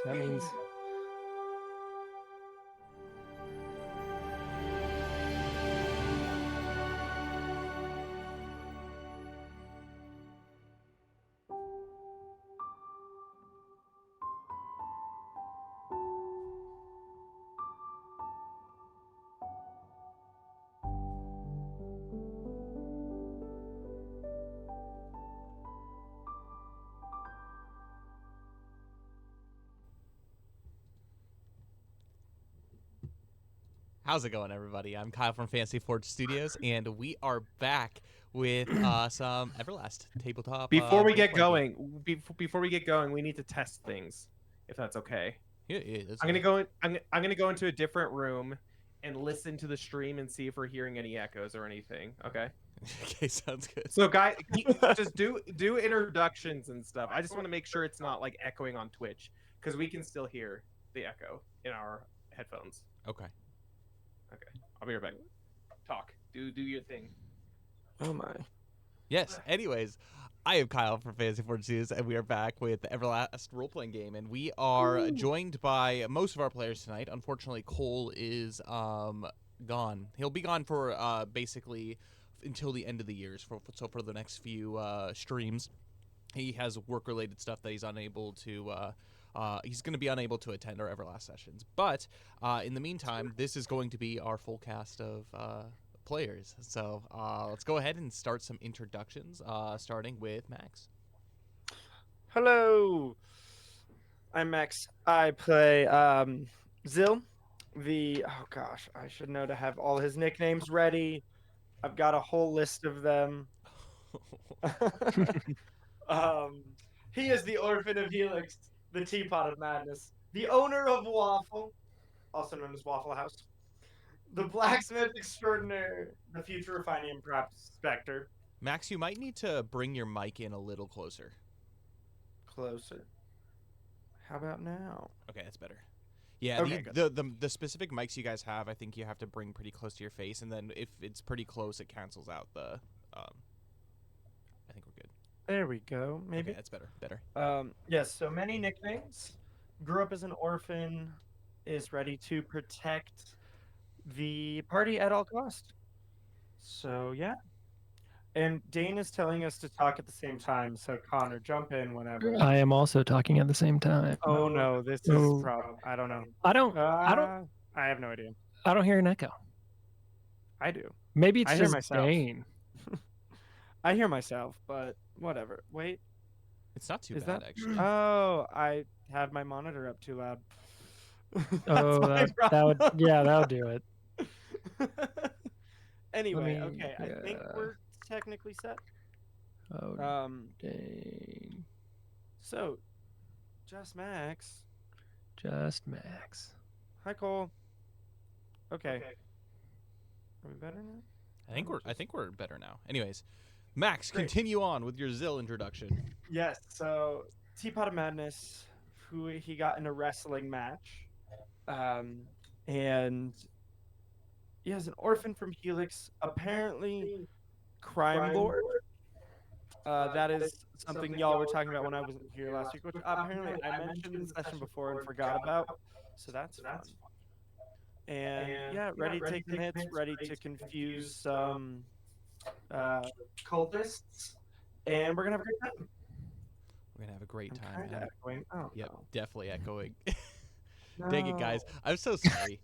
So that means How's it going, everybody? I'm Kyle from Fantasy Forge Studios, and we are back with some Everlast tabletop. Before we get role-playing going, before we get going, we need to test things, if that's okay. game. Yeah, that's I'm gonna fine. go. I'm gonna go into a different room and listen to the stream and see if we're hearing any echoes or anything. Okay. Okay, sounds good. So, guys, just do introductions and stuff. I just want to make sure it's not like echoing on Twitch because we can still hear the echo in our headphones. Okay. Okay. I'll be right back. Talk. Do your thing. oh my. Yes. Anyways, I am Kyle from Fantasy Forge Studios, and we are back with the Everlast role-playing game, and we are joined by most of our players tonight. Unfortunately, Cole is gone. He'll be gone for basically until the end of the year. So for the next few streams, he has work-related stuff that he's unable to. He's going to be unable to attend our Everlast sessions. But in the meantime, this is going to be our full cast of players. So let's go ahead and start some introductions, starting with Max. Hello. I'm Max. I play Zil. Oh gosh, I should know to have all his nicknames ready. I've got a whole list of them. He is the orphan of Helix, the teapot of madness, the owner of Waffle, also known as Waffle House, the blacksmith extraordinaire, the future refining prospector. Max, you might need to bring your mic in a little closer. Closer. How about now? Okay, that's better. Yeah, Okay, the specific mics you guys have, I think you have to bring pretty close to your face, and then if it's pretty close, it cancels out the. I think we're good. There we go. Maybe. Okay, that's better. Better. Yes, so many nicknames. Grew up as an orphan, is ready to protect the party at all cost. So yeah. And Dane is telling us to talk at the same time, so Connor, jump in whenever. I am also talking at the same time. Oh no, this is Oh. a problem. I don't know. I don't I have no idea. I don't hear an echo. I do. Maybe it's I hear just myself. Dane. I hear myself, but whatever. Wait. It's not too Is bad, that actually. Oh, I have my monitor up too loud. Oh, that would do it. Anyway, me- okay, I think yeah. we're technically set. Oh, Dane. So, just Max. Just Max. Hi, Cole. Okay. Are we better now? I think we're better now. Anyways, Max, Great. continue on with your Zill introduction. Yes. So, Teapot of Madness, who he got in a wrestling match, and he has an orphan from Helix, apparently crime lord. That is something y'all were talking about when I wasn't here last week, which apparently I mentioned in the session before and forgot about. So that's fun. And yeah, ready to take the hits, ready to confuse some cultists, and we're gonna have a great time. We're gonna have a great I'm time, kinda man. echoing. Oh, Yep, no. definitely echoing. Dang it, guys. No. I'm so sorry.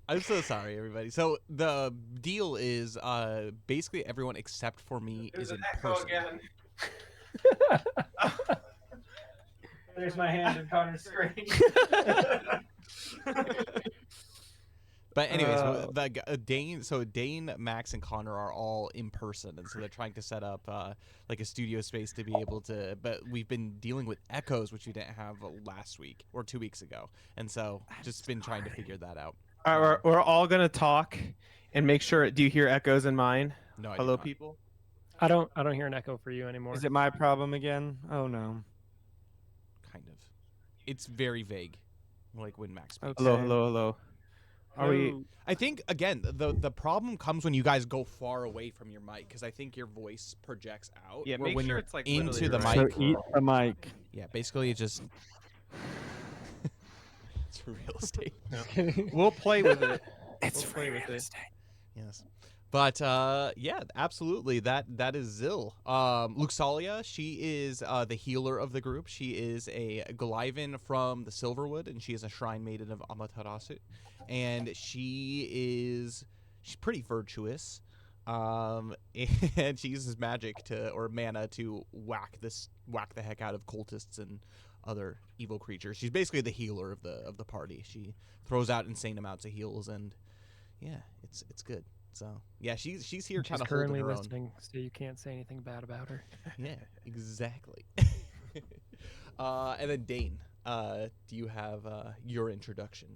I'm so sorry, everybody. So the deal is, basically everyone except for me is in person. There's my hand in Connor's screen. But anyways, Dane, Max, and Connor are all in person, and so they're trying to set up like a studio space to be able to. But we've been dealing with echoes, which we didn't have last week or 2 weeks ago, and so just been trying to figure that out. All right, we're all gonna talk and make sure. Do you hear echoes in mine? No, I do Hello, not. people. I don't hear an echo for you anymore. Is it my problem again? Oh no. Kind of. It's very vague, like when Max speaks. Okay. Hello. Are we? I think again the problem comes when you guys go far away from your mic, because I think your voice projects out. Yeah, where make when sure you're it's like into literally the right. mic. So eat the mic. Yeah, basically it just for real estate. We'll play with it. It's We'll play free with real it. estate. Yes. But yeah, absolutely. That is Zill. Luxalia, she is the healer of the group. She is a Glyvan from the Silverwood, and she is a shrine maiden of Amaterasu. And she's pretty virtuous. And she uses magic or mana to whack the heck out of cultists and other evil creatures. She's basically the healer of the party. She throws out insane amounts of heals, and yeah, it's good. So yeah, she's here She's kind of holding currently her own. listening, so you can't say anything bad about her. Yeah, exactly. And then Dane, do you have your introduction?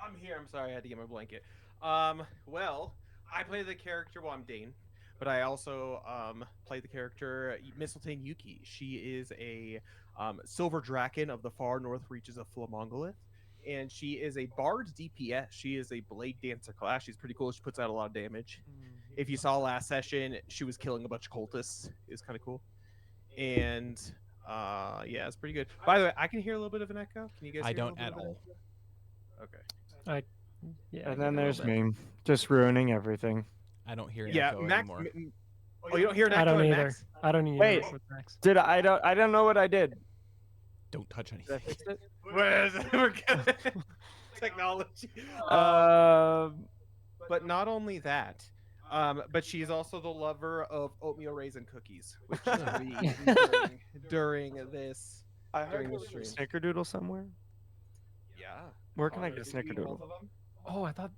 I'm here. I'm sorry, I had to get my blanket. Well, I play the character. Well, I'm Dane, but I also play the character Mistletoe Yuki. She is a silver draken of the far north reaches of Flamongolith, and she is a bard DPS. She is a blade dancer class. She's pretty cool. She puts out a lot of damage. If you saw last session, she was killing a bunch of cultists. It's kind of cool. And yeah, it's pretty good. By the way, I can hear a little bit of an echo. Can you guys I hear a don't little bit at of an all. echo? Okay. Yeah. And then a little there's bit. me, just ruining everything. I don't hear an Yeah, echo Max. anymore. Oh, you don't hear an echo I don't in either. Max? I don't either. Wait. With Max. I don't know what I did. Don't touch Did anything. I fix it? We're good. Technology. But not only that, but she's also the lover of oatmeal raisin cookies, which she's gonna be eating during this. I heard During there the was a stream. snickerdoodle somewhere. Yeah. Where can I Connor, get a did you eat both snickerdoodle? of them? Oh, I thought.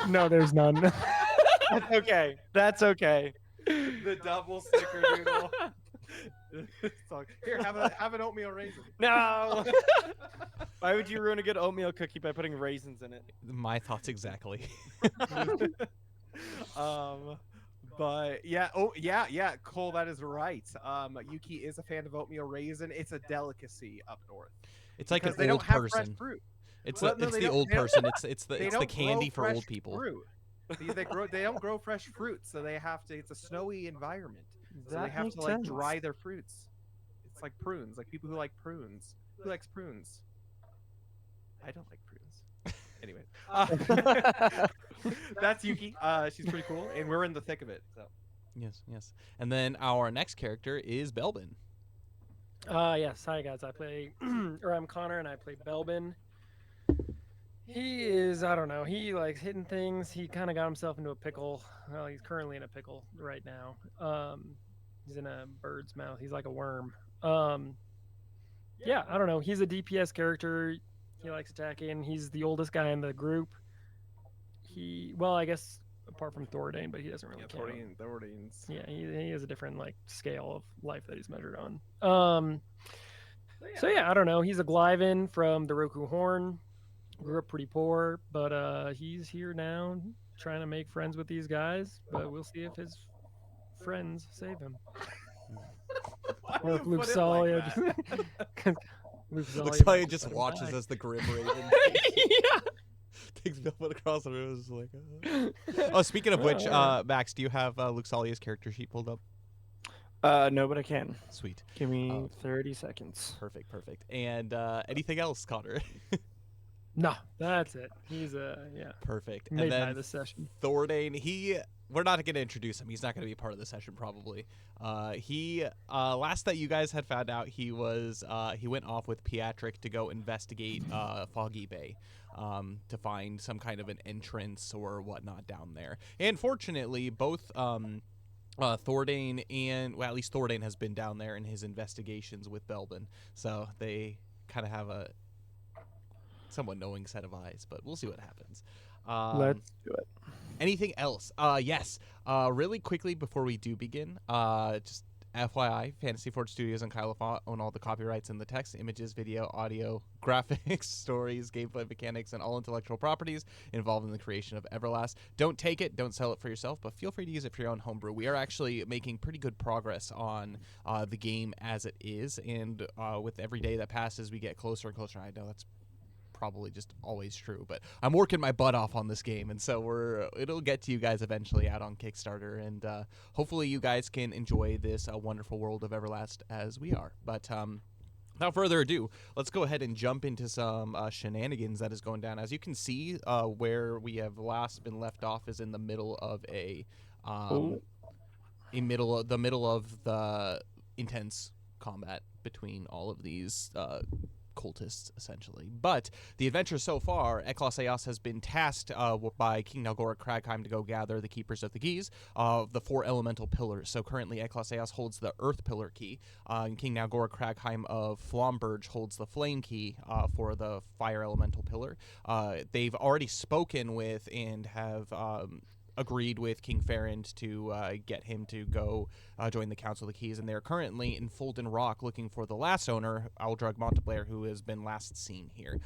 No, there's none. That's okay. That's okay. The double snickerdoodle. Here, have an oatmeal raisin. No. Why would you ruin a good oatmeal cookie by putting raisins in it? My thoughts exactly. But yeah, oh yeah, Cole, that is right. Yuki is a fan of oatmeal raisin. It's a delicacy up north. It's like Because an they old don't have fresh person. fruit. It's Well, no, it's they the don't- old they don't- person. It's They the don't candy grow for old fresh people. Fruit. They don't grow fresh fruit, so they have to. It's a snowy environment, so they That have makes to like sense. dry their fruits. It's like prunes, like people who like prunes. Who likes prunes? I don't like prunes. Anyway, that's Yuki. She's pretty cool, and we're in the thick of it. So Yes. And then our next character is Belbin. Yes. Hi guys. I play, or I'm Connor, and I play Belbin. He is, I don't know. He likes hitting things. He kind of got himself into a pickle. Well, he's currently in a pickle right now. He's in a bird's mouth. He's like a worm. Yeah, I don't know. He's a DPS character. He likes attacking. He's the oldest guy in the group. Well, I guess apart from Thordane, but he doesn't really count. Thordane's. Yeah, he has a different like scale of life that he's measured on. So yeah, I don't know. He's a Glyvan from the Roku Horn. Grew up pretty poor, but he's here now, trying to make friends with these guys. But we'll see if his friends save him. Or if Luxalia Luxalia just watches as the Grim Raven Yeah. takes Belbin across the room. Is like, oh, speaking of which, Max, do you have Luxalia's character sheet pulled up? No, but I can. Sweet. Give me 30 seconds. Perfect. And anything else, Connor? No, that's it. He's Perfect. made And by then this session. Thordane, we're not going to introduce him. He's not going to be part of the session probably. Last that you guys had found out, he went off with Pietric to go investigate Foggy Bay to find some kind of an entrance or whatnot down there. And fortunately, both Thordane and, well, at least Thordane has been down there in his investigations with Belbin. So they kind of have a somewhat knowing set of eyes, but we'll see what happens. Let's do it. Anything else? Yes. Really quickly before we do begin, just FYI, Fantasy Forge Studios and Kyle LaFonte own all the copyrights in the text, images, video, audio, graphics, stories, gameplay mechanics, and all intellectual properties involved in the creation of Everlast. Don't take it, don't sell it for yourself, but feel free to use it for your own homebrew. We are actually making pretty good progress on the game as it is, and with every day that passes, we get closer and closer. I know that's probably just always true, but I'm working my butt off on this game, and so it'll get to you guys eventually out on Kickstarter, and hopefully you guys can enjoy this wonderful world of Everlast as we are. But without further ado, let's go ahead and jump into some shenanigans that is going down. As you can see, where we have last been left off is in the middle of the middle of the intense combat between all of these cultists, essentially. But the adventure so far, Eclaas has been tasked by King Nalgora Kragheim to go gather the Keepers of the Keys, the 4 elemental pillars. So currently, Eclaas holds the Earth Pillar key, and King Nalgora Kragheim of Flomberge holds the Flame key for the Fire Elemental Pillar. They've already spoken with and have agreed with King Ferrand to get him to go join the Council of the Keys, and they're currently in Fulden Rock looking for the last owner, Aldrug Monteblair, who has been last seen here.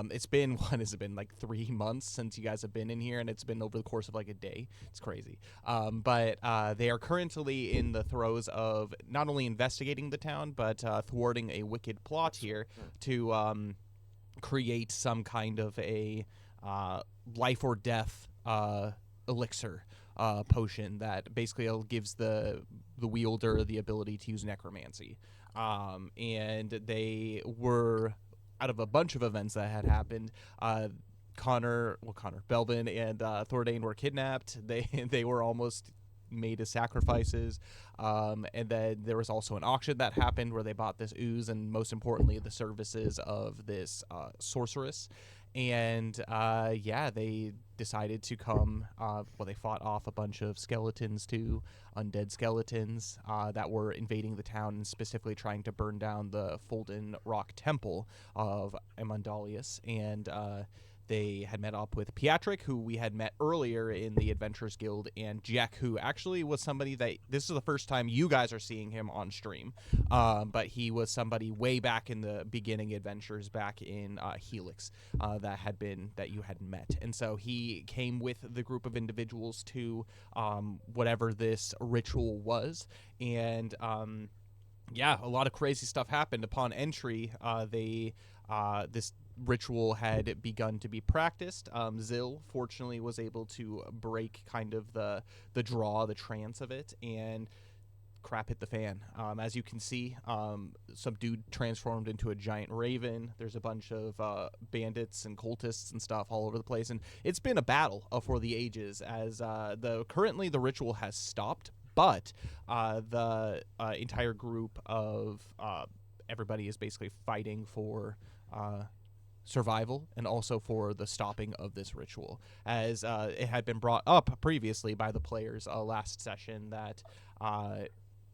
It's been, what has it been, like 3 months since you guys have been in here, and it's been over the course of like a day. It's crazy. But they are currently in the throes of not only investigating the town, but thwarting a wicked plot here to create some kind of a life or death elixir potion that basically gives the wielder the ability to use necromancy. And they were, out of a bunch of events that had happened, Belvin and Thordane were kidnapped. They were almost made as sacrifices, and then there was also an auction that happened where they bought this ooze and, most importantly, the services of this sorceress. And they decided to come. They fought off a bunch of skeletons too, undead skeletons that were invading the town and specifically trying to burn down the Fulden Rock Temple of Amandalius. And they had met up with Pietric, who we had met earlier in the Adventurers Guild, and Jack, who actually was somebody that this is the first time you guys are seeing him on stream. But he was somebody way back in the beginning adventures back in Helix that you had met. And so he came with the group of individuals to whatever this ritual was. And a lot of crazy stuff happened upon entry. This ritual had begun to be practiced. Zill, fortunately, was able to break kind of the trance of it, and crap hit the fan. As you can see, some dude transformed into a giant raven. There's a bunch of bandits and cultists and stuff all over the place, and it's been a battle for the ages. As currently the ritual has stopped, but the entire group of everybody is basically fighting for survival and also for the stopping of this ritual, as it had been brought up previously by the players last session that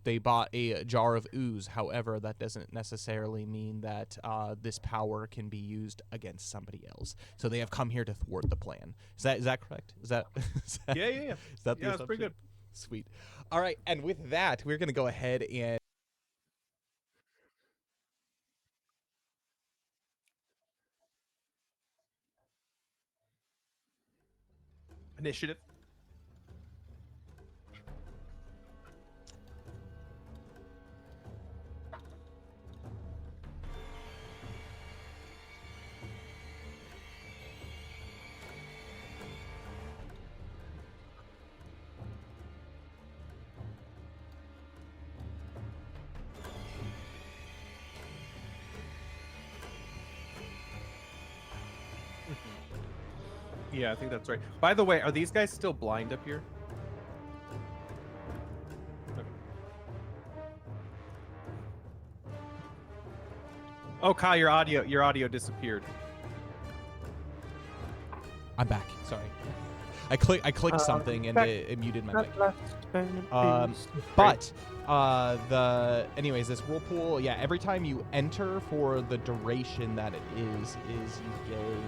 they bought a jar of ooze. However, that doesn't necessarily mean that this power can be used against somebody else. So they have come here to thwart the plan. Is that correct? Is that Yeah. Is that the it's pretty good. Sweet. All right, and with that, we're going to go ahead and Initiative. Yeah, I think that's right. By the way, are these guys still blind up here? Okay. Oh, Kai, your audio disappeared. I'm back. Sorry. I clicked something and it muted my mic. Anyways, this whirlpool, every time you enter for the duration that it is you gain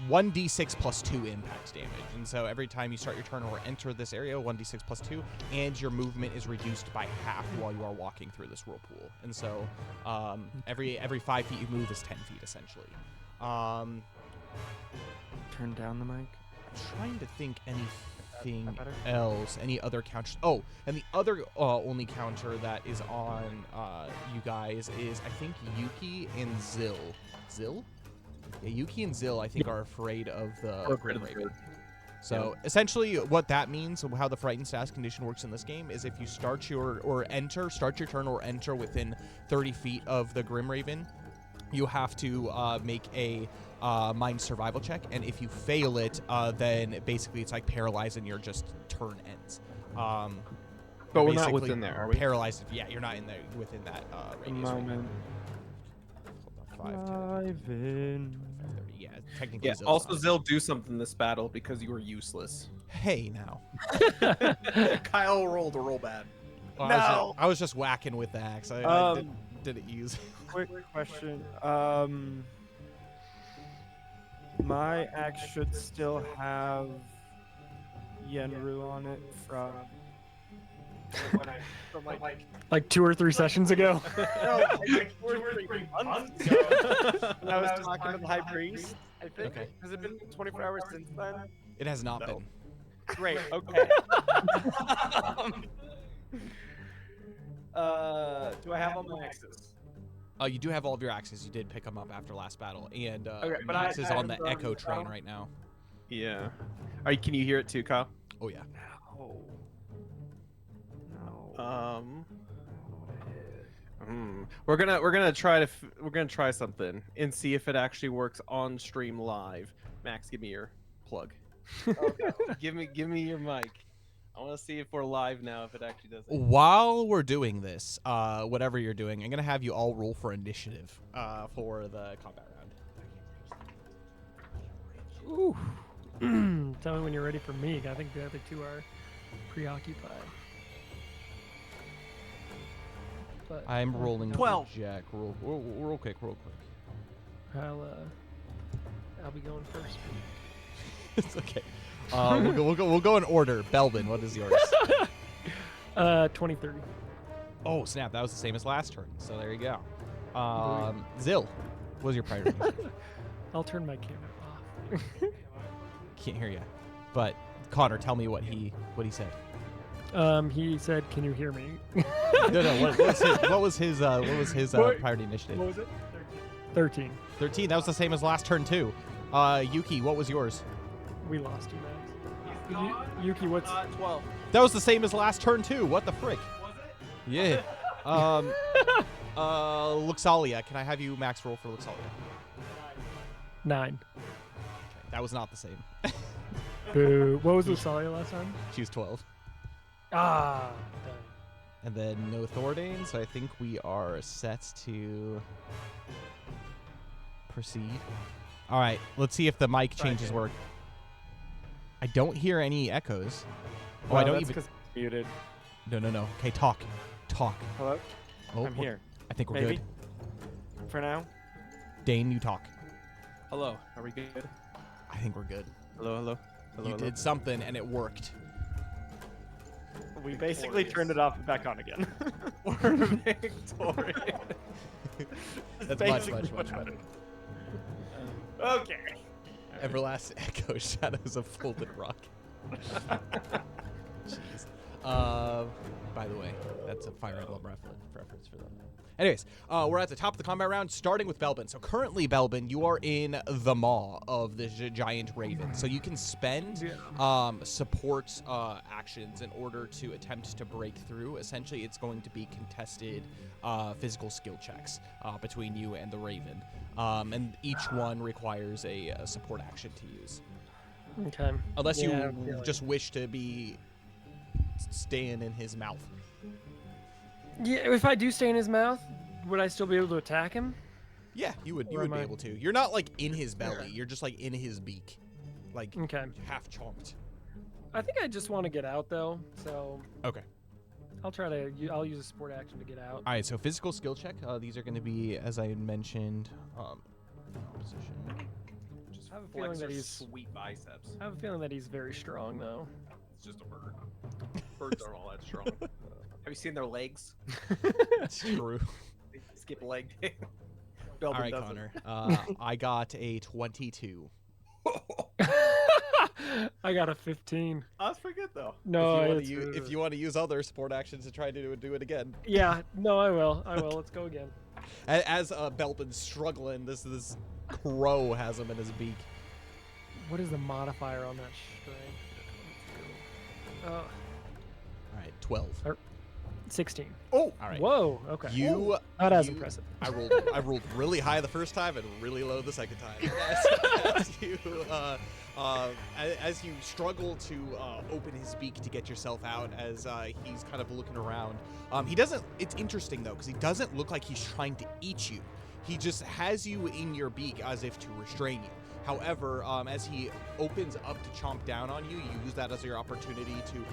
1d6 plus 2 impact damage. And so every time you start your turn or enter this area, 1d6 plus 2, and your movement is reduced by half while you are walking through this whirlpool. And so every 5 feet you move is 10 feet, essentially. Turn down the mic. I'm trying to think anything else, any other counters. Oh, and the other only counter that is on you guys is, I think, Yuki and Zill. Zill? Yeah, Yuki and Zill, I think, are afraid of the Grim Raven. So essentially what that means, how the frightened status condition works in this game, is if you start your turn or enter within 30 feet of the Grim Raven, you have to make a mind survival check, and if you fail it, then basically it's like paralyzed and your just turn ends. But we're not within there, are we? Paralyzed. Yeah, you're not in there within that radius. Moment. 5, 10, Live in. 30. Yeah, technically. Yeah. Zill's Also, not. Zill, do something this battle because you were useless. Hey, now. Kyle rolled a roll bad. Well, I was just whacking with the axe. I didn't use. Quick question. My axe should still have Yenru on it from Like 2 or 3 sessions ago. like 2 or 3 months ago. When I was talking to the high priest, I think. Okay. Has it been 24 hours since then? It has not been. Great. Okay. Do I have all my axes? You do have all of your axes. You did pick them up after last battle, and but Max is I on the haven't Echo gone train down. right now. Yeah. Can you hear it too, Kyle? Oh yeah. No. We're gonna try something and see if it actually works on stream live. Max, give me your plug. Okay. give me your mic. I want to see if we're live now. If it actually does it. While we're doing this, whatever you're doing, I'm gonna have you all roll for initiative for the combat round. Ooh. Tell me when you're ready for me. I think the other 2 are preoccupied. But I'm rolling 12. for Jack. Roll quick. I'll be going first. It's okay. We'll go in order. Belbin, what is yours? 2030. Oh snap! That was the same as last turn. So there you go. Zill, what was your priority? I'll turn my camera off. Can't hear you. But Connor, tell me what he said. He said, "Can you hear me?" No. What was his priority initiative? What was it? 13. 13. That was the same as last turn too. Yuki, what was yours? We lost you, Max. Yuki, what's 12. That was the same as last turn too. What the frick? Was it? Yeah. Luxalia. Can I have you max roll for Luxalia? 9? Okay, that was not the same. Boo. What was Lusalia last time? She was 12. Ah. And then no Thordane, so I think we are set to proceed. All right, let's see if the mic changes work. I don't hear any echoes. Oh, I don't even. Because it's muted. No. Okay, talk. Hello. Oh, I'm here. I think we're Maybe. good. For now. Dane, you talk. Hello. Are we good? I think we're good. Hello. You did something and it worked. We basically turned it off and back on again. We're victorious. That's basically much what better. Okay. Everlast Echo Shadows of Folded Rock. Jeez. By the way, that's a Fire Emblem reference for them. Anyways, we're at the top of the combat round, starting with Belbin. So currently, Belbin, you are in the maw of the giant raven. So you can spend support actions in order to attempt to break through. Essentially, it's going to be contested physical skill checks between you and the raven. And each one requires a support action to use. Okay. Unless Yeah, you just wish to be staying in his mouth. Yeah, if I do stay in his mouth, would I still be able to attack him? Yeah, you would Or be am I- able to. You're not like in his belly. You're just like in his beak. Like Okay. half chomped. I think I just want to get out though, so Okay. I'll use a support action to get out. All right, so physical skill check. These are going to be, as I mentioned, opposition. Just I have a flex feeling that your he's- sweet biceps. I have a feeling that he's very strong though. It's just a bird. Birds aren't all that strong. Have you seen their legs? That's true. They skip a leg. All Belbin right, doesn't. Connor. I got a 22. I got a 15. That's pretty good though. No, If you want to use other support actions to try to do it again. Yeah, no, I will. Let's go again. As Belbin's struggling, this crow has him in his beak. What is the modifier on that strength? All right, 12. 16. Oh, All right. Whoa. Okay. You Not as you- impressive. I rolled really high the first time and really low the second time. As you struggle to open his beak to get yourself out, as he's kind of looking around, he doesn't. It's interesting though, because he doesn't look like he's trying to eat you. He just has you in your beak as if to restrain you. However, as he opens up to chomp down on you, you use that as your opportunity to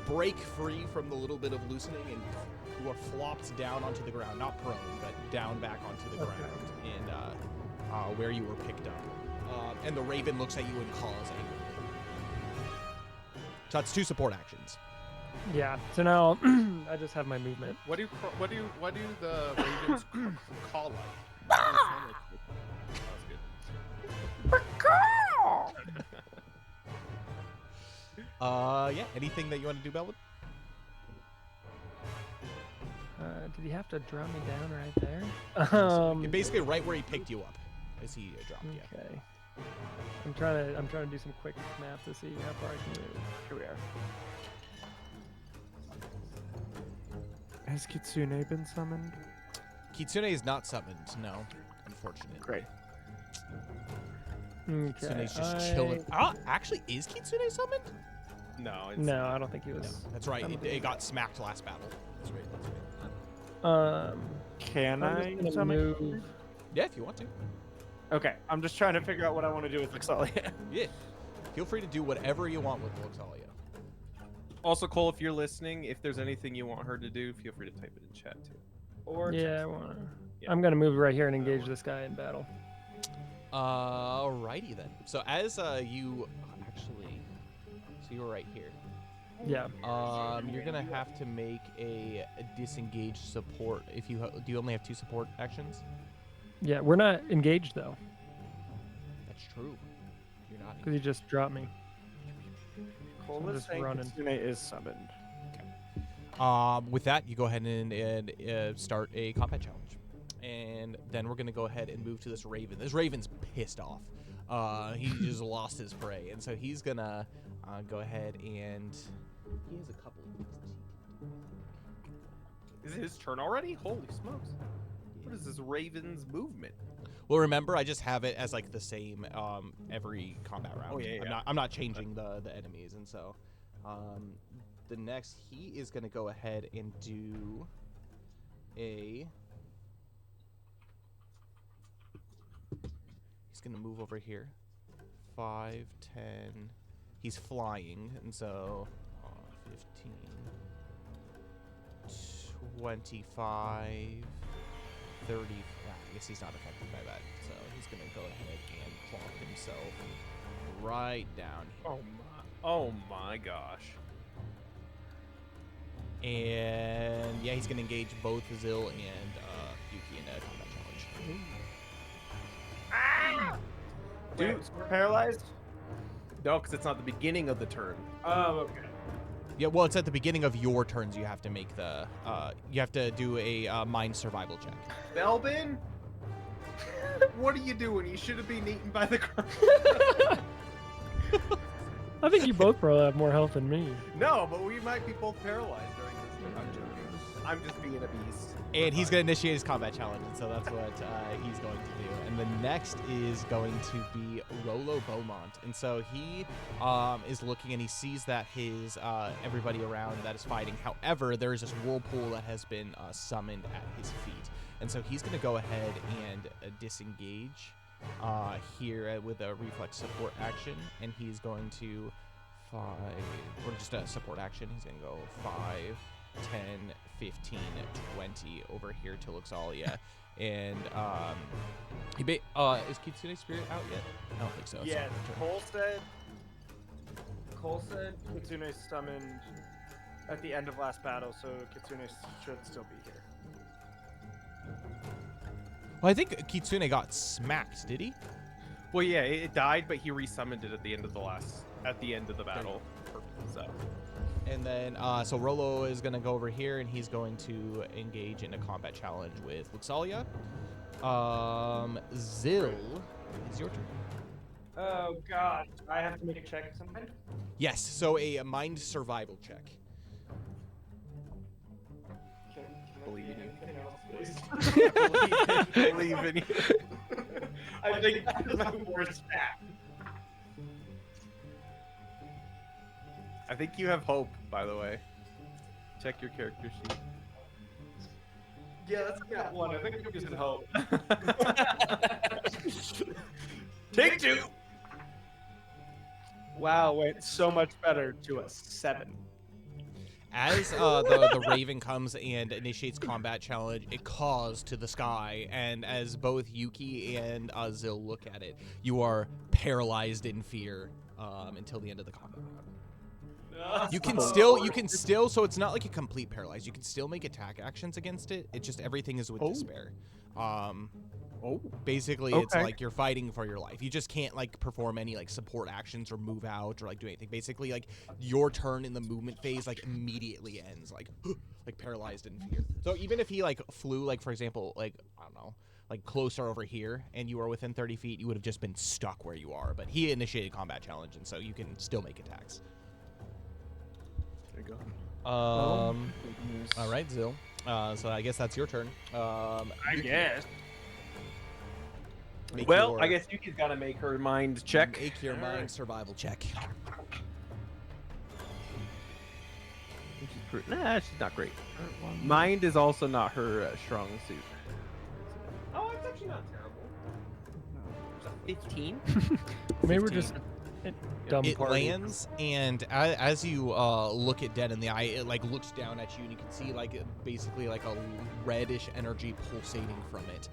break free from the little bit of loosening, and you are flopped down onto the ground, not prone, but down back onto the ground, and where you were picked up. And the raven looks at you and caws angrily. So that's 2 support actions. Yeah. So now I just have my movement. what do the ravens call like? That was good. Yeah. Anything that you want to do, Belwood? Did he have to drop me down right there? Basically, right where he picked you up, as he dropped you. Okay. I'm trying to do some quick math to see how far I can move. Here we are. Has Kitsune been summoned? Kitsune is not summoned, no, unfortunately. Great. Okay. Kitsune's just chilling. Actually, is Kitsune summoned? No, it's No, I don't think he No, was. that's right. I don't It think got smacked last battle. That's right. Can I'm I just gonna summon? move. Yeah, if you want to. Okay, I'm just trying to figure out what I want to do with Luxalia. Yeah. Feel free to do whatever you want with Luxalia. Also, Cole, if you're listening, if there's anything you want her to do, feel free to type it in chat too. Or Yeah, I wanna. Yeah. I'm gonna move right here and engage this guy in battle. Alrighty then. So as you actually, so you were right here. Yeah. You're gonna have to make a disengage support. If you do, you only have 2 support actions. Yeah, we're not engaged though, That's true. You're not. because he just dropped me. Cole I'm is just saying running. Kitsune is summoned. With that, you go ahead and start a combat challenge, and then we're gonna go ahead and move to this raven. This raven's pissed off. He just lost his prey, and so he's gonna go ahead and he has a couple of things that he can do. Is it his turn already? Holy smokes! What is this raven's movement? Well, remember, I just have it as like the same every combat round. Oh, yeah. I'm not changing the enemies, and so the next he is gonna go ahead and do a. He's gonna move over here. 5, 10. He's flying, and so 15, 25, 30. I guess he's not affected by that, so he's gonna go ahead and plonk himself right down here. Oh my gosh! And yeah, he's gonna engage both Zil and Yuki in a combat challenge. Dude, we're paralyzed? No, because it's not the beginning of the turn. Oh, okay. Yeah, well, it's at the beginning of your turns. You have to make the. You have to do a mind survival check. Belbin, what are you doing? You should have been eaten by the crow. I think you both probably have more health than me. No, but we might be both paralyzed during this turn. I'm joking. I'm just being a beast. And he's going to initiate his combat challenge, and so that's what he's going to do. And the next is going to be Rolo Beaumont. And so he is looking, and he sees that his everybody around that is fighting. However, there is this whirlpool that has been summoned at his feet. And so he's going to go ahead and disengage here with a reflex support action. And he's going to 5, or just a support action. He's going to go 5, 10, 15, 20 over here to Luxalia. And is Kitsune Spirit out yet? I don't think so. It's Yeah, not her turn. Cole said Kitsune summoned at the end of last battle, so Kitsune should still be here. Well, I think Kitsune got smacked, did he? Well, yeah, it died, but he resummoned it at the end of the battle. Perfect. So. And then, so Rolo is going to go over here, and he's going to engage in a combat challenge with Luxalia. Zil, it's your turn. Oh God, I have to make a check of some kind. Yes, so a mind survival check. Can I Believe be in you. anything else, please? Believe in you. I think that is my worst stat. I think you have hope, by the way. Check your character sheet. Yeah, that's not one. I think I'm using hope. Take 2. Wow, went so much better to a 7. As the Raven comes and initiates combat challenge, it caws to the sky, and as both Yuki and Zil look at it, you are paralyzed in fear until the end of the combat. You can still, so it's not like a complete paralyze. You can still make attack actions against it. It's just everything is with despair. Basically, it's like you're fighting for your life. You just can't like perform any like support actions or move out or like do anything. Basically, like your turn in the movement phase like immediately ends, like paralyzed in fear. So even if he like flew, like for example, like I don't know, like closer over here, and you are within 30 feet, you would have just been stuck where you are. But he initiated combat challenge, and so you can still make attacks. There you go. All right, Zil. So I guess that's your turn. I guess. Well, I guess Yuki's got to make her mind check. Make your mind survival check. Nah, she's not great. Mind is also not her strong suit. Oh, it's actually not terrible. 15. Maybe we're just a dumb It party. lands, and as you look it dead in the eye, it like looks down at you, and you can see like basically like a reddish energy pulsating from it.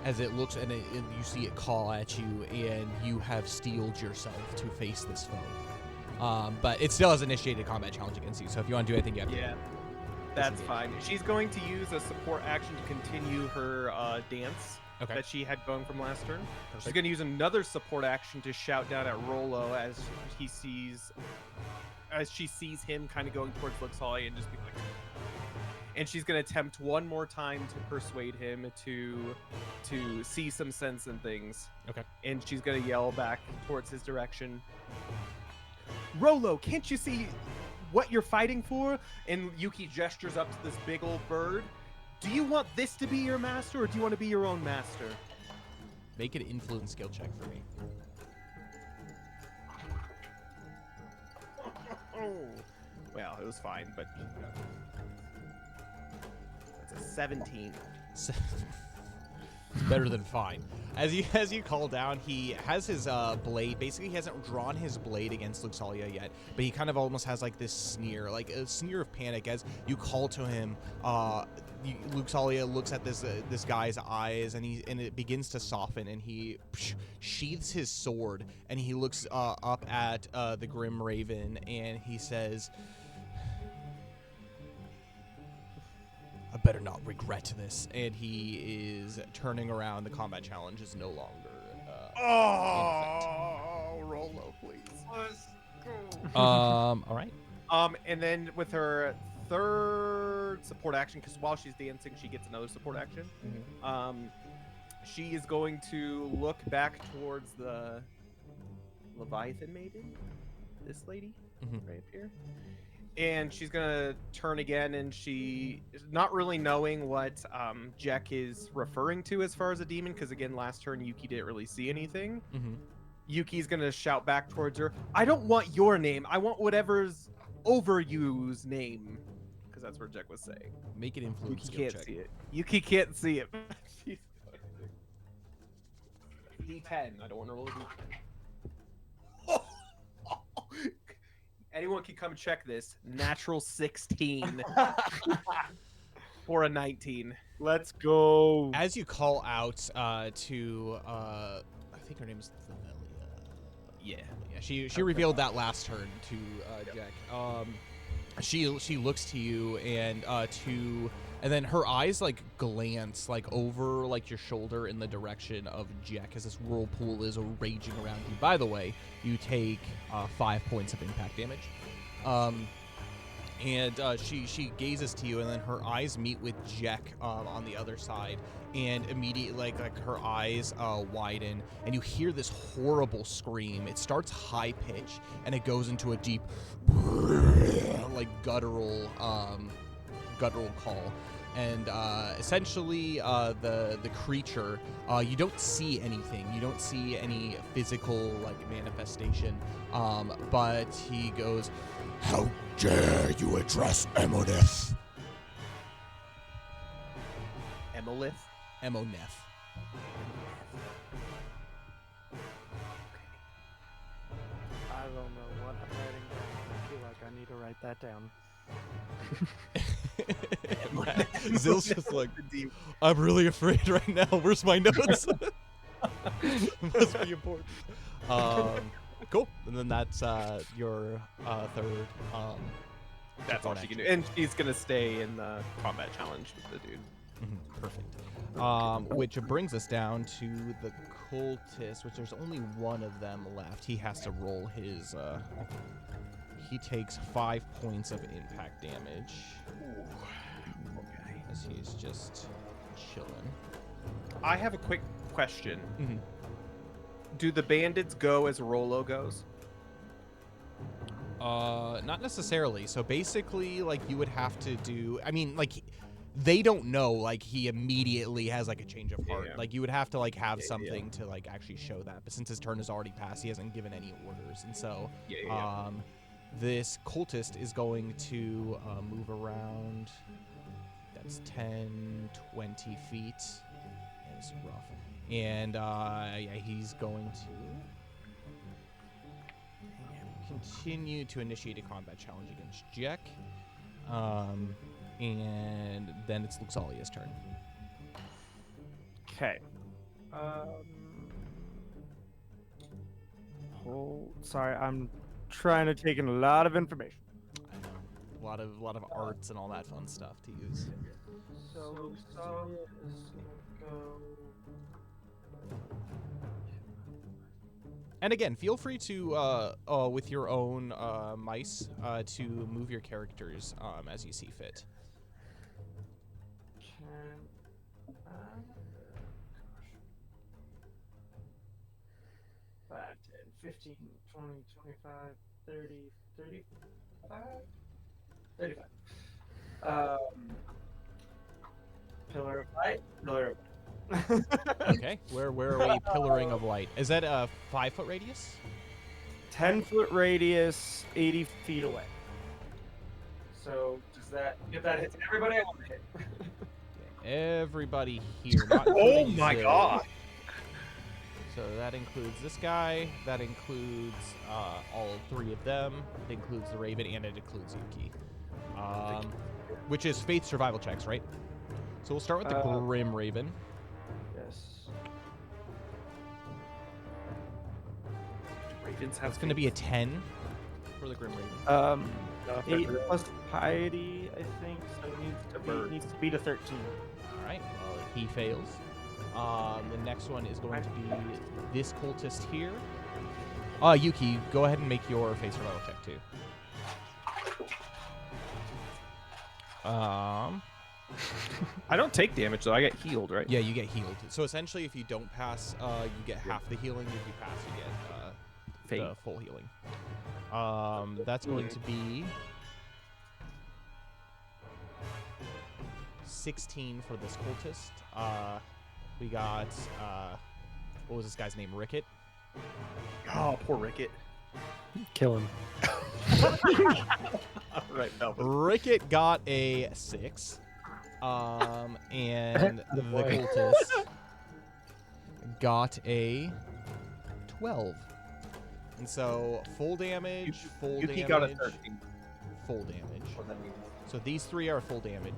As it looks, and you see it call at you, and you have steeled yourself to face this foe. But it still has initiated combat challenge against you. So if you want to do anything, you have to. Yeah, that's fine. She's going to use a support action to continue her dance. Okay. That she had going from last turn. She's going to use another support action to shout down at Rolo as she sees him kind of going towards Luxalia and just be like, and she's going to attempt one more time to persuade him to see some sense in things. Okay. And she's going to yell back towards his direction, Rolo, can't you see what you're fighting for? And Yuki gestures up to this big old bird. Do you want this to be your master, or do you want to be your own master? Make an influence skill check for me. Oh, well, it was fine, but it's a 17. Better than fine. As you call down, he has his blade. Basically, he hasn't drawn his blade against Luxalia yet, but he kind of almost has like this sneer, like a sneer of panic as you call to him. Luxalia looks at this guy's eyes, and it begins to soften, and he sheathes his sword, and he looks up at the Grim Raven, and he says, I better not regret this. And he is turning around. The combat challenge is no longer Rolo, please. Let's go. all right. And then with her third support action, because while she's dancing, she gets another support action. She is going to look back towards the Leviathan Maiden, this lady, right up here. And she's gonna turn again, and she is not really knowing what Jack is referring to as far as a demon, because again, last turn Yuki didn't really see anything. Yuki's gonna shout back towards her, I don't want your name, I want whatever's over you's name, because that's what Jack was saying. Make an influence Yuki skill can't check. see it. Yuki can't see it. D10. I don't want to roll a D10. Anyone can come check this. Natural 16 for a 19. Let's go. As you call out to, I think her name's Familia. Yeah. She revealed that last turn to Jack. She looks to you and then her eyes like glance like over like your shoulder in the direction of Jack as this whirlpool is raging around you. By the way, you take 5 points of impact damage. And she gazes to you, and then her eyes meet with Jack on the other side, and immediately like her eyes widen, and you hear this horrible scream. It starts high pitch, and it goes into a deep, like guttural call. And essentially, the creature, you don't see anything. You don't see any physical like manifestation, but he goes, "How dare you address Emoneth?" Emolith? Emoneth. I don't know what I'm writing down. I feel like I need to write that down. Zill's just like, I'm really afraid right now. Where's my notes? Must be important. Cool. And then that's your third. That's all she can do. And she's going to stay in the combat challenge with the dude. Perfect. Which brings us down to the cultist, which there's only one of them left. He has to roll his... he takes 5 points of impact damage. Okay. As he's just chilling. I have a quick question. Mm-hmm. Do the bandits go as Rolo goes? Not necessarily. So basically, like, you would have to do... I mean, like... They don't know, like, he immediately has, like, a change of heart. Yeah. Like, you would have to, like, have something to, like, actually show that. But since his turn has already passed, he hasn't given any orders. And so, this cultist is going to move around. That's 10, 20 feet. It's rough. And, yeah, he's going to continue to initiate a combat challenge against Jack. And then it's Luxalia's turn. Okay. Sorry, I'm trying to take in a lot of information. I know. A lot of arts and all that fun stuff to use. So Luxalia is gonna go. And again, feel free to, with your own mice, to move your characters as you see fit. 5, 10, 15, 20, 25, 30, 35? 35. Pillar of light, pillar of Okay, where are we pillaring of light? Is that a 5-foot radius? 10-foot radius, 80 feet away. So does that, if that hits everybody, I want to hit. Everybody here. Not Oh including my Zill. god! So that includes this guy. That includes all 3 of them. It includes the Raven, and it includes Yuki. Which is faith survival checks, right? So we'll start with the Grim Raven. Yes. Ravens have It's going to be a 10 for the Grim Raven. 8 plus piety, I think. So it needs to beat a 13. All right. Well, he fails. The next one is going to be this cultist here. Yuki, go ahead and make your face survival check too. I don't take damage though. I get healed, right? Yeah, you get healed. So essentially, if you don't pass, you get half the healing. If you pass, you get the full healing. That's going to be 16 for this cultist. We got what was this guy's name? Ricket. Oh, poor Ricket. Kill him. Right, Melvin. Ricket got a 6. And the Boy. cultist got a 12. And so full damage, Yuki got a 13. full damage. So these 3 are full damage.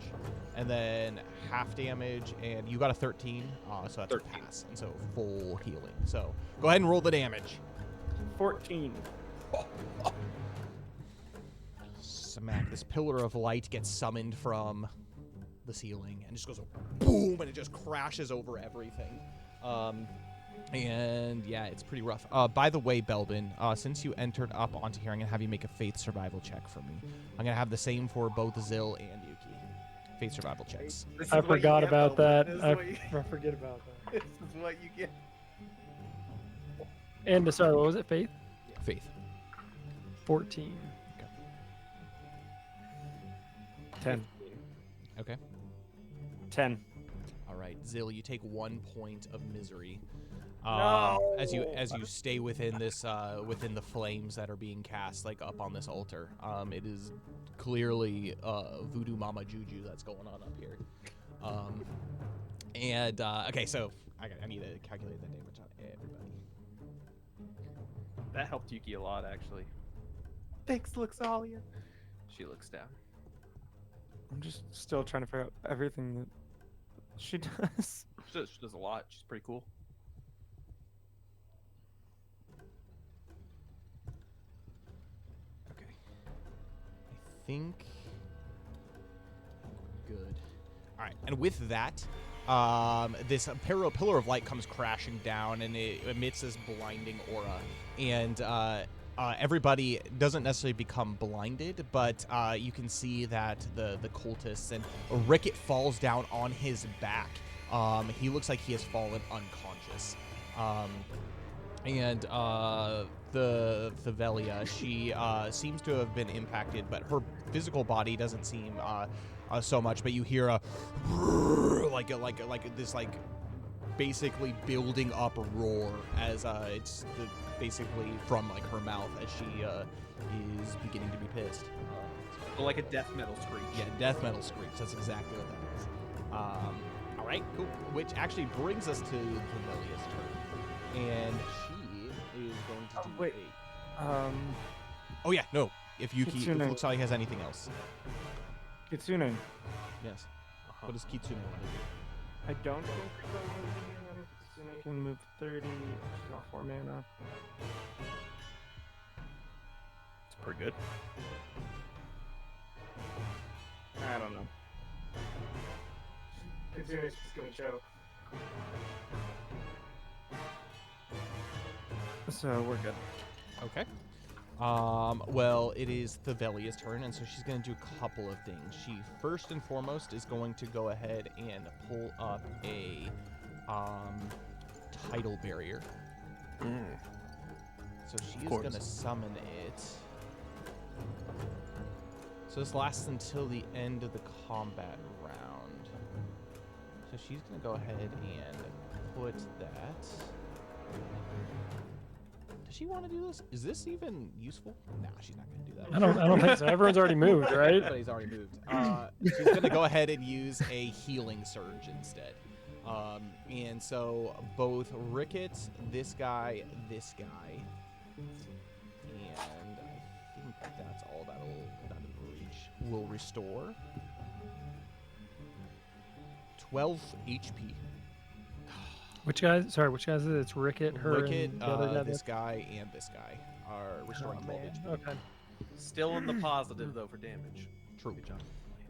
And then half damage, and you got a 13, so that's 13. a pass. And so full healing. So go ahead and roll the damage. 14. Smack. This pillar of light gets summoned from the ceiling and just goes boom, and it just crashes over everything. And yeah, it's pretty rough. By the way, Belbin, since you entered up onto here, I'm gonna have you make a faith survival check for me. I'm gonna have the same for both Zill and Yuki. Faith survival checks. This is I what you forgot get, about Melvin. that. This is I what you- forget about that. This is what you get. And sorry, what was it? Faith? Faith. 14. 10. Okay. 10. All right, Zill, you take 1 point of misery. No! As you stay within this within the flames that are being cast like up on this altar. It is clearly voodoo mama juju that's going on up here. Okay, so I need to calculate that damage on everybody. That helped Yuki a lot, actually. Thanks, Luxalia. She looks down. I'm just still trying to figure out everything that she does. She does a lot. She's pretty cool. Okay. I think we're good. All right, and with that, this pillar of light comes crashing down, and it emits this blinding aura. And everybody doesn't necessarily become blinded, but you can see that the cultists and Ricket falls down on his back. He looks like he has fallen unconscious. And the Thevelia, she seems to have been impacted, but her physical body doesn't seem so much. But you hear a like this basically building up roar as it's basically from like her mouth as she is beginning to be pissed. So like a death metal screech. Yeah, death metal screech. That's exactly what that is. All right, cool. Which actually brings us to Thevelia's turn, and she is going to do wait. Oh yeah, no. If Kitsune. Luxali has anything else, Kitsune. yes. What does Kitsune want to do? I don't think Kitsune can move 30. She's not 4 mana. It's pretty good. I don't know. Kitsune's just gonna choke. So we're good. Okay. Well, it is Thevelia's turn, and so she's going to do a couple of things. She, first and foremost, is going to go ahead and pull up a tidal barrier. So she is going to summon it. So this lasts until the end of the combat round. So she's going to go ahead and put that... Does she want to do this? Is this even useful? No, she's not going to do that. I don't think so. Everyone's already moved, right? Everybody's already moved. She's going to go ahead and use a healing surge instead. And so both Ricket, this guy, and I think that's all that'll reach. Will restore 12 HP. Which guys? Sorry, which guys is it? It's Ricket, her, Ricket, and the other guy. this guy, and this guy are restoring 12 man. HP. Okay. Still in the positive though for damage. True. Good job.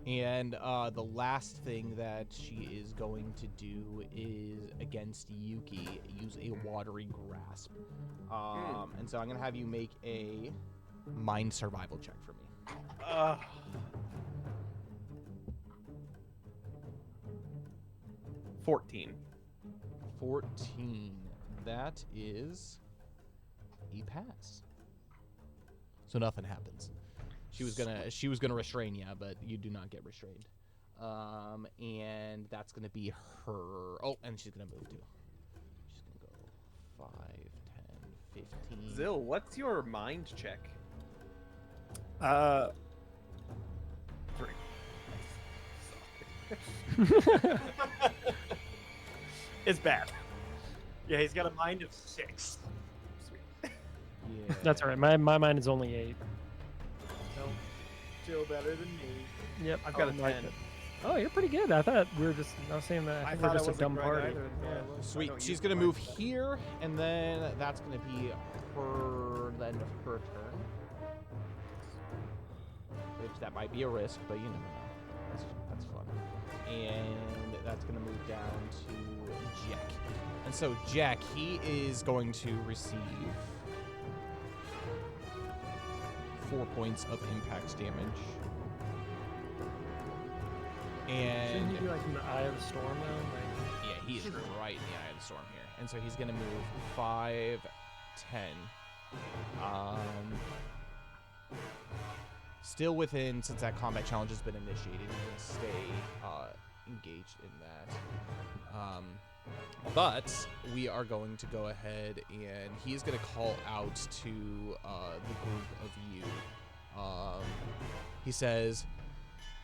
And the last thing that she is going to do is against Yuki, use a watery grasp. And so I'm going to have you make a mind survival check for me. 14. 14. That is a pass. So nothing happens. She was gonna restrain you, but you do not get restrained. And that's gonna be her. Oh, and she's gonna move too. She's gonna go 5, 10, 15. Zill, what's your mind check? 3. It's bad. Yeah, he's got a mind of 6. Sweet. Yeah. That's all right. My mind is only 8. Still better than me. Yep. I've got a like 10. it. Oh, you're pretty good. I thought we were just. I was saying that. I think we're just a dumb party. Sweet. She's gonna move here, and then that's gonna be her end of her turn. Which that might be a risk, but you never know. That's fun. And that's gonna move down to Jack. And so Jack, he is going to receive 4 points of impact damage. And Shouldn't he be like in the eye of the storm though? yeah, he is right in the eye of the storm here. And so he's going to move 5, 10. Still within, since that combat challenge has been initiated, he's going to stay engaged in that. But we are going to go ahead and he is going to call out to the group of you. He says,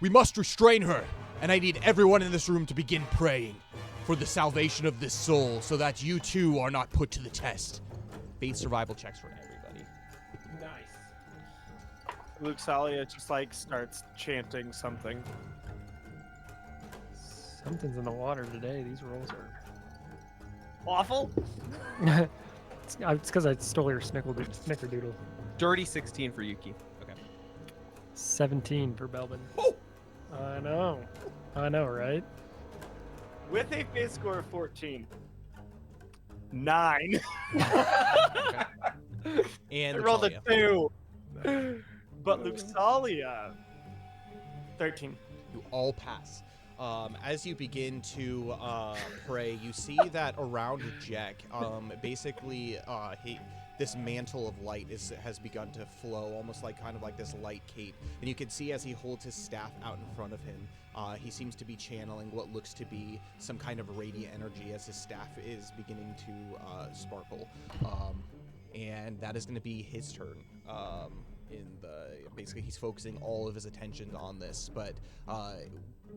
"We must restrain her, and I need everyone in this room to begin praying for the salvation of this soul so that you too are not put to the test." Faith survival checks for everybody. Nice. Luxalia just like starts chanting something. Something's in the water today. These rolls are Awful. It's because I stole your snickerdoodle. Dirty 16 for Yuki. 17 for Belbin. Oh! I know, right? With a face score of 14. 9. And I rolled a Luxalia. 2. But Luxalia, 13. You all pass. As you begin to pray, you see that around Jack, basically, this mantle of light has begun to flow, almost like kind of like this light cape. And you can see as he holds his staff out in front of him, he seems to be channeling what looks to be some kind of radiant energy as his staff is beginning to sparkle. And that is going to be his turn. Basically he's focusing all of his attention on this, but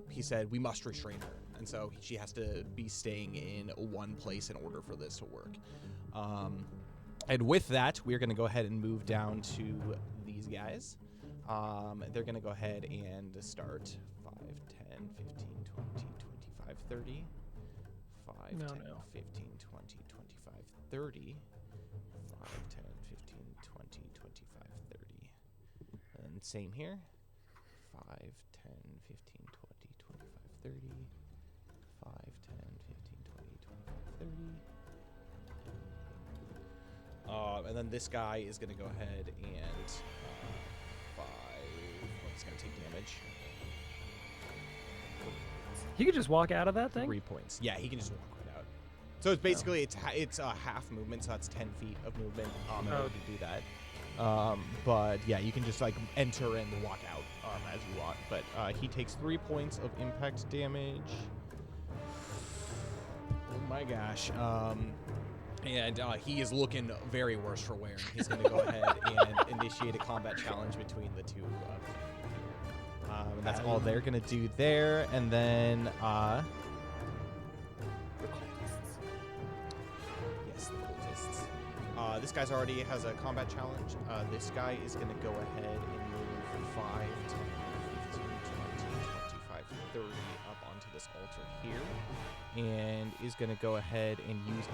he said we must restrain her, and so she has to be staying in one place in order for this to work. And with that, we're going to go ahead and move down to these guys. They're going to go ahead and start 5, 10, 15, 20, 25, 30. 5, 10, 15, 20, 25, 30. 5, 10, 15, 20, 25, 30. And same here. 5, 10, 15, 20, 25, 30. 5, 10, 15, 20, 25, 30. And then this guy is going to go ahead and 5. He's going to take damage. He could just walk out of that thing? 3 points. Yeah, he can just walk right out. So it's basically it's a half movement, so that's 10 feet of movement in order to do that. But yeah, you can just like enter and walk out as you want. But he takes 3 points of impact damage. Oh my gosh. And he is looking very worse for wear. He's going to go ahead and initiate a combat challenge between the two. And that's all they're going to do there. And then... yes, the cultists. This guy's already has a combat challenge. This guy is going to go ahead and move 5, 10, 15, 20, 25, 30 up onto this altar here. And is going to go ahead and use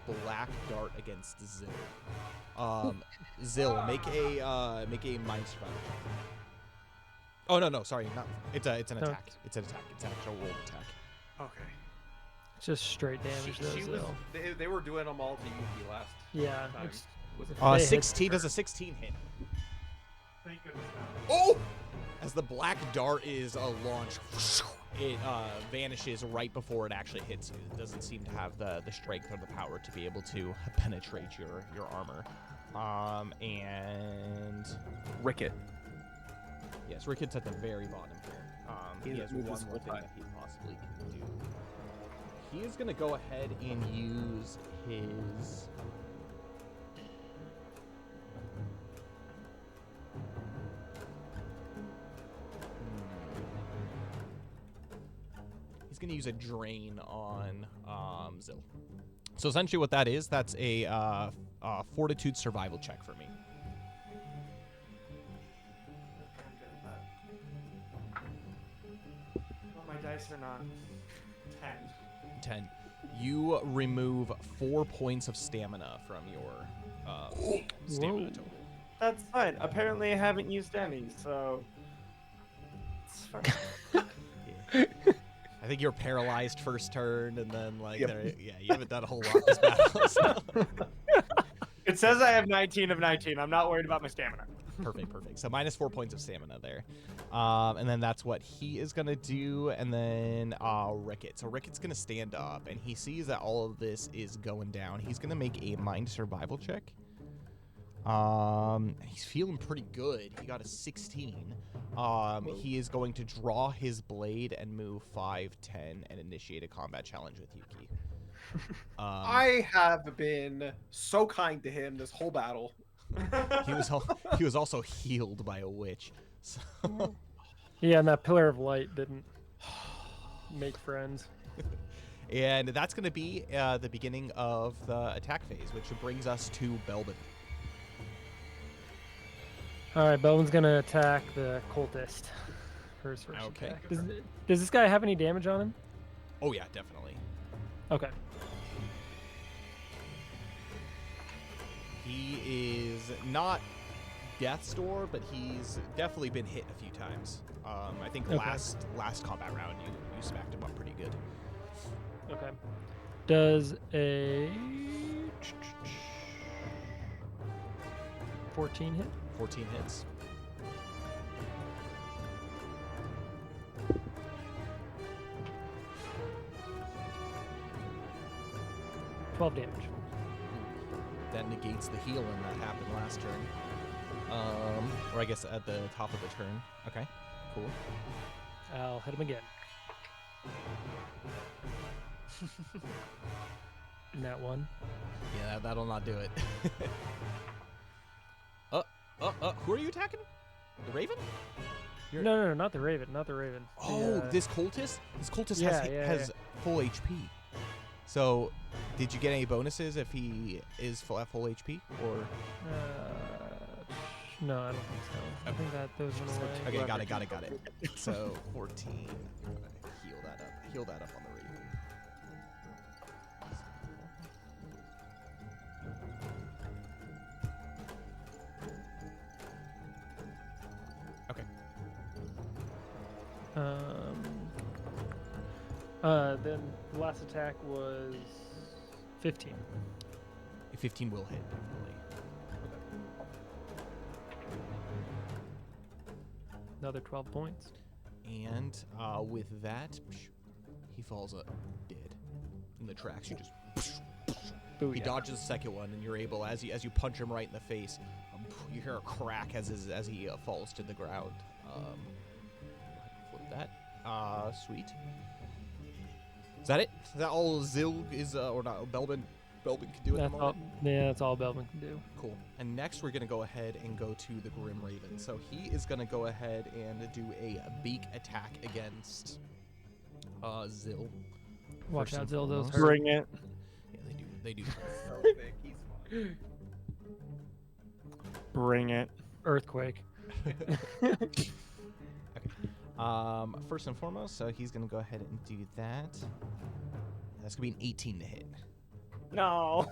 a black dart against Zil. Zil, make a mind survival check. Oh no, sorry, not. It's an attack. It's an attack. It's an actual roll attack. Okay. Just straight damage, They were doing them all to Yuki last Yeah. time. 16 does a 16 hit. Thank goodness. Oh! As the black dart is launched, it vanishes right before it actually hits you. It doesn't seem to have the strength or the power to be able to penetrate your armor. And Ricket. yes, Ricket's at the very bottom here. He has one more thing that he possibly can do. He is going to go ahead and use his... He's going to use a drain on Zil. So essentially what that is, that's a fortitude survival check for me. Well, my dice are not 10. 10. You remove 4 points of stamina from your stamina total. That's fine. Apparently, I haven't used any, so it's fine. Yeah. I think you're paralyzed first turn, and then like, Yep. you haven't done a whole lot this battle. So. It says I have 19 of 19. I'm not worried about my stamina. Perfect. So -4 points of stamina there. And then that's what he is going to do. And then Rickett. So Rickett's going to stand up, and he sees that all of this is going down. He's going to make a mind survival check. He's feeling pretty good. He got a 16. He is going to draw his blade and move 5, 10, and initiate a combat challenge with Yuki. I have been so kind to him this whole battle. He was also healed by a witch. So. Yeah, and that pillar of light didn't make friends. And that's going to be the beginning of the attack phase, which brings us to Belbin. All right, Belvin's gonna attack the cultist for his first Okay. attack. Does this guy have any damage on him? Oh yeah, definitely. Okay. He is not Death's Door, but he's definitely been hit a few times. I think Okay. last combat round you smacked him up pretty good. Okay. Does a 14 hit? 14 hits. $12 damage. That negates the healing that happened last turn. Or I guess at the top of the turn. Okay, cool. I'll hit him again. That one. Yeah, that'll not do it. Who are you attacking? The Raven? No, not the Raven. Not the Raven. Oh, this cultist? This cultist has full HP. So, did you get any bonuses if he is at full HP, or? No, I don't think so. I think that those went away. Okay, got it. So 14. Heal that up on the Raven. Okay. Then the last attack was 15. 15 will hit, definitely. Another 12 points. And with that, he falls dead in the tracks. You just he dodges the second one, and you're able, as you punch him right in the face, you hear a crack as he falls to the ground. Flip that. Sweet. Is that it? Is that all Zil is, or not? Belbin can do at the moment? That's all Belbin can do. Cool. And next we're going to go ahead and go to the Grim Raven. So he is going to go ahead and do a beak attack against Zil. Watch out, Zil. Those hurt. Bring it. Yeah, they do. He's fine. Bring it. Earthquake. Okay. First and foremost, so he's going to go ahead and do that. That's going to be an 18 to hit. No.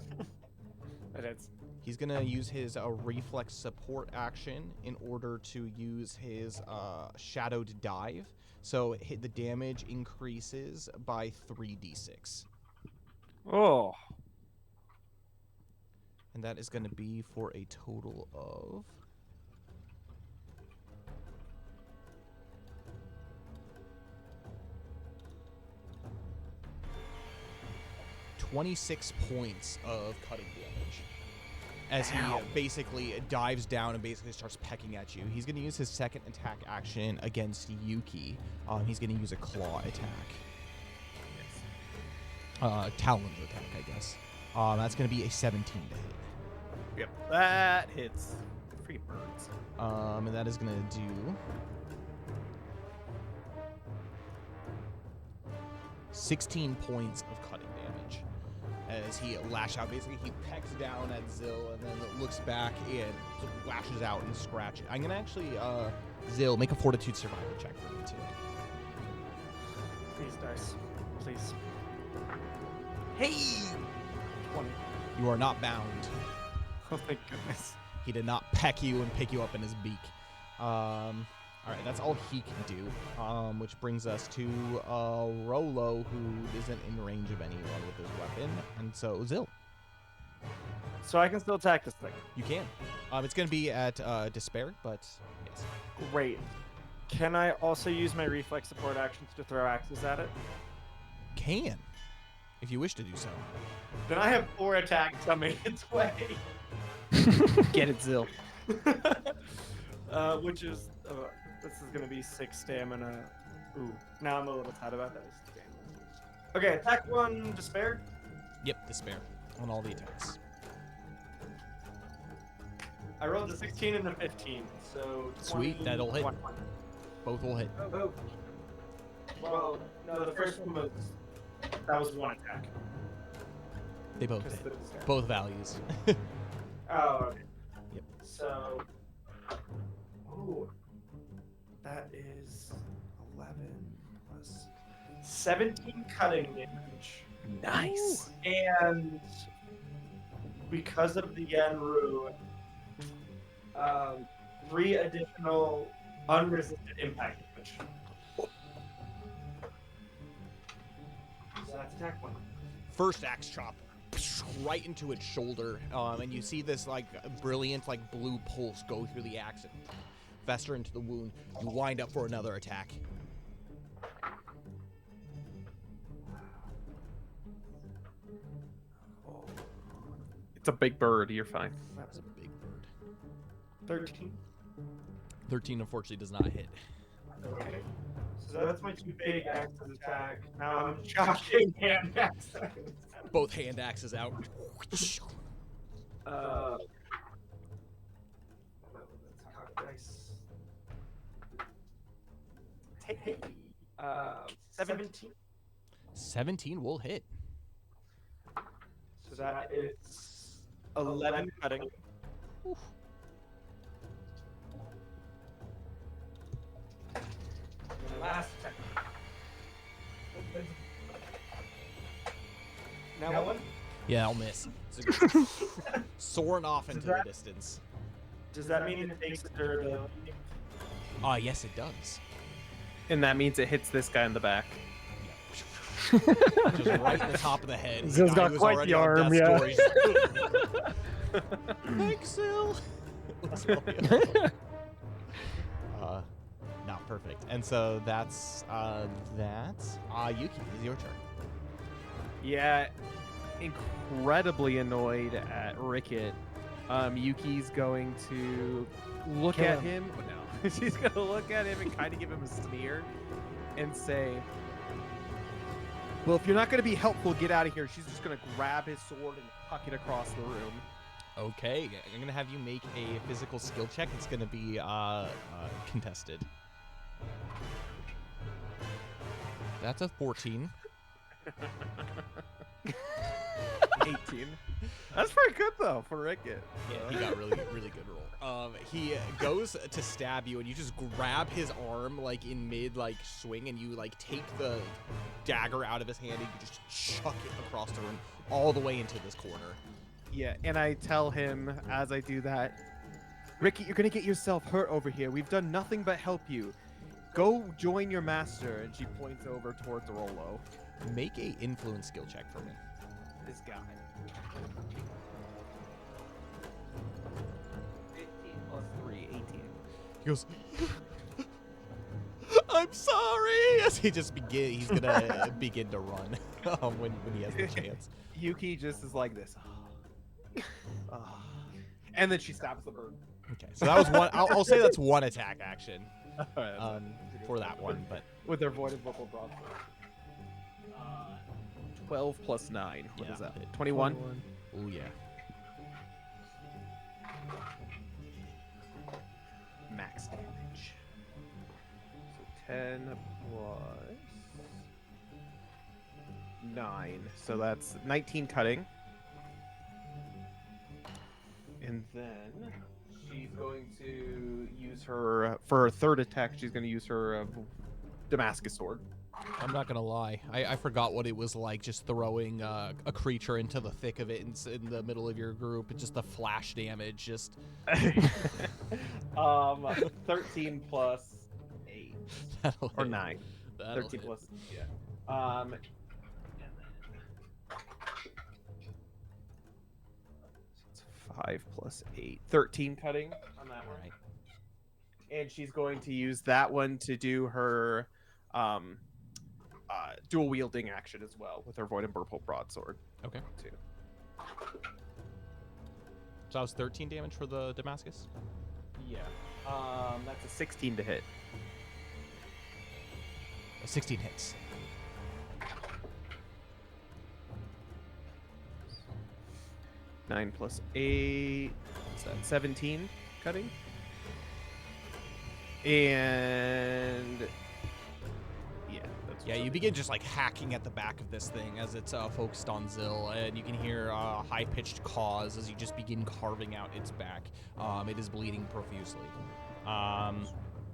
That is. He's going to use his reflex support action in order to use his shadowed dive. So the damage increases by 3d6. Oh. And that is going to be for a total of 26 points of cutting damage as he basically dives down and basically starts pecking at you. He's going to use his second attack action against Yuki. He's going to use a claw attack. Talons attack, I guess. That's going to be a 17 to hit. Yep, that hits. Freaking birds. And that is going to do 16 points of cutting damage as he lash out. Basically, he pecks down at Zil and then looks back and lashes out and scratches. I'm going to actually, Zil, make a fortitude survival check for me, too. Please, dice. Please. Hey! 20. You are not bound. Oh, thank goodness. He did not peck you and pick you up in his beak. All right, that's all he can do, which brings us to Rolo, who isn't in range of anyone with his weapon, and so Zill. So I can still attack this thing. You can. It's going to be at Despair, but yes. Great. Can I also use my reflex support actions to throw axes at it? Can, if you wish to do so. Then I have 4 attacks coming its way. Get it, Zill. Which is, this is going to be 6 stamina. Ooh, now I'm a little sad about that. Okay, attack 1, Despair. Yep, Despair on all the attacks. I rolled a 16 and a 15, so... Sweet, that'll hit. Both will hit. Oh. Well, no, the first one was... That was 1 attack. They both hit. Both values. Oh, okay. Yep. So... Ooh. That is 11 plus 17 cutting damage. Nice. And because of the Yanru, 3 additional unresisted impact damage. So that's attack 1. First axe chop right into its shoulder, and you see this like brilliant like blue pulse go through the axe and fester into the wound. You wind up for another attack. It's a big bird. You're fine. That's a big bird. 13. 13 unfortunately does not hit. Okay. So that's my 2 big axes attack. Now I'm shocking hand axes. Both hand axes out. Dice. Hey, 17. 17 will hit. So that is 11 cutting. Oof. And the last attack. Now one. Yeah, I'll miss. Soaring off into the distance. Does that mean it takes the durability? Yes, it does. And that means it hits this guy in the back. Just right in the top of the head. Zill's guy got who's quite already the on arm, death's yeah. door. Thanks, Zill. Not perfect. And so that's that. Yuki, it's your turn. Yeah, incredibly annoyed at Ricket. Yuki's going to look Kill at him. him. Oh, no. She's going to look at him and kind of give him a sneer and say, well, if you're not going to be helpful, get out of here. She's just going to grab his sword and huck it across the room. Okay, I'm going to have you make a physical skill check. It's going to be contested. That's a 14. 18. That's pretty good, though, for Ricket. Yeah, he got really good roll. He goes to stab you, and you just grab his arm, like, in mid, like, swing, and you, like, take the dagger out of his hand, and you just chuck it across the room all the way into this corner. Yeah, and I tell him as I do that, Ricky, you're going to get yourself hurt over here. We've done nothing but help you. Go join your master. And she points over towards Rolo. Make a influence skill check for me. This guy. 15 plus 3, 18. He goes, I'm sorry! As he's gonna begin to run when he has the chance. Yuki just is like this. And then she stabs the bird. Okay, so that was one. I'll say that's one attack action Alright, for that one, but with their void of vocal broadsword. 12 plus 9. What is that? 21? oh yeah. Max damage. So 10 plus 9. So that's 19 cutting. And then she's going to use her, for her third attack, she's going to use her Damascus sword. I'm not gonna lie. I forgot what it was like just throwing a creature into the thick of it in the middle of your group. It's just the flash damage. Just 13 plus That'll Or hit. 9. That'll 13 hit. plus. Yeah. It's 5 plus 8. 13 cutting on that one. Right. And she's going to use that one to do her dual wielding action as well with her Void and Purple Broadsword. Okay. Too. So that was 13 damage for the Damascus. Yeah. That's a 16 to hit. 16 hits. Nine plus 8. What's that? 17 cutting. And yeah, that's Yeah, you begin just like hacking at the back of this thing as it's focused on Zill, and you can hear high-pitched caws as you just begin carving out its back. It is bleeding profusely,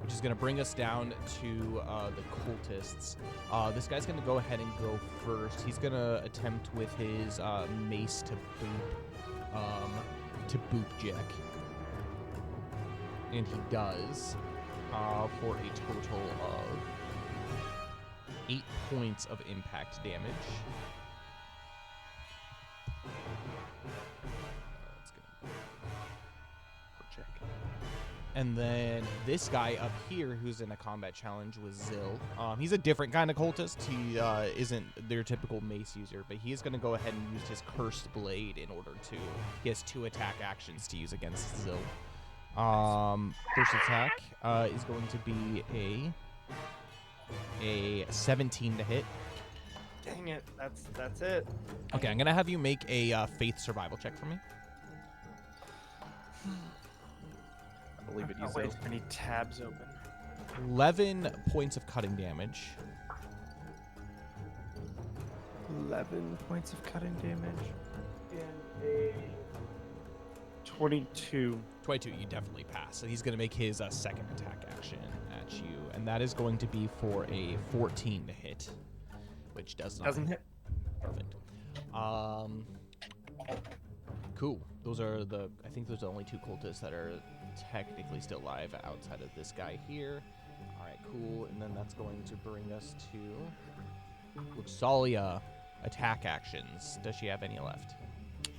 which is going to bring us down to the cultists. This guy's going to go ahead and go first. He's going to attempt with his mace to boop Jack, and he does for a total of 8 points of impact damage. That's gonna check. And then this guy up here, who's in a combat challenge with Zill, he's a different kind of cultist. He isn't their typical mace user, but he's going to go ahead and use his cursed blade in order to. He has 2 attack actions to use against Zill. First attack is going to be a 17 to hit. Dang it, that's it. Okay, I'm gonna have you make a faith survival check for me. I believe it Not uses wait any tabs open. 11 points of cutting damage. 11 points of cutting damage. And a 22. 22, you definitely pass. So he's gonna make his second attack action at you, and that is going to be for a 14 to hit, which doesn't hit. Perfect. Cool. I think those are the only 2 cultists that are technically still alive outside of this guy here. All right, cool. And then that's going to bring us to Luxalia. Attack actions. Does she have any left?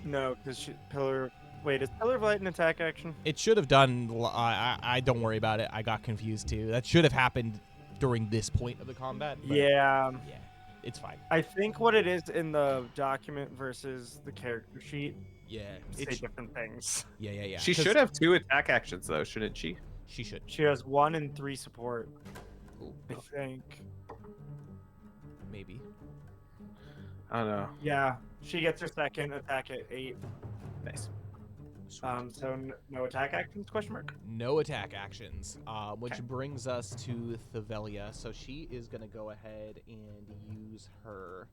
No, because Pillar. Wait, is Pillar of Light an attack action? It should have done. I don't worry about it. I got confused too. That should have happened during this point of the combat. But Yeah. Yeah, it's fine. I think what it is in the document versus the character sheet Yeah, say different things. yeah. She should have 2 attack actions though, shouldn't she? She should. She has 1 and 3 support, Cool. I think. Maybe. I don't know. Yeah, she gets her second attack at 8. Nice. So no attack actions? Question mark. No attack actions, which Okay. brings us to Thevelia. So she is gonna go ahead and use her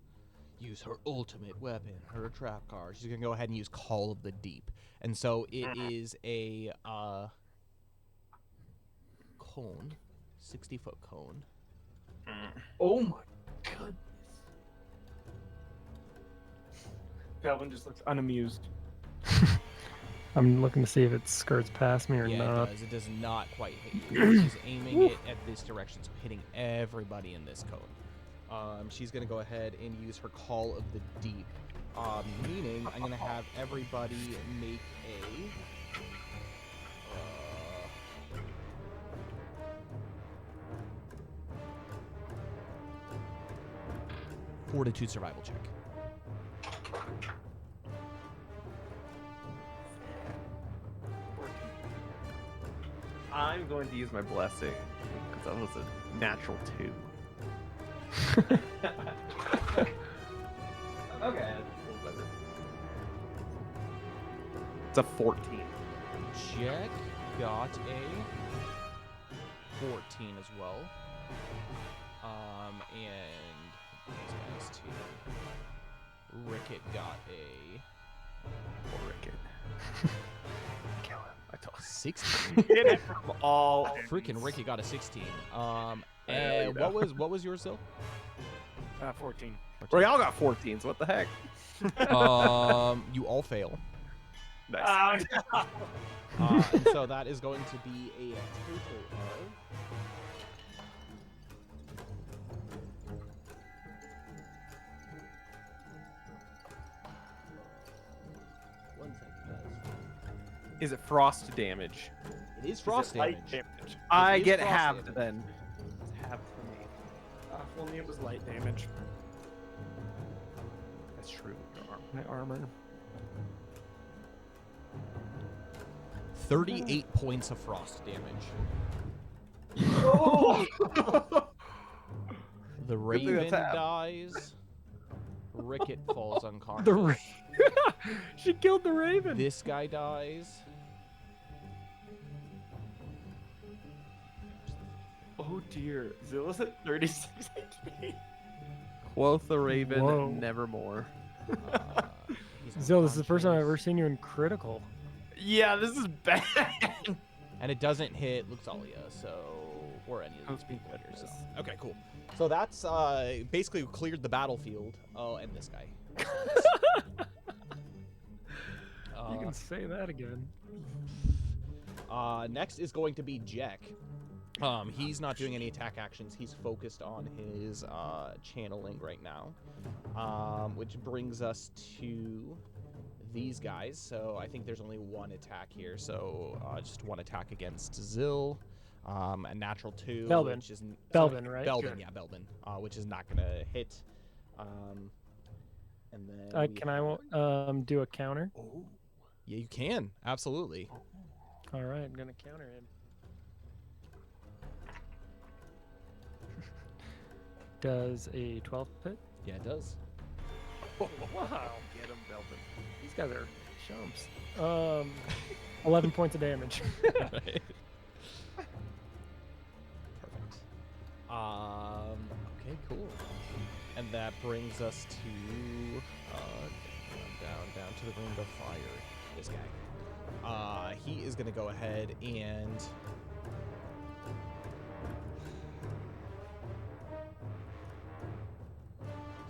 ultimate weapon, her trap card. She's gonna go ahead and use Call of the Deep, and so it is a cone, 60-foot cone. Oh my goodness. Calvin just looks unamused. I'm looking to see if it skirts past me or Yeah, not. it does. It does not quite hit you. She's aiming it at this direction, so hitting everybody in this cone. She's going to go ahead and use her Call of the Deep, meaning I'm going to have everybody make a... Fortitude survival check. I'm going to use my blessing because that was a natural 2. Okay. It's a 14. Jack got a 14 as well. And these guys too. Ricket got a Poor Ricket. Kill him. I told 16. Hit it from all Freaking Ricky got a 16. you And know. what was yours, Zil? 14. We all got 14s. What the heck? You all fail. Nice. And so that is going to be a total Is it frost damage? It is frost light damage. I is get frost halved damage. then. It's halved for me. If only it was light damage. That's true. Your arm. My armor. 38 points of frost damage. Oh! The thing raven that's halved. dies. Ricket falls unconscious. The she killed the raven. This guy dies. Oh dear. Zilla's at 36 HP. Quoth the raven, Whoa. nevermore. He's Zill, this is the first time I've ever unconscious. seen you in critical. Yeah, this is bad. And it doesn't hit Luxalia, so or any of Oh, these people thank here. So goodness. okay, cool. So that's basically cleared the battlefield. Oh, and this guy. You can say that again. Next is going to be Jack. He's not doing any attack actions. He's focused on his channeling right now, which brings us to these guys. So I think there's only one attack here. So just one attack against Zill. A natural 2, Belvin. which is Belvin, right? Belvin, Good. yeah, Belvin, which is not gonna hit. And then we Can I do a counter? Oh, yeah, you can absolutely. All right, I'm gonna counter him. Does a 12 hit? Yeah, it does. Wow, Get him, Belvin. these guys are chumps. 11 points of damage. Right. Perfect. Okay, cool. And that brings us to down to the ring of fire. This guy. He is gonna go ahead and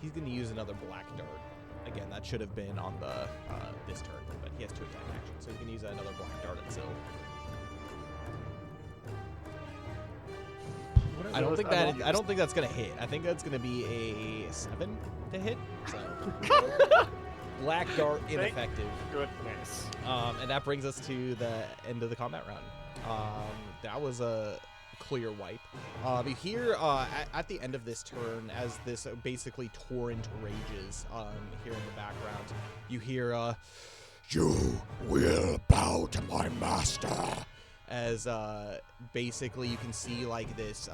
he's gonna use another black dart. Again, that should have been on the this turn, but he has 2 attack actions, so he's gonna use another black dart at Zill. I don't think that's gonna hit. I think that's gonna be a 7 to hit. So black dart ineffective. Goodness. And that brings us to the end of the combat round. That was a clear wipe. You hear at the end of this turn, as this basically torrent rages here in the background, you hear, "You will bow to my master." As basically you can see like this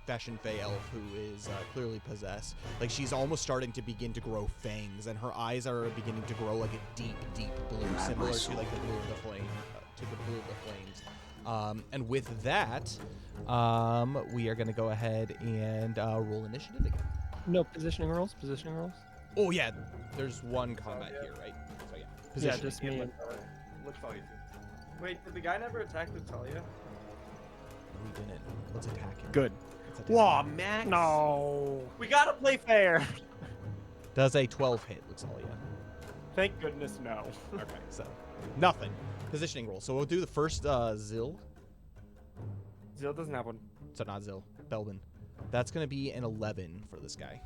Fashion Fey elf who is clearly possessed. Like she's almost starting to begin to grow fangs, and her eyes are beginning to grow like a deep, deep blue, similar to like the blue of the flame, to the blue of the flames. And with that, we are going to go ahead and roll initiative again. No, positioning rolls? Positioning rolls? Oh yeah, there's one combat here, right? So yeah, Yeah, positioning. just me. and- Looks all you do. Wait, did the guy never attack Luxalia? No, we didn't. Let's attack him. Good. Let's attack Whoa, him. Max. No. We gotta play fair. Does a 12 hit, Luxalia? Thank goodness, no. Okay, so nothing. Positioning roll. So we'll do the first Zill. Zill doesn't have one. So not Zill, Belvin. That's going to be an 11 for this guy.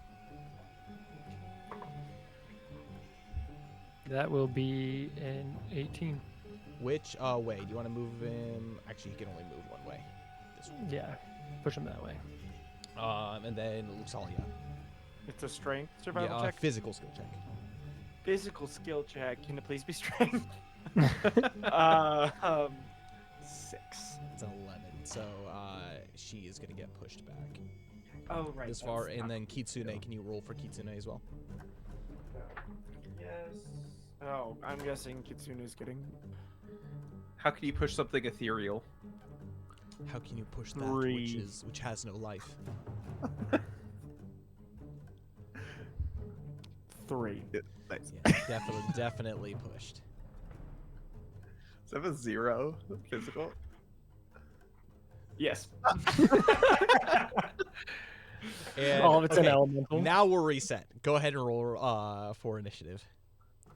That will be an 18. Which way? Do you want to move him? Actually, he can only move one way. This way. Yeah, push him that way. And then Luxalia. It's a strength survival Yeah, check. physical skill check. Physical skill check. Can it please be strength? 6. It's an 11. So she is going to get pushed back Oh right. this far. And then Kitsune, can you roll for Kitsune as well? Yes. Oh, I'm guessing Kitsune is getting How can you push something ethereal? How can you push that 3. which has no life? 3. Nice. Yeah, definitely pushed. Does that have a 0 physical? Yes. And, All of it's an okay, elemental. now we're reset. Go ahead and roll for initiative.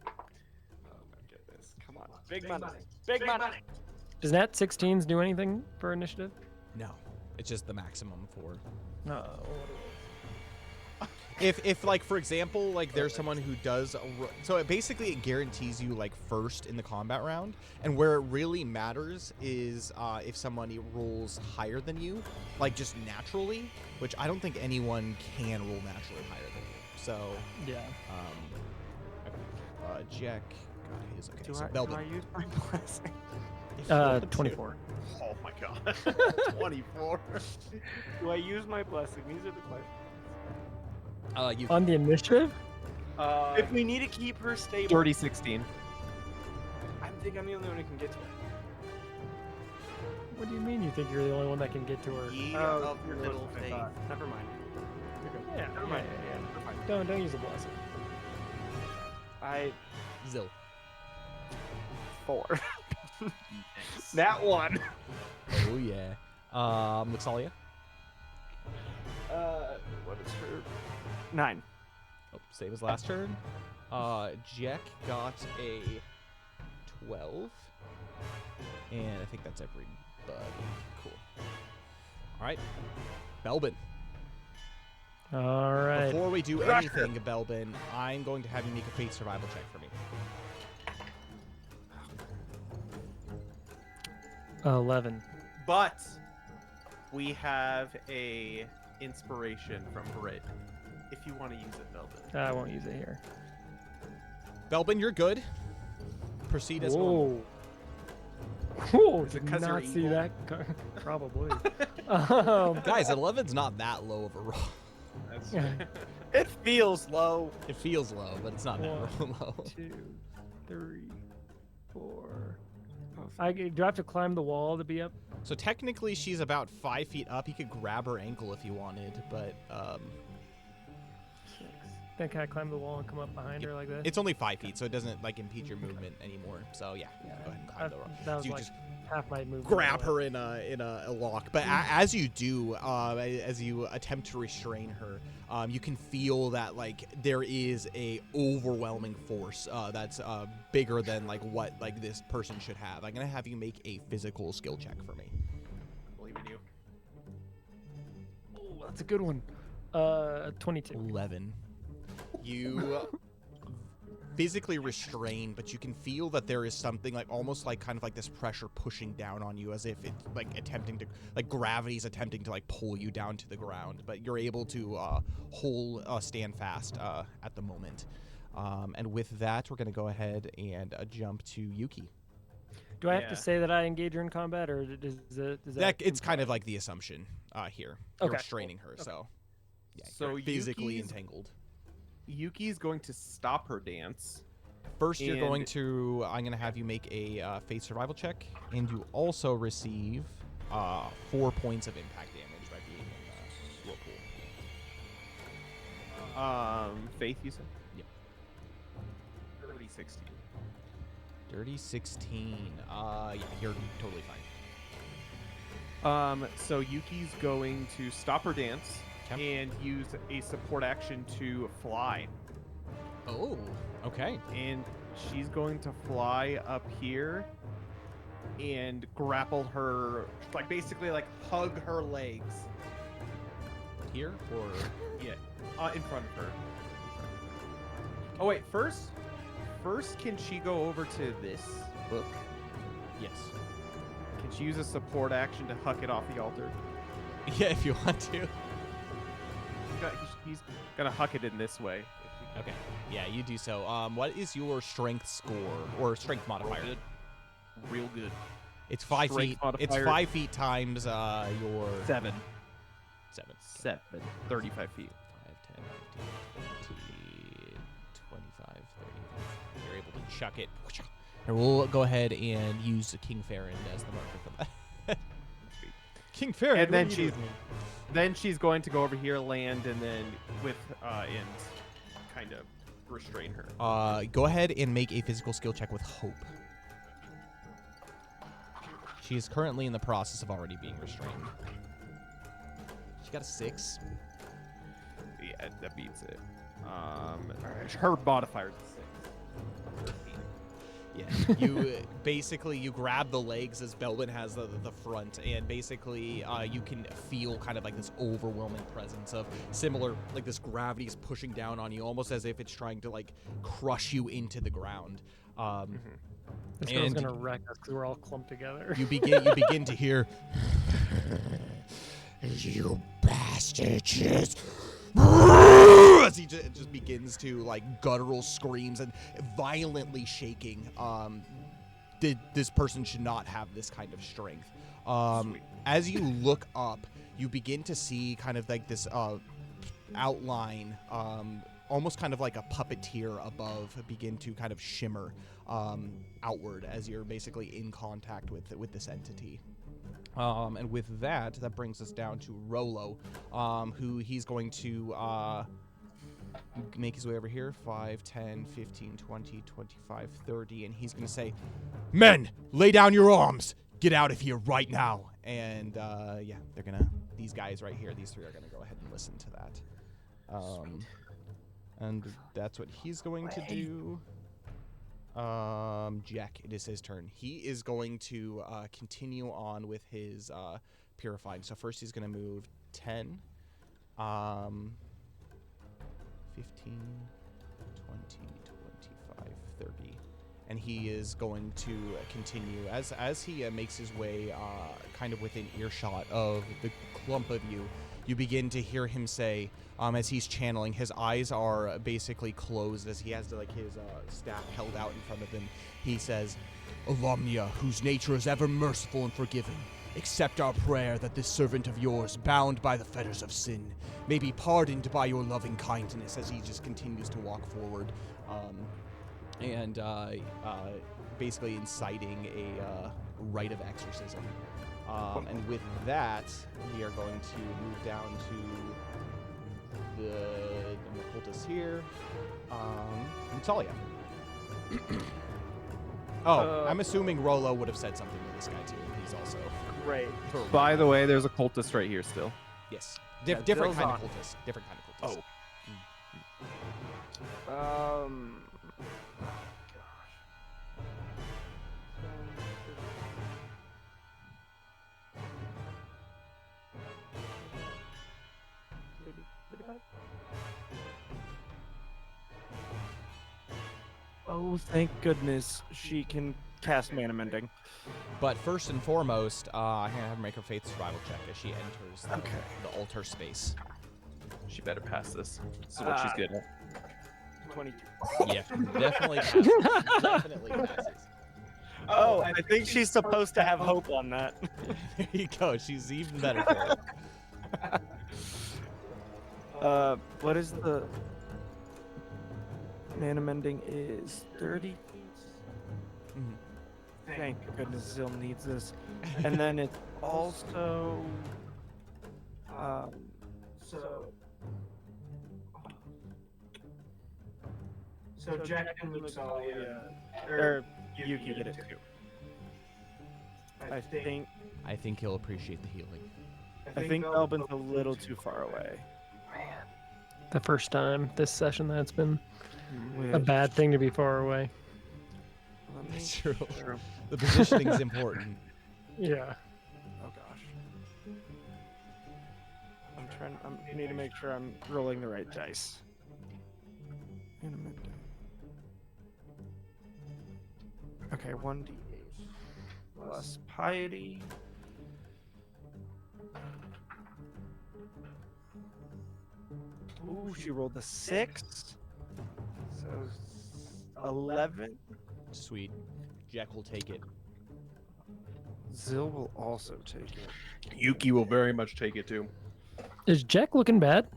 Oh my goodness. Come on. Big money. Big money. Does Nat 16s do anything for initiative? No, it's just the maximum for. No. If like for example, like there's someone who does so it guarantees you like first in the combat round, and where it really matters is if somebody rolls higher than you, like just naturally, which I don't think anyone can roll naturally higher than you. So Yeah. Jack got his. Okay, Do so I Belbin. use my blessing? 24. Oh my god. 24. Do I use my blessing? These are the questions. You On the initiative? If we need to keep her stable, Dirty 16. I think I'm the only one who can get to her. What do you mean you think you're the only one that can get to her? Ye Oh, of you're little close, I faith. thought. Never mind. You're good. Yeah, Never mind. yeah. We're fine. Don't use a blessing. I Zill. 4. That one. Oh yeah. Luxalia. What is her? 9. Oh, same as last turn. Jack got a 12. And I think that's everybody. Cool. All right. Belbin. All right. Before we do anything, Belbin, I'm going to have you make a fate survival check for me. 11. But we have a inspiration from Brit. If you want to use it, Belbin. I won't use it here. Belbin, you're good. Proceed as normal. Whoa, Is it did 'cause you're not see evil? that. Probably. Guys, 11's not that low of a roll. That's It feels low. It feels low, but it's not that low. 2, 3, 4. Do I have to climb the wall to be up? So technically, she's about 5 feet up. You could grab her ankle if you wanted, but 6. Then can I climb the wall and come up behind her like this? it's only 5 feet, so it doesn't like impede your movement anymore. So yeah, go ahead and climb the wall. That was You like just half my movement. grab her in a lock. But as you do, as you attempt to restrain her, you can feel that like there is a overwhelming force that's bigger than like what like this person should have. I'm gonna have you make a physical skill check for me. believe in you. Oh, that's a good one. 22. 11. You physically restrain, but you can feel that there is something like almost like kind of like this pressure pushing down on you, as if it's like attempting to like gravity's attempting to like pull you down to the ground, but you're able to stand fast at the moment. And with that, we're going to go ahead and jump to Yuki. Do I have to say that I engage her in combat, or does that It's kind of like the assumption here. You're Okay. restraining her, so yeah, So you're physically Yuki's- entangled. Yuki's going to stop her dance. First, you're going And- to. I'm going to have you make a fate survival check, and you also receive 4 points of impact damage by being in the whirlpool. Faith, you said? Yep. Dirty 16. Dirty 16. Yeah, you're totally fine. So Yuki's going to stop her dance Okay. and use a support action to fly. Oh, okay. And she's going to fly up here and grapple her, like basically like hug her legs. Here or Yeah, in front of her. Oh wait, first can she go over to this book? yes. Can she use a support action to huck it off the altar? Yeah, if you want to. He's gonna huck it in this way. Okay. Yeah, you do so. What is your strength score or strength modifier? Good. Real good. It's 5 Strength feet. modifier. It's 5 feet times your 7. 7. 7. 35 feet. 5, 10, 15, 20, 25, 30. You're able to chuck it. And we'll go ahead and use King Farron as the marker for that. King Farron. And then she's going to go over here, land, and then and kind of restrain her. Go ahead and make a physical skill check with Hope. She is currently in the process of already being restrained. She got a 6. Yeah, that beats it. Her modifier is 6. 13. Yeah, you basically you grab the legs as Belvin has the front, and basically you can feel kind of like this overwhelming presence of similar, like this gravity is pushing down on you, almost as if it's trying to like crush you into the ground. This girl's gonna wreck us because we're all clumped together. You begin to hear, you bastards. As he just begins to like guttural screams and violently shaking. This person should not have this kind of strength. As you look up, you begin to see kind of like this outline, almost kind of like a puppeteer above, begin to kind of shimmer outward as you're basically in contact with this entity. And with that brings us down to Rolo, who he's going to make his way over here. 5, 10, 15, 20, 25, 30. And he's going to say, "Men, lay down your arms. Get out of here right now." And yeah, they're going to, these guys right here, these three are going to go ahead and listen to that. And that's what he's going to do. Jack, it is his turn. He is going to continue on with his purifying. So first he's going to move 10, 15, 20, 25, 30. And he is going to continue as he makes his way kind of within earshot of the clump of you. You begin to hear him say, as he's channeling, his eyes are basically closed as he has like his staff held out in front of him. He says, "Avomnia, whose nature is ever merciful and forgiving, accept our prayer that this servant of yours, bound by the fetters of sin, may be pardoned by your loving kindness," as he just continues to walk forward, and basically inciting a rite of exorcism. And with that, we are going to move down to the cultists here. Natalia. I'm assuming Rolo would have said something to this guy too. He's also Great. By the way, there's a cultist right here still. Yes. Yeah, Different Bill's kind on. of cultist. Different kind of cultist. Oh, thank goodness she can cast mana mending. But first and foremost, I'm gonna have her make her faith survival check as she enters the altar space. She better pass this. This is what she's good at. 22. Yeah, definitely passes. Definitely passes. Oh, I think she's supposed to have hope on that. There you go. She's even better for it. What is the mana mending is 30? Thank goodness Zil needs this. And then it's also so Jack and Luxalia or Yuki get it too. I think he'll appreciate the healing. I think Belbin's a little too far away. The first time this session that's been a bad thing to be far away. That's true. The positioning is important. Yeah. Oh gosh. I need to make sure I'm rolling the right dice. Okay, 1d8 plus piety. Ooh, she rolled a 6. So 11. Sweet. Jack will take it. Zil will also take it. Yuki will very much take it too. Is Jack looking bad?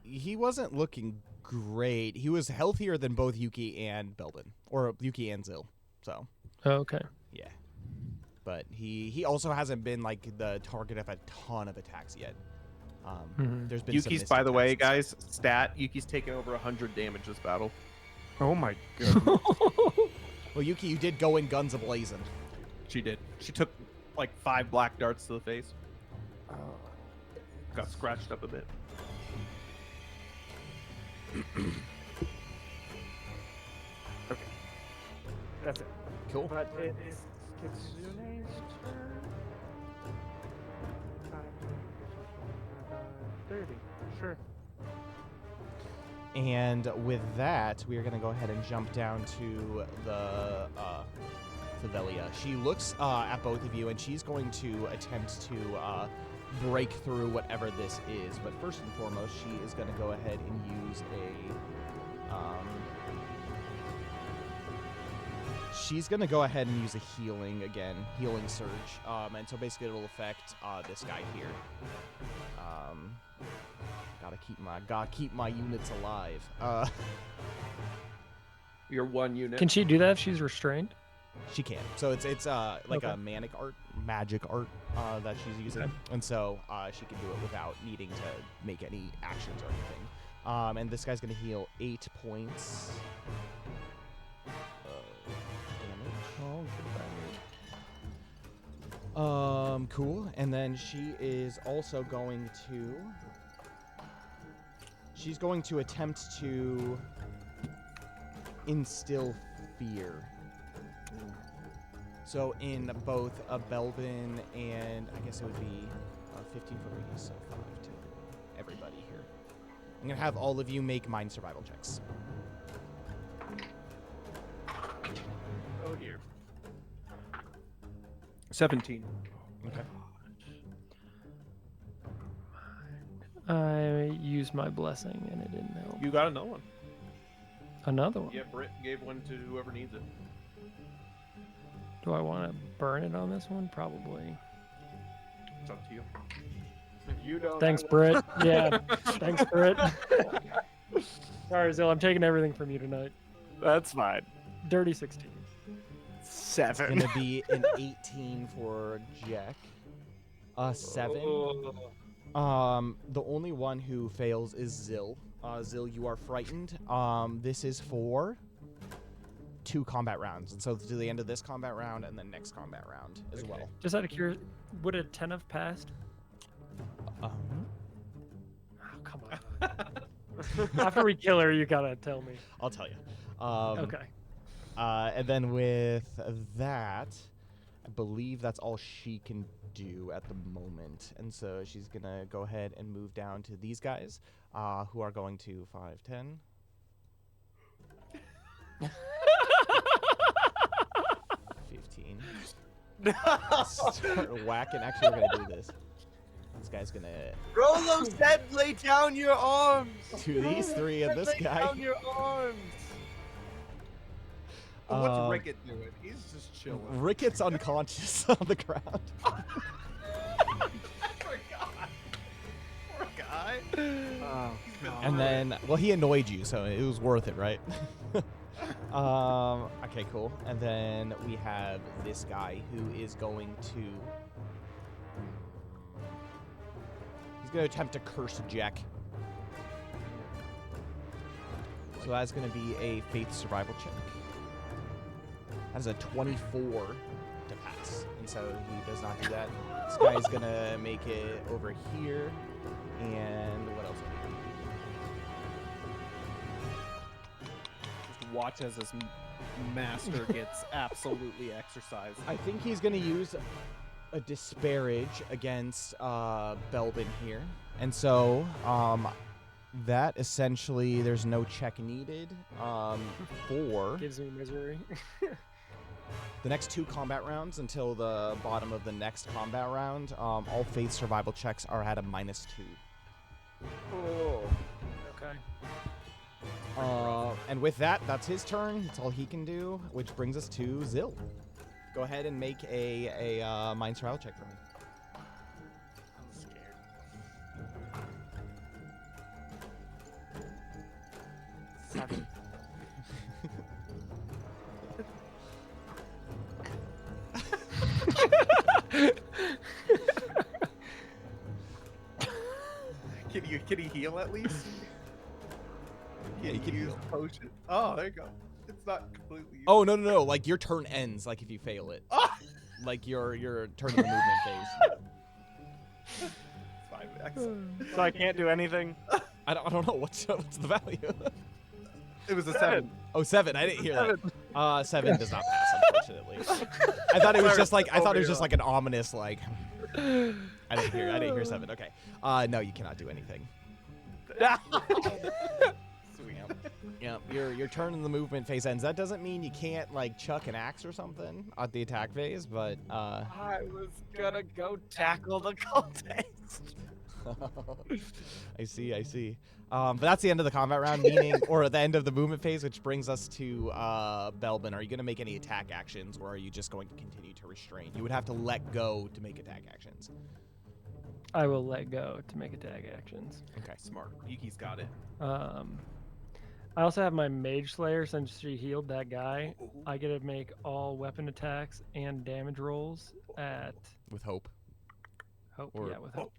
He wasn't looking great. He was healthier than both Yuki and Belbin, or Yuki and Zil. So. Oh, okay. Yeah. But he also hasn't been like the target of a ton of attacks yet. There's been Yuki's, some by the way, attacks. guys, stat. Yuki's taken over 100 damage this battle. Oh my goodness. Well, Yuki, you did go in guns a-blazing. She did. She took like 5 black darts to the face. Got scratched up a bit. Okay, but it's Kitsune's turn. 30. Sure. And with that, we are going to go ahead and jump down to the Favelia. She looks at both of you, and she's going to attempt to break through whatever this is. But first and foremost, she is going to go ahead and use she's going to go ahead and use a healing surge. And so basically it'll affect this guy here. Gotta keep my units alive. Your one unit. Can she do that if she's restrained? She can. So it's like Okay. a magic art that she's using, and so she can do it without needing to make any actions or anything. And this guy's gonna heal 8 points of damage. Cool. And then she is also going to. She's going to attempt to instill fear. So in both a Belvin and I guess it would be a 15-foot radius, so 5 to everybody here. I'm going to have all of you make mind survival checks. Oh dear. 17. Okay. I used my blessing and it didn't help. You got another one. Another one. Yeah, Britt gave one to whoever needs it. Do I want to burn it on this one? Probably. It's up to you. If you don't. Thanks, Britt. Yeah. Thanks, Britt. Sorry, Zill. I'm taking everything from you tonight. That's fine. Dirty 16. 7. It's going to be an 18 for Jack. 7. The only one who fails is Zill. Zill, you are frightened. This is for 2 combat rounds, and so to the end of this combat round and then next combat round as well. Just out of curiosity, would a 10 have passed? Oh, come on. After we kill her, you gotta tell me. I'll tell you. Okay. And then with that, I believe that's all she can do at the moment, and so she's gonna go ahead and move down to these guys, who are going to 5, 10. 15. Start whacking. Actually, we're gonna do this. This guy's gonna Rolo said, "Lay down your arms." to these 3 and this Lay guy. down your arms. What's Ricket doing? He's just chilling. Ricket's unconscious on the ground. Poor guy. Poor guy. Oh, And then, well, he annoyed you, so it was worth it, right? Okay, cool. And then we have this guy who is going to... He's going to attempt to curse Jack. So that's going to be a faith survival check. That is a 24 to pass. And so he does not do that. This guy is going to make it over here. And what else? Just watch as his master gets absolutely exercised. I think he's going to use a disparage against Belvin here. And so that essentially there's no check needed for Gives me misery. the next 2 combat rounds until the bottom of the next combat round. All faith survival checks are at a -2. oh. Okay. And with that, that's his turn. That's all he can do, which brings us to Zill. Go ahead and make a mind survival check for me. I'm scared. Seven. Can he heal at least? Yeah, he can use heal. potion. Oh, there you go. It's not completely. Oh, no. Like, your turn ends, like, if you fail it. Like, your turn of the movement phase. It's fine. Excellent. So I can't do anything. I don't know. What's the value? It was a 7. Oh, 7. I didn't hear that. 7 does not pass, unfortunately. I thought it was just like an ominous like. I didn't hear 7. Okay. No, you cannot do anything. Sweet. Yep. Your turn in the movement phase ends. That doesn't mean you can't like chuck an axe or something at the attack phase, but I was gonna go tackle the cultist. I see. But that's the end of the combat round, meaning, or the end of the movement phase, which brings us to Belbin. Are you going to make any attack actions, or are you just going to continue to restrain? You would have to let go to make attack actions. I will let go to make attack actions. Okay. Smart. Yuki's got it. I also have my Mage Slayer since she healed that guy. I get to make all weapon attacks and damage rolls at With hope. hope. Or- Yeah, with hope.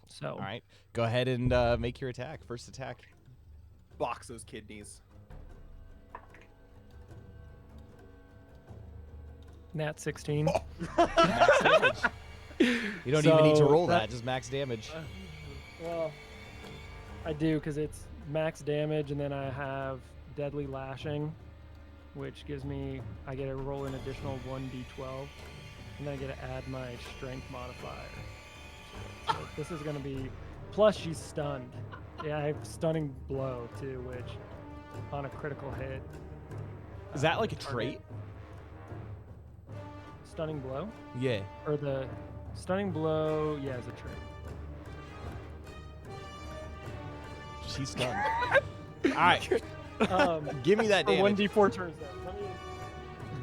So All right. Go ahead and make your attack. First attack. Box those kidneys. nat 16. Max damage. You don't even need to So roll that. Just max damage. Well, I do because it's max damage, and then I have deadly lashing, which gives me I get to roll an additional 1d12, and then I get to add my strength modifier. So this is going to be plus she's stunned. Yeah, I have stunning blow too, which on a critical hit. Is that like a trait? Stunning blow, Yeah. or the stunning blow? Yeah, is a trait. She's stunned. All right. Give me that For damage. 1d4 turns then. Let me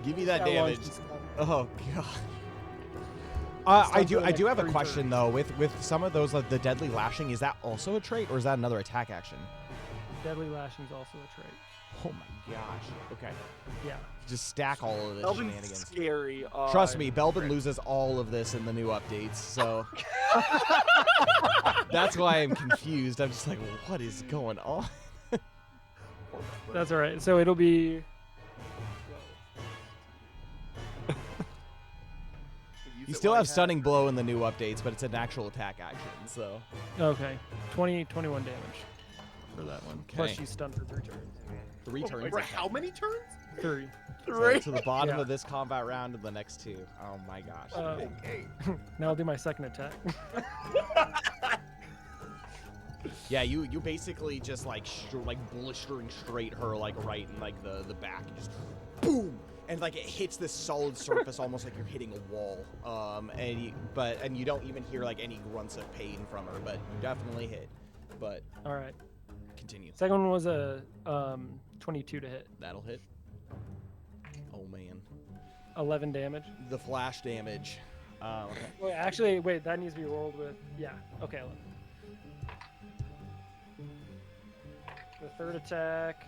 Give me that see how long damage. she's stunned. Oh god. I do like have a 3 question though. With some of those, like the deadly lashing, is that also a trait or is that another attack action? Deadly lashing is also a trait. Oh my gosh. Okay. Yeah. Just stack all of this Belbin's shenanigans. scary. Trust me, Belbin loses all of this in the new updates, so that's why I'm confused. I'm just like, what is going on? That's all right. So it'll be You still have stunning blow in the new updates, but it's an actual attack action. So okay. 21 damage for that one. Plus Okay. she's stunned for 3 turns. 3 turns. For how many turns? 3. So to the bottom Yeah. of this combat round and the next 2. Oh my gosh. Now I'll do my second attack. Yeah, you basically just like blistering straight her like right in like the back and just boom, and like it hits this solid surface almost like you're hitting a wall. And you don't even hear like any grunts of pain from her, but you definitely hit. But All right. continue. Second one was a 22 to hit. That'll hit. Oh man, 11 damage. the flash damage. Okay. Wait, actually, wait, that needs to be rolled with. Yeah. Okay. 11. The third attack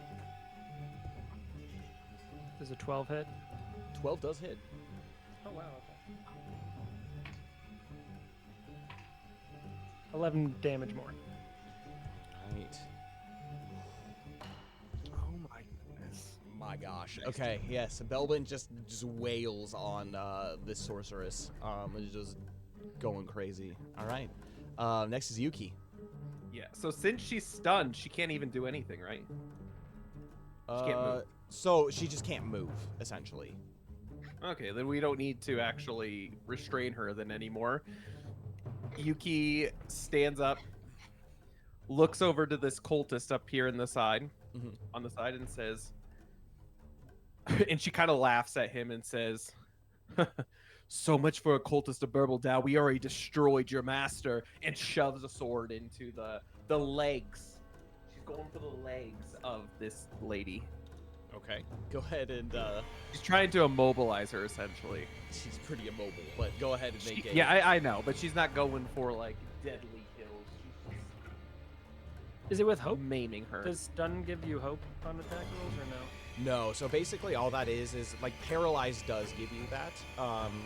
is a 12 hit. 12 does hit. Oh wow. Okay. 11 damage more. Right. Oh my goodness. My gosh. Okay. Yes. Belbin just wails on this sorceress. It's just going crazy. All right. Next is Yuki. Yeah. So since she's stunned, she can't even do anything, right? She can't move. So she just can't move, essentially. Okay, then we don't need to actually restrain her then anymore. Yuki stands up, looks over to this cultist up here in the side, Mhm. on the side, and says, and she kind of laughs at him and says, "So much for a cultist of Burble Dow. We already destroyed your master," and shoves a sword into the legs. She's going for the legs of this lady. Okay. Go ahead and She's trying to immobilize her, essentially. she's pretty immobile, but go ahead and make it. Yeah, I know, but she's not going for like deadly kills. She's Is it with hope? just maiming her. Does stun give you hope on attack rolls or no? No, so basically all that is like paralyzed does give you that,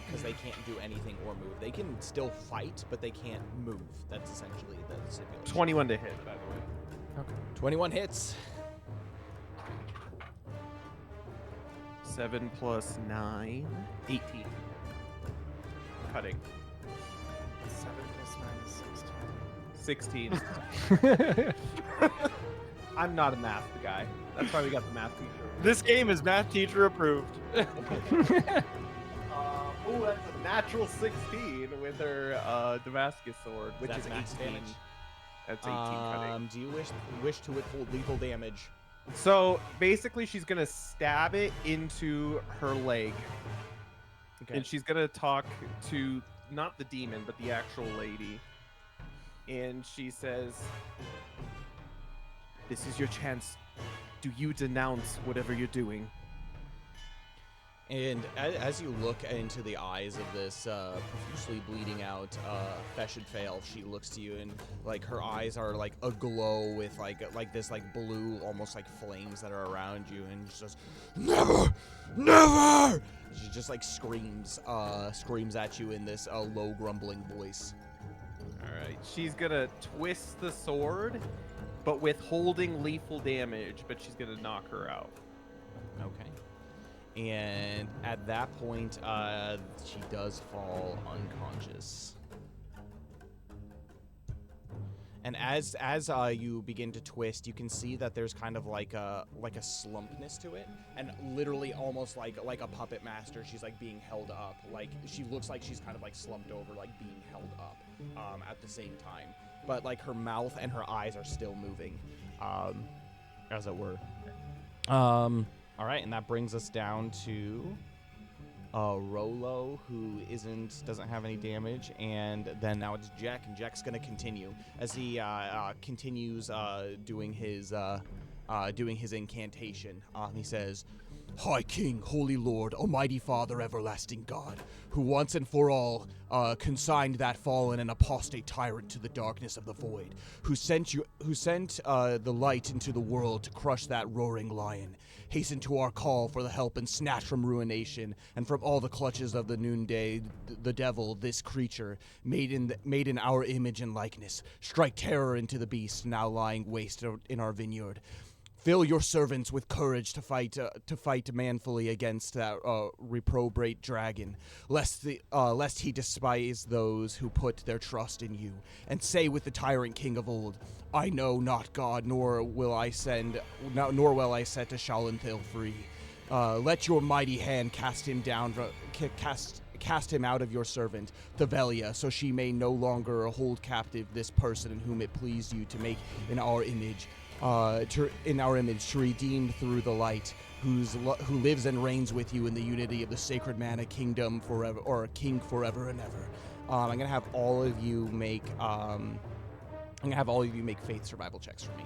because they can't do anything or move. They can still fight, but they can't move. That's essentially the stipulation. 21 to hit, by the way. 21 hits. 7 plus 9, 18. Cutting. 7 plus 9 is 16. 16. I'm not a math guy. That's why we got the math teacher. This game is math teacher approved. Oh, that's a natural 16 with her Damascus sword, which That's is max 18. damage. That's 18 cutting. Do you wish to withhold lethal damage? So basically, she's gonna stab it into her leg, Okay. and she's gonna talk to not the demon, but the actual lady. And she says, "This is your chance. Do you denounce whatever you're doing?" And as you look into the eyes of this profusely bleeding out Fesh and Fail, she looks to you and like her eyes are like aglow with like this like blue, almost like flames that are around you, and she says, "Never, never!" She just like screams at you in this low grumbling voice. All right, she's gonna twist the sword, but withholding lethal damage. But she's gonna knock her out. Okay. And at that point, she does fall unconscious. And as you begin to twist, you can see that there's kind of like a slumpness to it, and literally almost like a puppet master. She's like being held up, like she looks like she's kind of like slumped over, like being held up at the same time. But like her mouth and her eyes are still moving, as it were. All right, and that brings us down to Rolo, who doesn't have any damage, and then now it's Jack, and Jack's gonna continue as he continues doing his incantation. He says, "High King, Holy Lord, Almighty Father, Everlasting God, who once and for all consigned that fallen and apostate tyrant to the darkness of the void, who sent the light into the world to crush that roaring lion. Hasten to our call for the help and snatch from ruination and from all the clutches of the noonday, the devil, this creature, made in our image and likeness. Strike terror into the beast now lying waste in our vineyard. Fill your servants with courage to fight manfully against that reprobate dragon, lest he despise those who put their trust in you. And say with the tyrant king of old, I know not God, nor will I set Shalinthil free. Let your mighty hand cast him down, cast him out of your servant, Thevelia, so she may no longer hold captive this person in whom it pleased you to make in our image." To redeem through the light, who lives and reigns with you in the unity of the sacred mana kingdom forever, or a king forever and ever. I'm gonna have all of you make faith survival checks for me.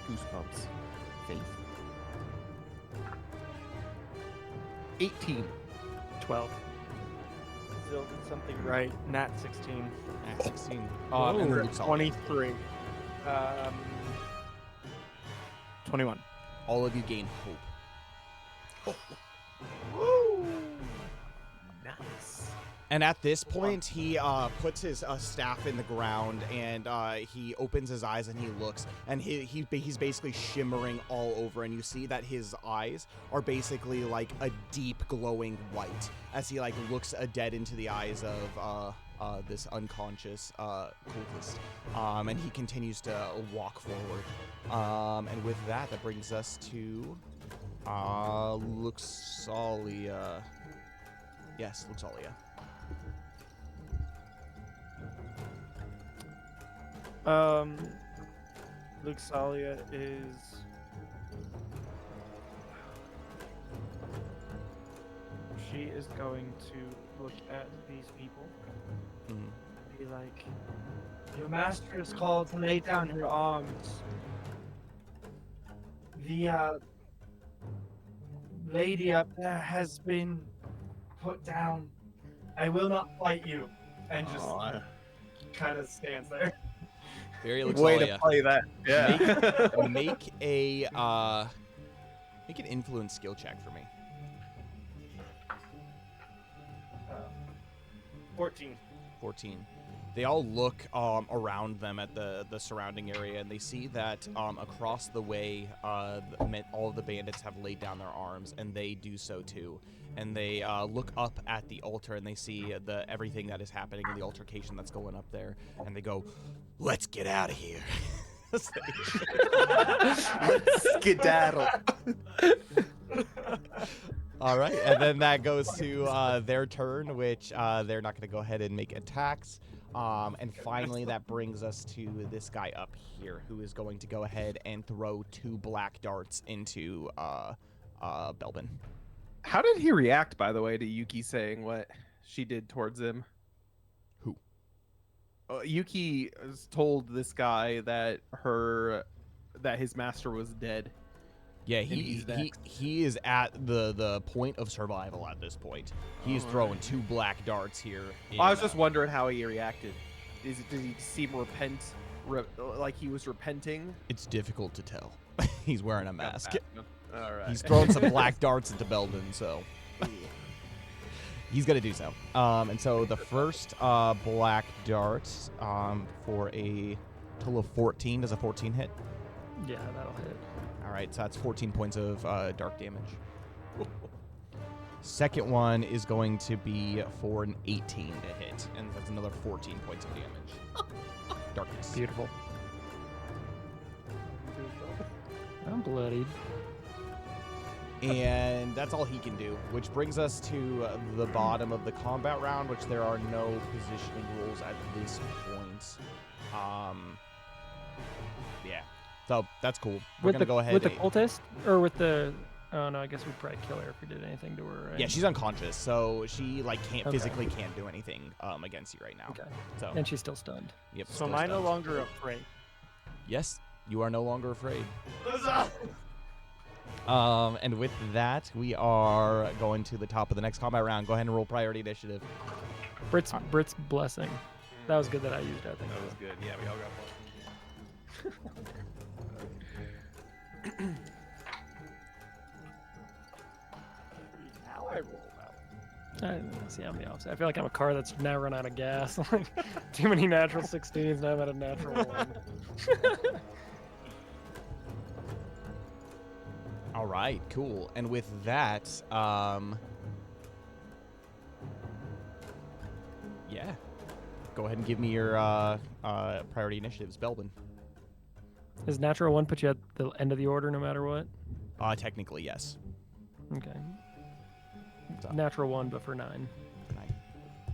Goosebumps. Faith. 18. 12. Still did something right. Nat 16. At 16. Whoa. And then Luke's all- 23. 21. all of you gain hope. Nice. And at this point, he puts his staff in the ground, and he opens his eyes and he looks, and he's basically shimmering all over, and you see that his eyes are basically like a deep glowing white as he like looks dead into the eyes of this unconscious cultist, and he continues to walk forward. And with that, that brings us to Luxalia. Yes, Luxalia. Luxalia is she is going to look at these people Mhm. and be like, your master is called to lay down your arms. The lady up there has been put down. I will not fight you. And just kind of stands there. Very Way to Luxalia. play that. Yeah. Make an influence skill check for me. 14. 14. They all look around them at the surrounding area, and they see that across the way, all of the bandits have laid down their arms, and they do so too. And they look up at the altar, and they see everything that is happening in the altercation that's going up there, and they go, "Let's get out of here." Let's skedaddle. All right, and then that goes to their turn, which they're not going to go ahead and make attacks. And finally, that brings us to this guy up here, who is going to go ahead and throw 2 black darts into Belbin. How did he react, by the way, to Yuki saying what she did towards him? Who? Yuki told this guy that his master was dead. Yeah, And he's vexed. he is at the point of survival at this point. He's throwing 2 black darts here. I was just wondering how he reacted. Did he seem like he was repenting? It's difficult to tell. He's wearing a mask. All right. He's throwing some black darts into Belbin, so he's gonna do so. And so the first black dart for a total of 14. Does a 14 hit? Yeah, that'll hit. All right, so that's 14 points of dark damage. Second one is going to be for an 18 to hit, and that's another 14 points of damage. Darkness. Beautiful. I'm bloodied. And that's all he can do, which brings us to the bottom of the combat round, which there are no positioning rules at this point. Yeah. So that's cool. We're going to go ahead. With the cultist? Or with the... Oh, no, I guess we'd probably kill her if we did anything to her, right? Yeah, she's unconscious, so she Okay. physically can't do anything against you right now. Okay. So, And she's still stunned. yep. So still am I no stunned. longer afraid? Yes, you are no longer afraid. And with that, we are going to the top of the next combat round. Go ahead and roll priority initiative. Brit's blessing. That was good that I used, I think. That was good. Yeah, we all got one. Now I roll out. See, I'm the opposite. I feel like I'm a car that's now run out of gas. Like, too many natural 16s, now I'm at a natural 1. All right, cool. And with that, yeah. Go ahead and give me your priority initiatives, Belbin. Does natural 1 put you at the end of the order no matter what? Technically, yes. Okay. So, Natural 1, but for 9. 9.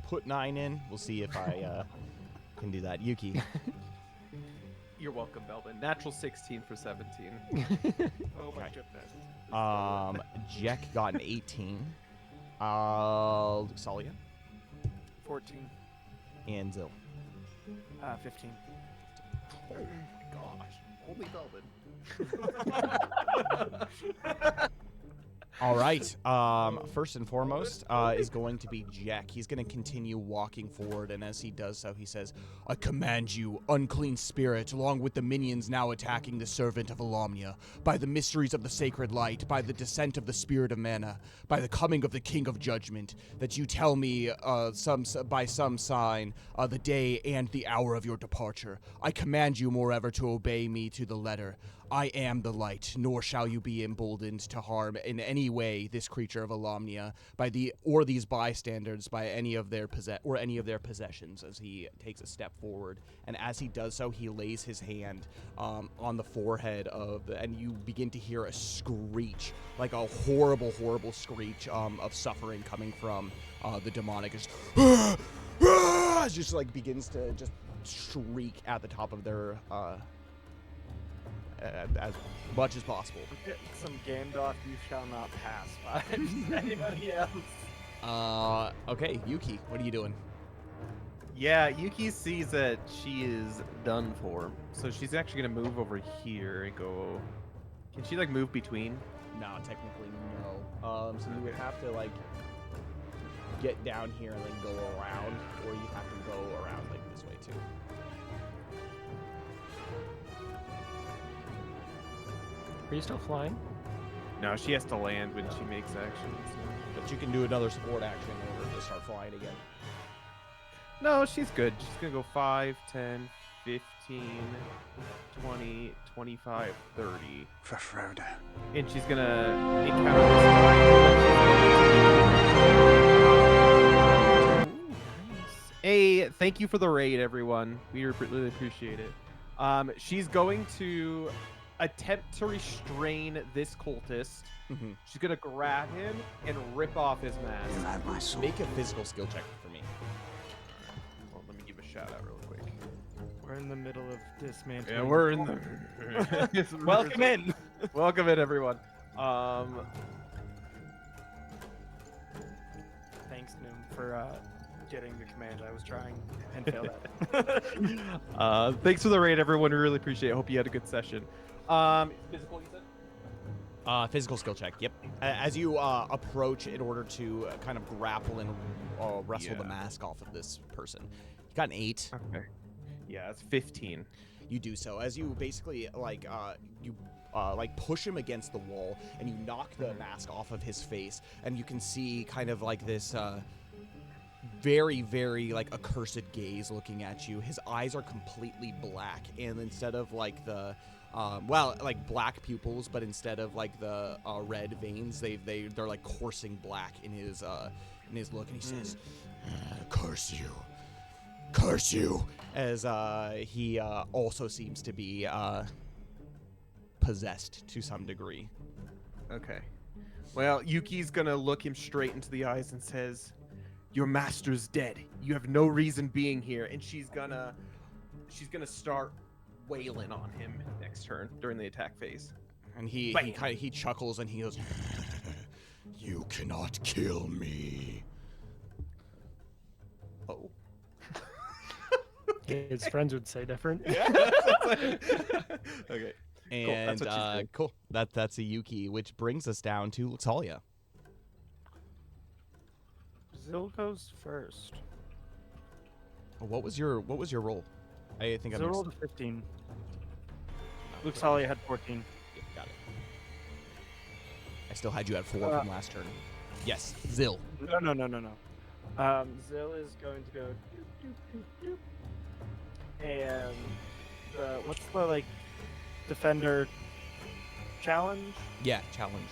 Put 9 in. We'll see if I can do that. Yuki. You're welcome, Belvin. Natural 16 for 17. Oh my Okay. goodness. Jack got an 18. Salia 14. and Zil. 15. Oh my gosh. Only Belvin. All right. First and foremost is going to be Jack. He's going to continue walking forward, and as he does so, he says, "I command you, unclean spirit, along with the minions now attacking the servant of Alamnia, by the mysteries of the sacred light, by the descent of the spirit of mana, by the coming of the king of judgment, that you tell me by some sign the day and the hour of your departure. I command you, moreover, to obey me to the letter. I am the light, nor shall you be emboldened to harm in any way this creature of Alamnia or these bystanders by any of their possessions." As he takes a step forward, and as he does so, he lays his hand on the forehead and you begin to hear a screech, like a horrible, horrible screech of suffering coming from the demonic. It's just like begins to just shriek at the top of their. As much as possible. Some Gandalf you shall not pass by. Anybody else? Okay, Yuki, what are you doing? Yeah, Yuki sees that she is done for, so she's actually gonna move over here and go. Can she like move between? No, technically no. So you would have to like get down here and then go around, or you have to go around like this way too. Are you still flying? No, she has to land when she makes actions. But you can do another support action in order to start flying again. No, she's good. She's gonna go 5, 10, 15, 20, 25, 30. For Frodo. And she's gonna encounter this guy. Hey, thank you for the raid, everyone. We really appreciate it. She's going to attempt to restrain this cultist. Mm-hmm. She's gonna grab him and rip off his You mask. have my sword. Make a physical skill check for me. Well, let me give a shout out real quick. We're in the middle of dismantling. Yeah, we're in the. Welcome in. Welcome in, everyone. Thanks, Noom, for getting the command I was trying and failed at. Thanks for the raid, everyone. We really appreciate it. Hope you had a good session. Physical, you said? Physical skill check. Yep. As you approach in order to kind of grapple and wrestle the mask off of this person, you got an 8. Okay. Yeah, it's 15. You do so as you basically like push him against the wall and you knock the mask off of his face, and you can see kind of like this very, very like accursed gaze looking at you. His eyes are completely black, and instead of like the like black pupils, but instead of like the red veins, they're like coursing black in his look, and he says, "Curse you," as he also seems to be possessed to some degree. Okay. Well, Yuki's gonna look him straight into the eyes and says, "Your master's dead. You have no reason being here." And she's gonna start wailing on him next turn during the attack phase. And he chuckles and he goes, "You cannot kill me." Oh. His friends would say different. Okay. And That's what she's doing. cool. That's a Yuki, which brings us down to Luxalia. Zil goes first. What was your roll? I think Zil I'm rolled a 15. Luxalia had 14. Yep, got it. I still had you at 4 from last turn. Yes, Zil. No. Zil is going to go doop, doop, doop, doop. And what's the like defender challenge? Yeah, challenge.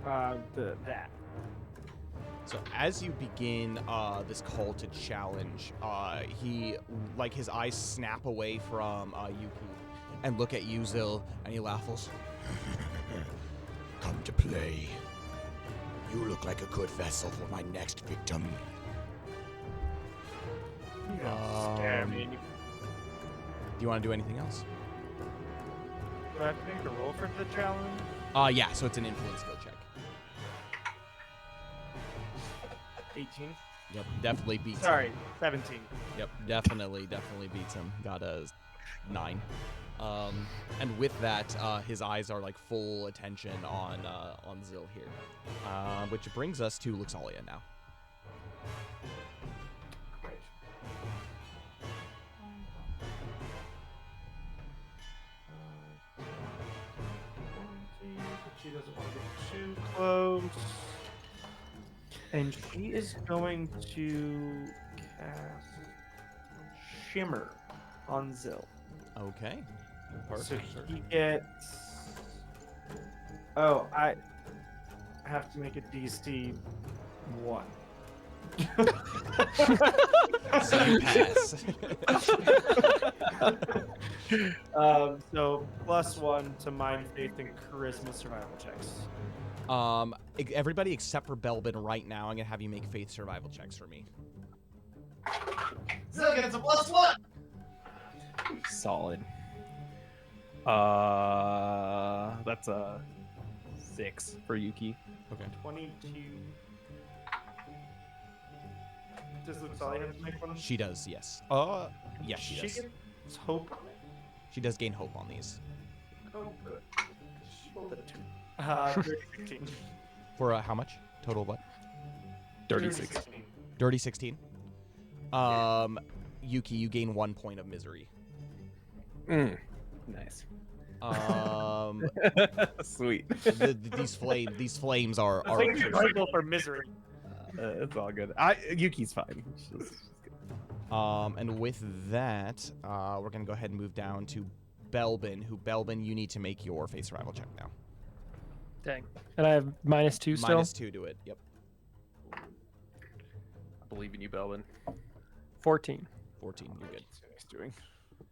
That. So as you begin this call to challenge, he like his eyes snap away from Yuki and look at you, Zil, and he laughs. Come to play. You look like a good vessel for my next victim. Scare me. Do you want to do anything else? Do I have to make a roll for the challenge? Yeah, so it's an influence skill check. 18. Yep, definitely beats him. Sorry, 17. Yep, definitely beats him. Got a 9. And with that, his eyes are like full attention on Zil here. Which brings us to Luxalia now. She doesn't want to get too close. And she is going to cast Shimmer on Zil. Okay. So he gets. Oh, I have to make a DC 1. So you pass. So +1 to Mind, Faith, and Charisma survival checks. Everybody except for Belbin right now, I'm gonna have you make faith survival checks for me. Zil gets a +1. Solid. That's a 6 for Yuki. Okay. 22. Does Luxalia have to make one? She does, yes. Yes, she does. Gets hope on it. She does gain hope on these. Oh, good. She rolled a 2. 16. For how much? Total what? 36. 16. Dirty 16. Yuki, you gain 1 point of misery. Nice. Sweet. These flames are It's like struggle for misery. It's all good. Yuki's fine. She's good. And with that, we're going to go ahead and move down to Belbin, Belbin, you need to make your face survival check now. Dang. And I have -2 still? -2 to it, yep. I believe in you, Belvin. 14. 14, you're good. He's doing. It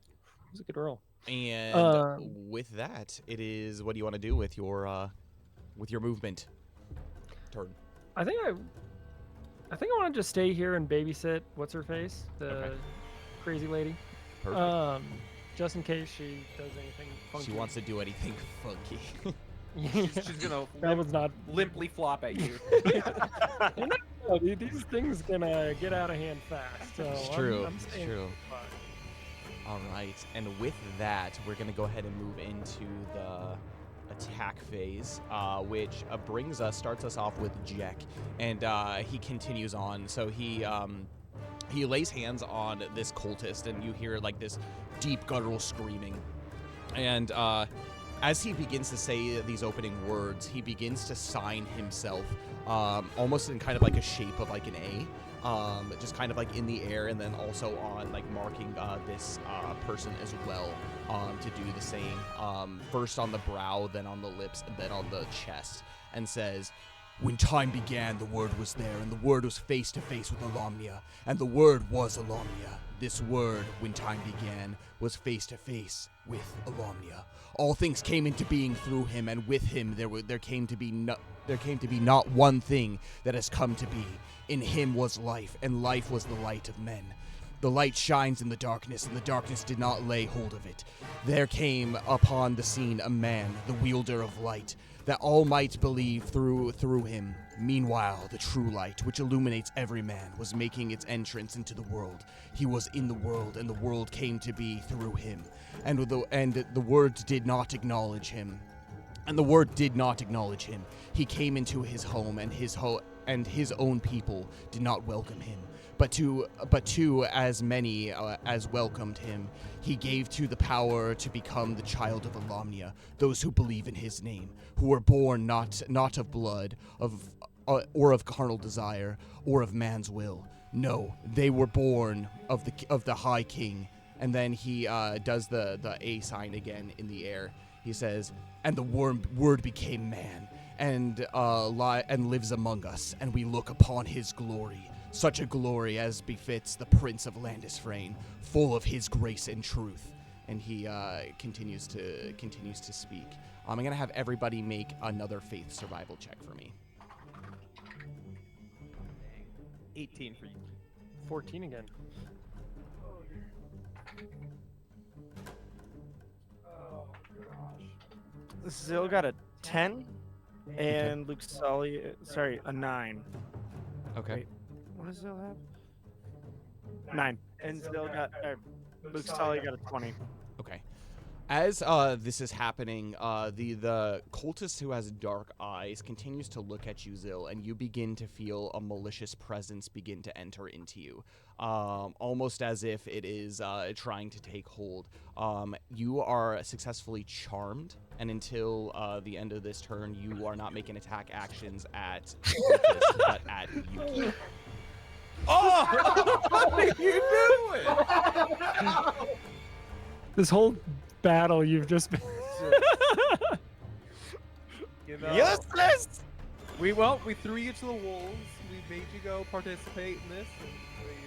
was a good roll. And with that, it is, what do you want to do with your movement turn? I think I want to just stay here and babysit what's her face, the crazy lady. Perfect. Just in case she does anything funky. She wants to do anything funky. She's gonna That was not. limply flop at you. These things can get out of hand fast. So It's true. I'm It's staying true. fine. All right, and with that, we're going to go ahead and move into the attack phase, which starts us off with Jack, and he continues on. So he lays hands on this cultist, and you hear like this deep guttural screaming, and as he begins to say these opening words, he begins to sign himself, almost in kind of like a shape of like an A. Just kind of like in the air, and then also on like marking this person as well, to do the same, first on the brow, then on the lips, and then on the chest, and says, "When time began, the Word was there, and the Word was face to face with Alamnia, and the Word was Alamnia. This Word, when time began, was face to face with Alamnia. All things came into being through him, and with him there came to be not one thing that has come to be. In him was life, and life was the light of men. The light shines in the darkness, and the darkness did not lay hold of it. There came upon the scene a man, the wielder of light, that all might believe through him. Meanwhile, the true light, which illuminates every man, was making its entrance into the world. He was in the world, and the world came to be through him. And the Word did not acknowledge him. And the Word did not acknowledge him. He came into his home, and his own people did not welcome him. But to as many as welcomed him, he gave to the power to become the child of Alamnia, those who believe in his name, who were born not of blood, or of carnal desire, or of man's will. No, they were born of the High King." And then he does the A sign again in the air. He says, "And the Word became man, and lives among us, and we look upon his glory, such a glory as befits the Prince of Landisfrain, full of his grace and truth." And he continues to speak. I'm gonna have everybody make another faith survival check for me. 18 for you. 14 again. Zill got a 10, and Luke Sully, a 9. Okay. Wait, what does Zill have? 9. And Zill got, Luke Sully got a 20. Okay. As this is happening, the cultist who has dark eyes continues to look at you, Zill, and you begin to feel a malicious presence begin to enter into you, almost as if it is trying to take hold. You are successfully charmed, and until the end of this turn, you are not making attack actions at cultist, but at Yuki. Oh! What are you doing? This whole battle you've just been. You know, Useless! we threw you to the wolves. We made you go participate in this, and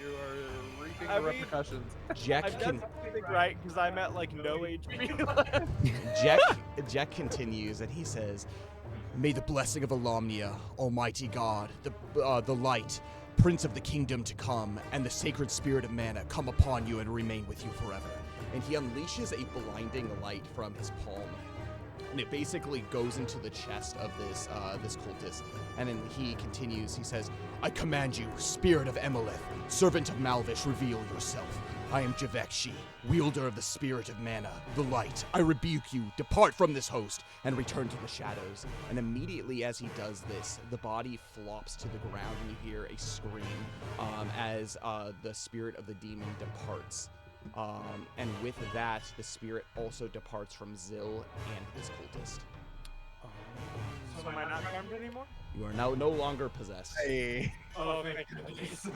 you are reaping I the mean- repercussions. Jack I've done something right because I'm at like no HP left. Jack continues, and he says, "May the blessing of Alamnia, Almighty God, the light, Prince of the kingdom to come, and the sacred spirit of mana come upon you and remain with you forever." And he unleashes a blinding light from his palm, and it basically goes into the chest of this cultist. And then he continues. He says, "I command you, spirit of Emelith, servant of Malvish, reveal yourself. I am Javekshi, wielder of the spirit of mana, the light. I rebuke you. Depart from this host and return to the shadows." And immediately as he does this, the body flops to the ground, and you hear a scream as the spirit of the demon departs. And with that, the spirit also departs from Zill and this cultist. So am I not charmed anymore? You are now no longer possessed. Hey. Oh, thank goodness.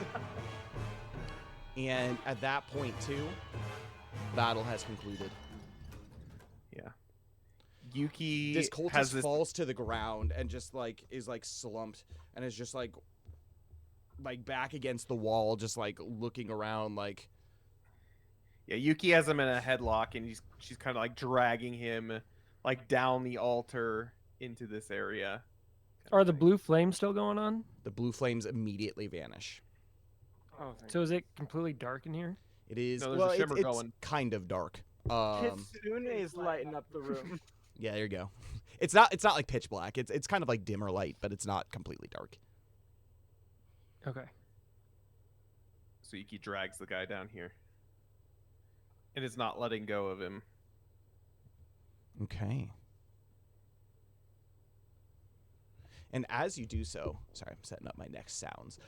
And at that point, too, battle has concluded. Yeah. Yuki This has cultist this. falls to the ground and just is slumped and is just like back against the wall, just looking around Yeah, Yuki has him in a headlock, and she's kind of dragging him down the altar into this area. Are the blue flames still going on? The blue flames immediately vanish. Oh, So is it completely dark in here? It is No, there's a shimmer it's going. kind of dark. Kitsune is lighting up the room. Yeah, there you go. It's not like pitch black. It's kind of like dimmer light, but it's not completely dark. Okay. So Yuki drags the guy down here, and is not letting go of him. Okay. And as you do so, sorry, I'm setting up my next sounds.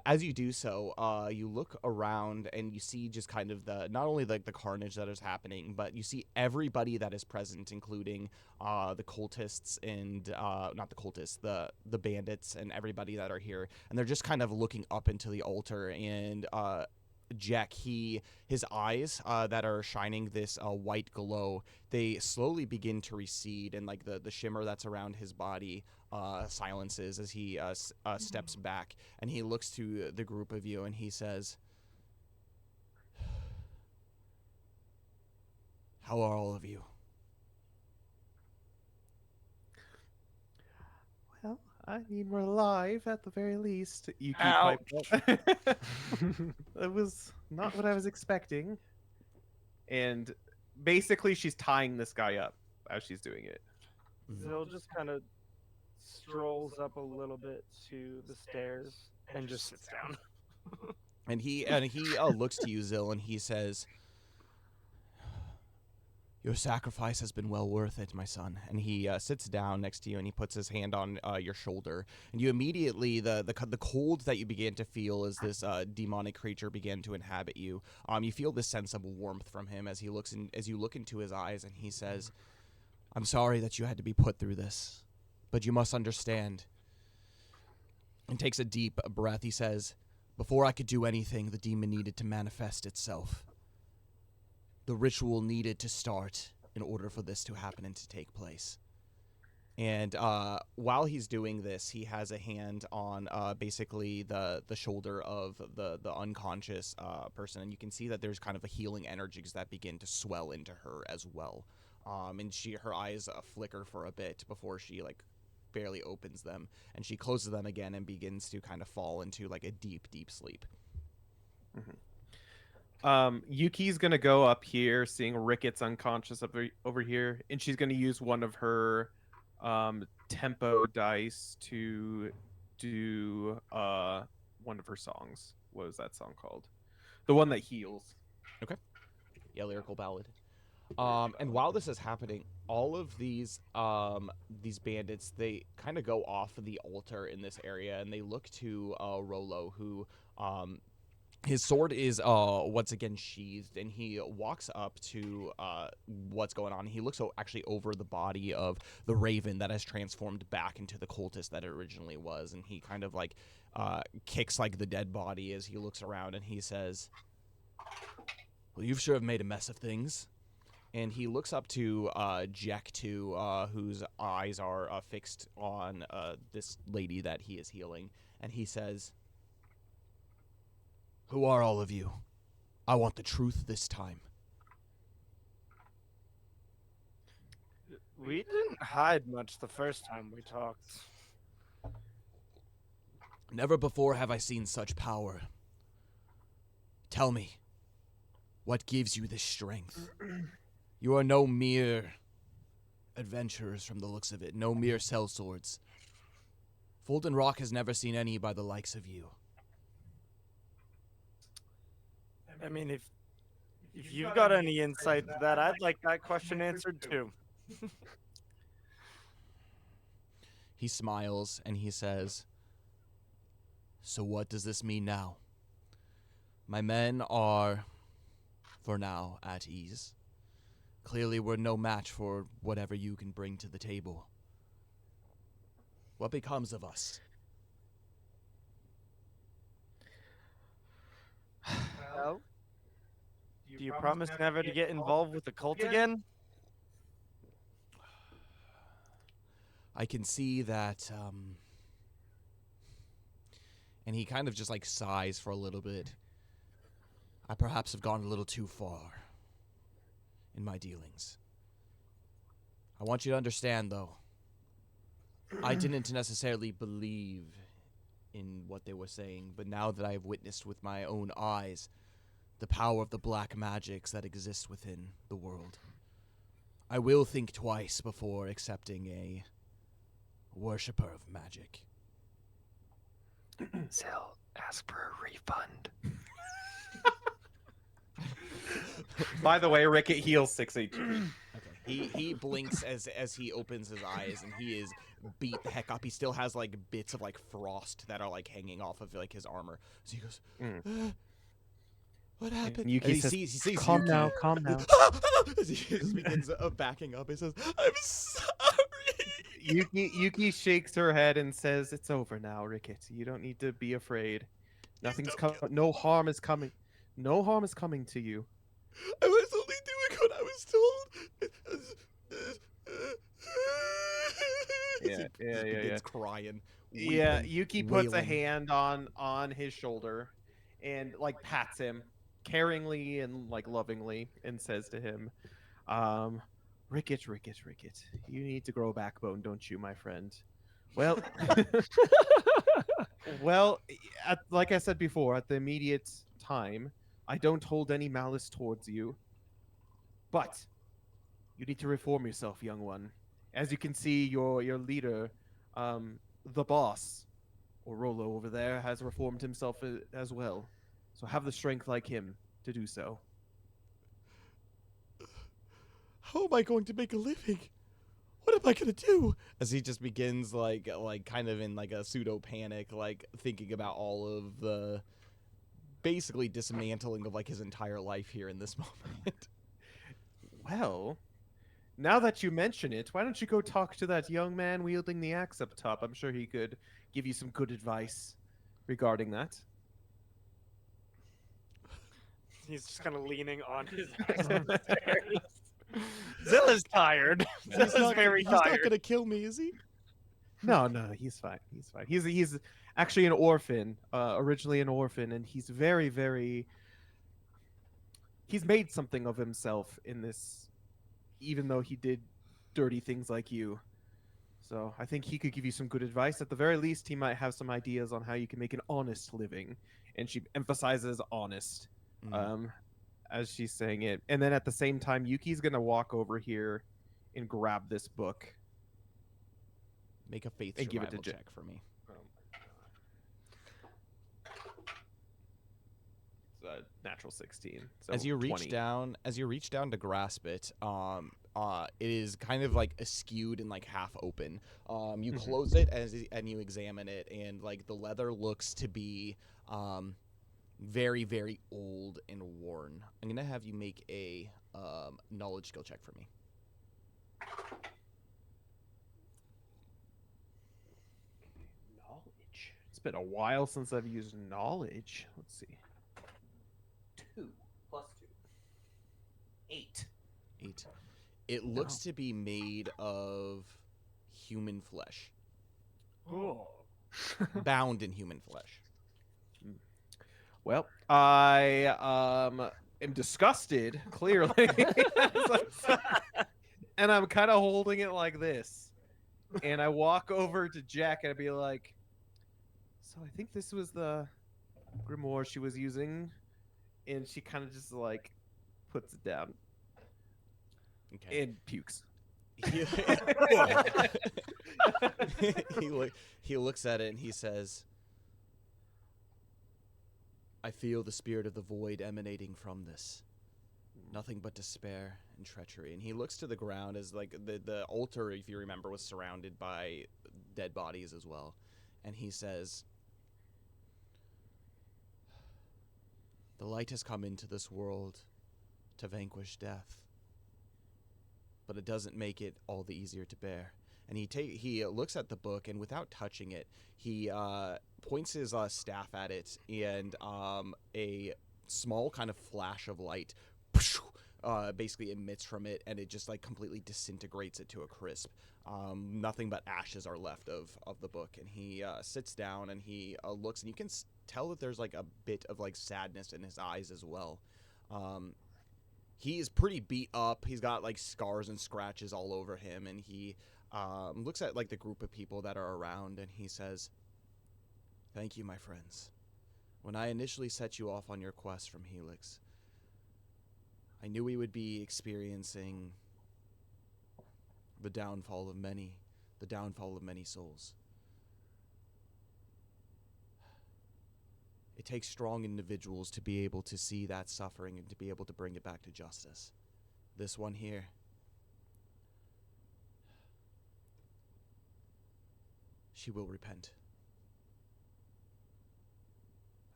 As you do so, you look around and you see just kind of not only the carnage that is happening, but you see everybody that is present, including the cultists and not the cultists, the bandits and everybody that are here. And they're just kind of looking up into the altar. And Jack, his eyes that are shining this white glow, they slowly begin to recede, and the shimmer that's around his body silences as he steps back, and he looks to the group of you and he says, "How are all of you?" Well, I mean, we're alive at the very least. Yuki Ouch. piped up. That was not what I was expecting. And basically, she's tying this guy up as she's doing it. Zill just kind of strolls up a little bit to the stairs and just sits down. And he looks to you, Zill, and he says, "Your sacrifice has been well worth it, my son." And he sits down next to you and he puts his hand on your shoulder. And you immediately, the cold that you began to feel as this demonic creature began to inhabit you, you feel this sense of warmth from him as he looks as you look into his eyes, and he says, "I'm sorry that you had to be put through this, but you must understand." And takes a deep breath. He says, "Before I could do anything, the demon needed to manifest itself. The ritual needed to start in order for this to happen and to take place." And while he's doing this, he has a hand on basically the shoulder of the unconscious person, and you can see that there's kind of a healing energies that begin to swell into her as well. And her eyes flicker for a bit before she barely opens them, and she closes them again and begins to kind of fall into a deep sleep. Yuki's gonna go up here, seeing Ricketts unconscious over here, and she's gonna use one of her tempo dice to do one of her songs. What was that song called? The one that heals. Yeah, lyrical ballad. And while this is happening, all of these bandits, they kind of go off of the altar in this area, and they look to Rolo, who his sword is once again sheathed, and he walks up to what's going on. He looks actually over the body of the raven that has transformed back into the cultist that it originally was, and he kind of kicks the dead body as he looks around, and he says, "Well, you sure have made a mess of things." And he looks up to Jack, too, whose eyes are fixed on this lady that he is healing. And he says, "Who are all of you? I want the truth this time." We didn't hide much the first time we talked. "Never before have I seen such power. Tell me, what gives you this strength? You are no mere adventurers from the looks of it, no mere sellswords. Fulton Rock has never seen any by the likes of you." I mean, if you've got any insight to that, I'd like that question answered too. He smiles and he says, "So what does this mean now? My men are, for now, at ease. Clearly we're no match for whatever you can bring to the table. What becomes of us?" Well, Do you promise never to get involved with the cult again? I can see that, and he kind of just like sighs for a little bit. I perhaps have gone a little too far in my dealings. I want you to understand, though, I didn't necessarily believe in what they were saying, but now that I have witnessed with my own eyes the power of the black magics that exist within the world, I will think twice before accepting a worshipper of magic. Zil, ask for a refund. By the way, Ricket heals 6 HP. Okay. He blinks as he opens his eyes, and he is beat the heck up. He still has like bits of like frost that are like hanging off of like his armor. So he goes, "What happened?" And Yuki and he says, sees "Calm Yuki. now, calm now." As he just begins backing up, he says, "I'm sorry." Yuki shakes her head and says, "It's over now, Ricket. You don't need to be afraid. Nothing's coming. No harm is coming. No harm is coming to you." I was only doing what I was told. He begins crying. Yeah, weeping, Yuki puts a wailing. hand on his shoulder and like pats him caringly and like lovingly and says to him, Ricket, you need to grow a backbone, don't you, my friend? Well, well, like I said before, at the immediate time, I don't hold any malice towards you, but you need to reform yourself, young one. As you can see, your leader, the boss, or Rolo over there, has reformed himself as well. So have the strength like him to do so. How am I going to make a living? What am I gonna do? As he just begins like kind of in like a pseudo panic, like thinking about all of the basically dismantling of like his entire life here in this moment. Well, now that you mention it, why don't you go talk to that young man wielding the axe up top? I'm sure he could give you some good advice regarding that. He's just kind of leaning on his axe on the stairs. Zilla's tired. Zilla's very He's not tired. gonna kill me, is he? No, he's fine. He's fine. He's actually an orphan, originally an orphan, and he's very, very. He's made something of himself in this, even though he did dirty things like you. So I think he could give you some good advice. At the very least, he might have some ideas on how you can make an honest living. And she emphasizes honest, as she's saying it. And then at the same time, Yuki's gonna walk over here and grab this book. Make a faith And give it to survival check for me. Natural 16. So As you reach 20. down, to grasp it, it is kind of like askewed and like half open. You close it and you examine it, and like the leather looks to be very, very old and worn. I'm gonna have you make a knowledge skill check for me. Knowledge. It's been a while since I've used knowledge. Let's see. 2 plus 2. 8. 8. It looks to be made of human flesh. Oh. Bound in human flesh. Well, I am disgusted, clearly. And I'm kind of holding it like this. And I walk over to Jack and I'd be like, so I think this was the grimoire she was using. And she kind of just like puts it down. Okay. And pukes. He looks at it and he says, I feel the spirit of the void emanating from this. Nothing but despair and treachery. And he looks to the ground as like the altar, if you remember, was surrounded by dead bodies as well. And he says, the light has come into this world to vanquish death. But it doesn't make it all the easier to bear. And he looks at the book, and without touching it, he points his staff at it, and a small kind of flash of light basically emits from it, and it just like completely disintegrates it to a crisp. Nothing but ashes are left of the book, and he sits down and he looks, and you can tell that there's like a bit of like sadness in his eyes as well. He is pretty beat up. He's got like scars and scratches all over him, and he looks at like the group of people that are around, and he says, "Thank you, my friends. When I initially set you off on your quest from Helix, I knew we would be experiencing the downfall of many souls. It takes strong individuals to be able to see that suffering and to be able to bring it back to justice. This one here, she will repent.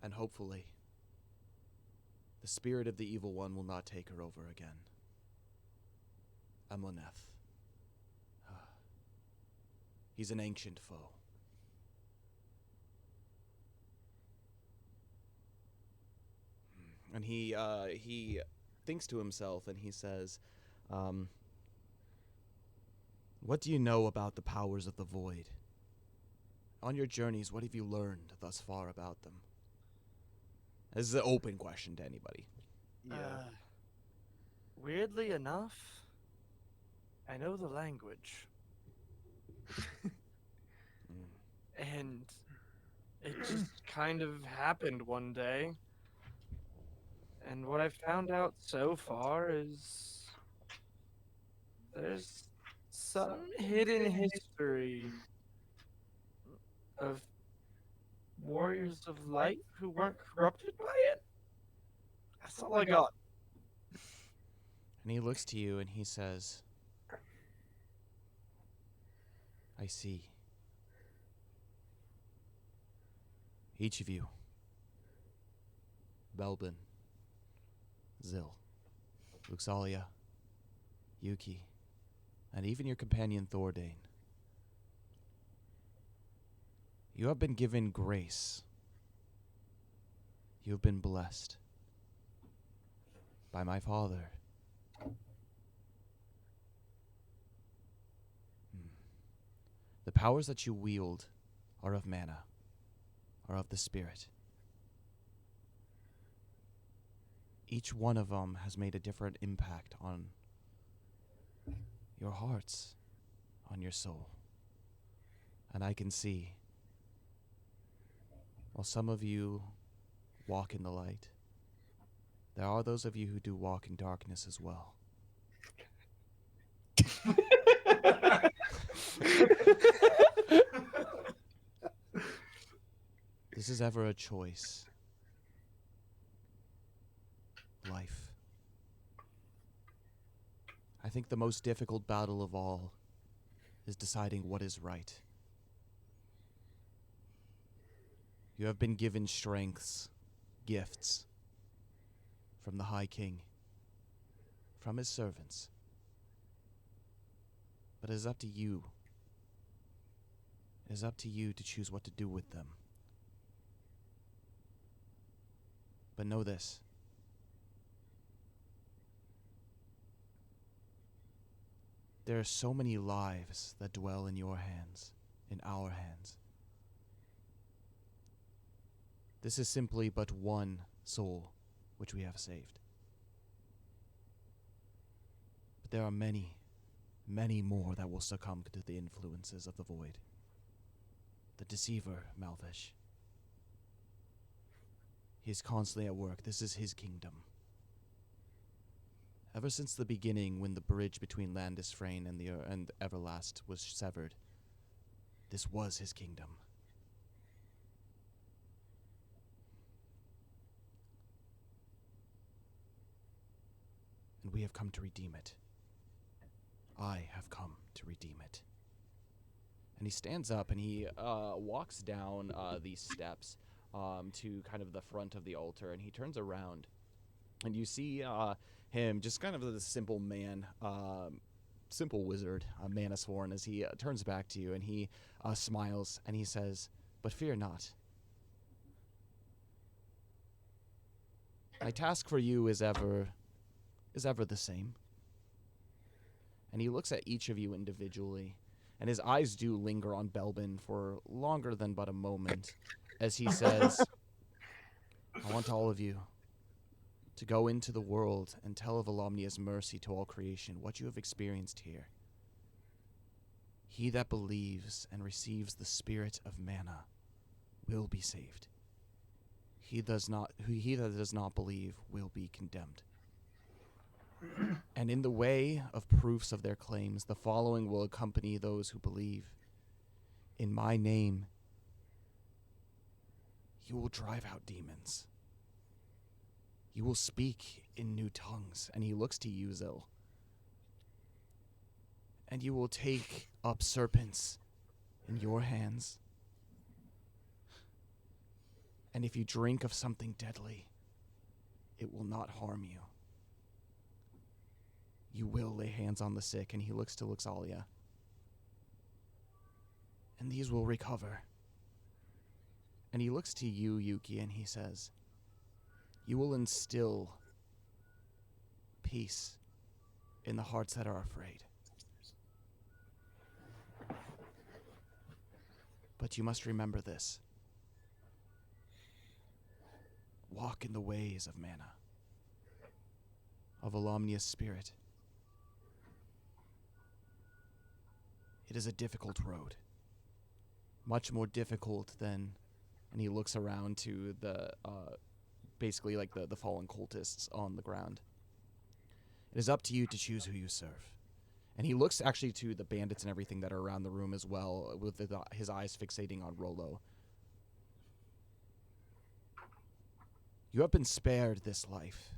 And hopefully, the spirit of the evil one will not take her over again. Amoneth. He's an ancient foe. And he thinks to himself and he says, what do you know about the powers of the void? On your journeys, what have you learned thus far about them? This is an open question to anybody. Weirdly enough, I know the language. And it just kind of happened one day. And what I've found out so far is there's some hidden history of warriors of light who weren't corrupted by it. That's all I got. And he looks to you and he says, I see. Each of you, Belbin, Zil, Luxalia, Yuki, and even your companion Thordane, you have been given grace. You have been blessed by my father. The powers that you wield are of mana, are of the spirit. Each one of them has made a different impact on your hearts, on your soul. And I can see, while some of you walk in the light, there are those of you who do walk in darkness as well. This is ever a choice. Life. I think the most difficult battle of all is deciding what is right. You have been given strengths, gifts from the High King, from his servants. But it is up to you. It is up to you to choose what to do with them. But know this. There are so many lives that dwell in your hands, in our hands. This is simply but one soul which we have saved. But there are many, many more that will succumb to the influences of the void. The deceiver, Malvish. He is constantly at work. This is his kingdom. Ever since the beginning, when the bridge between Landisfrain and Everlast was severed, this was his kingdom. And we have come to redeem it. I have come to redeem it. And he stands up and he walks down these steps to kind of the front of the altar, and he turns around. And you see him, just kind of the simple man, simple wizard, Manasworn, as he turns back to you and he smiles and he says, "But fear not. My task for you is ever is ever the same. And he looks at each of you individually, and his eyes do linger on Belbin for longer than but a moment, as he says, I want all of you to go into the world and tell of Alomnia's mercy to all creation, what you have experienced here. He that believes and receives the spirit of mana will be saved. He that does not believe will be condemned. And in the way of proofs of their claims, the following will accompany those who believe. In my name, you will drive out demons. You will speak in new tongues. And he looks to you, Zil. And you will take up serpents in your hands. And if you drink of something deadly, it will not harm you. You will lay hands on the sick. And he looks to Luxalia. And these will recover. And he looks to you, Yuki, and he says, you will instill peace in the hearts that are afraid. But you must remember this. Walk in the ways of mana, of Alomnia's spirit. It is a difficult road. Much more difficult than, and he looks around to the, basically like the fallen cultists on the ground. It is up to you to choose who you serve. And he looks actually to the bandits and everything that are around the room as well, with his eyes fixating on Rollo. You have been spared this life.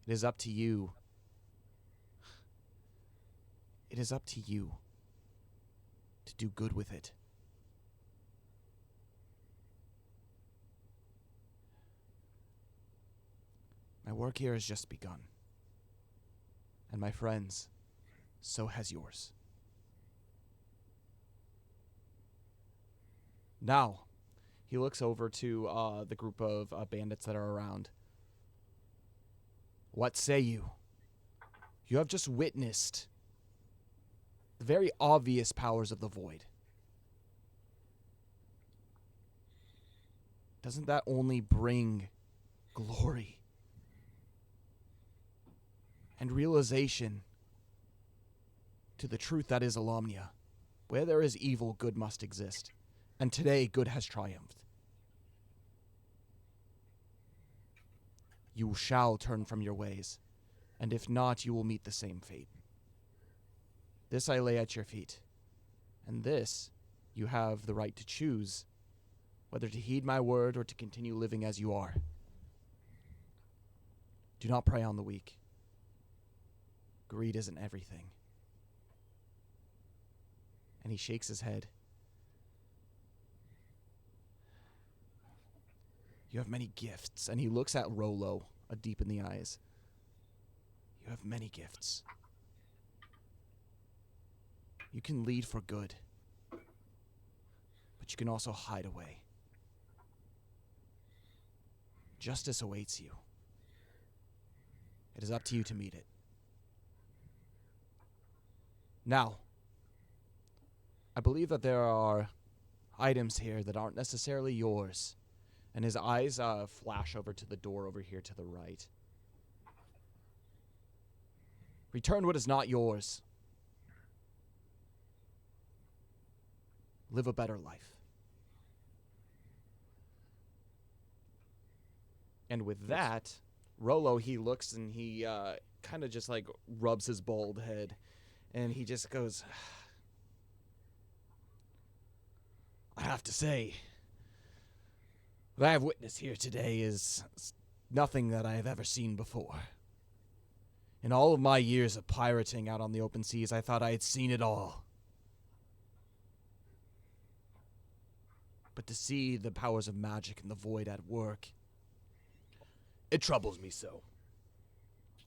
It is up to you. It is up to you to do good with it. My work here has just begun. And my friends, so has yours. Now, he looks over to the group of bandits that are around. What say you? You have just witnessed the very obvious powers of the void. Doesn't that only bring glory and realization to the truth that is Alomnia? Where there is evil, good must exist. And today, good has triumphed. You shall turn from your ways, and if not, you will meet the same fate. This I lay at your feet, and this you have the right to choose, whether to heed my word or to continue living as you are. Do not prey on the weak. Greed isn't everything. And he shakes his head. You have many gifts. And he looks at Rollo, deep in the eyes. You have many gifts. You can lead for good. But you can also hide away. Justice awaits you. It is up to you to meet it. Now, I believe that there are items here that aren't necessarily yours. And his eyes flash over to the door over here to the right. Return what is not yours. Live a better life. And with that, Rollo, he looks and he kind of just like rubs his bald head. And he just goes, I have to say, what I have witnessed here today is nothing that I have ever seen before. In all of my years of pirating out on the open seas, I thought I had seen it all. But to see the powers of magic and the void at work, it troubles me so.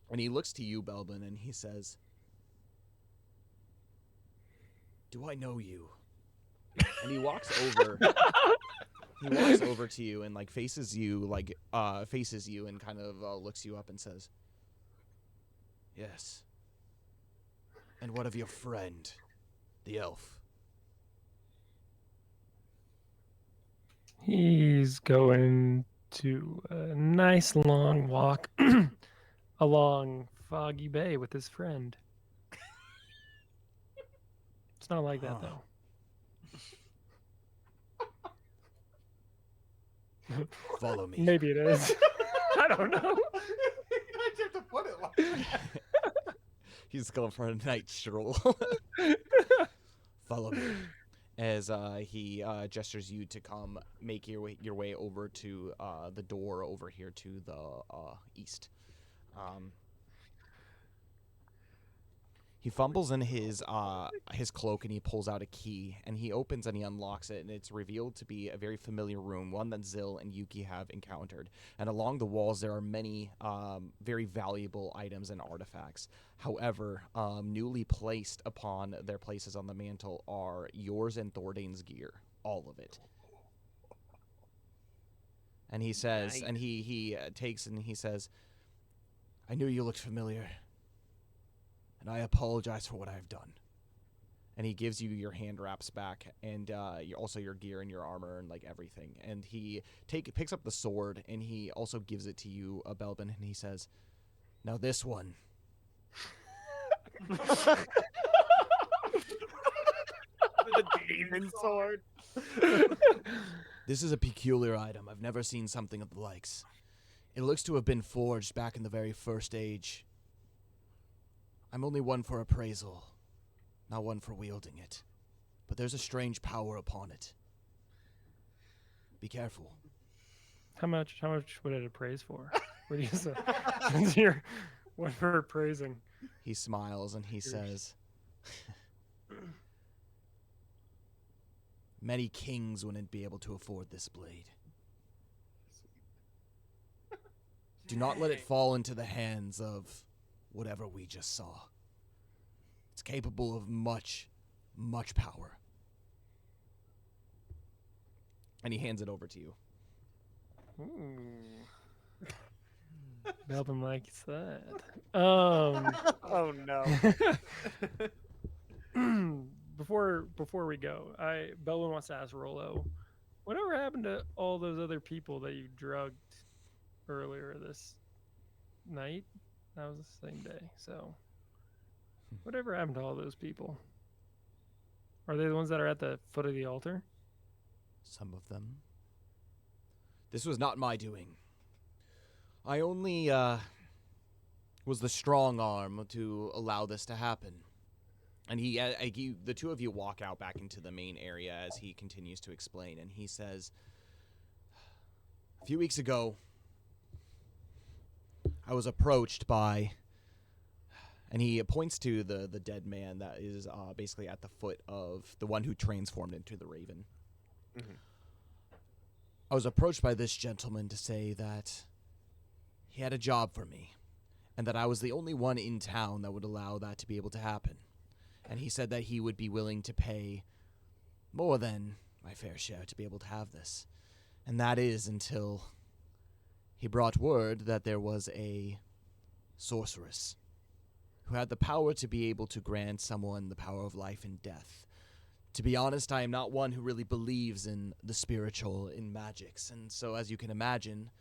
And he looks to you, Belbin, and he says, do I know you? And he walks over. He walks over to you and like faces you and kind of looks you up and says, Yes. And what of your friend, the elf? He's going to a nice long walk along Foggy Bay with his friend. It's not like that, though. Follow me. Maybe it is. I don't know. I have to put it like that. He's going for a night stroll. Follow me. As he gestures you to come make your way over to the door over here to the east. He fumbles in his cloak and he pulls out a key and he opens and he unlocks it, and it's revealed to be a very familiar room, one that Zill and Yuki have encountered. And along the walls there are many very valuable items and artifacts. However, newly placed upon their places on the mantle are yours and Thordain's gear, all of it. And he says, and he takes and he says, "I knew you looked familiar. And I apologize for what I've done." And he gives you your hand wraps back, and also your gear and your armor and like everything. And he picks up the sword, and he also gives it to you, Belbin, and he says, "Now this one." The demon sword. "This is a peculiar item. I've never seen something of the likes. It looks to have been forged back in the very first age. I'm only one for appraisal, not one for wielding it. But there's a strange power upon it. Be careful." How much would it appraise for? What do you say? Since you're one for appraising. He smiles and he says, "Many kings wouldn't be able to afford this blade. Do not let it fall into the hands of whatever we just saw. It's capable of much, much power." And he hands it over to you. Belbin likes that. Oh no. Before we go, Belbin wants to ask Rolo, whatever happened to all those other people that you drugged earlier this night? That was the same day. So, whatever happened to all those people? Are they the ones that are at the foot of the altar? Some of them. This was not my doing. I only was the strong arm to allow this to happen. And the two of you walk out back into the main area as he continues to explain. And he says, "A few weeks ago, I was approached by," and he points to the dead man that is basically at the foot of the one who transformed into the raven. Mm-hmm. "I was approached by this gentleman to say that he had a job for me, and that I was the only one in town that would allow that to be able to happen. And he said that he would be willing to pay more than my fair share to be able to have this. And that is until he brought word that there was a sorceress who had the power to be able to grant someone the power of life and death. To be honest, I am not one who really believes in the spiritual, in magics, and so as you can imagine,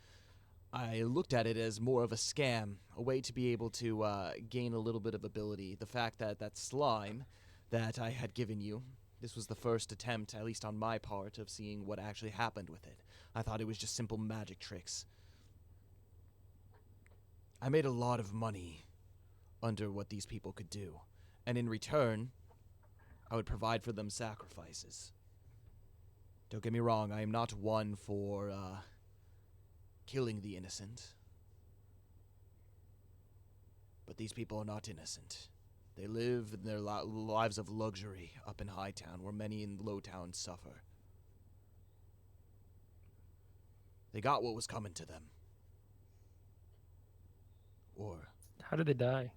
I looked at it as more of a scam, a way to be able to gain a little bit of ability. The fact that that slime that I had given you, this was the first attempt, at least on my part, of seeing what actually happened with it. I thought it was just simple magic tricks. I made a lot of money under what these people could do, and in return, I would provide for them sacrifices. Don't get me wrong, I am not one for killing the innocent. But these people are not innocent. They live in their lives of luxury up in Hightown, where many in Lowtown suffer. They got what was coming to them. Or How did they die?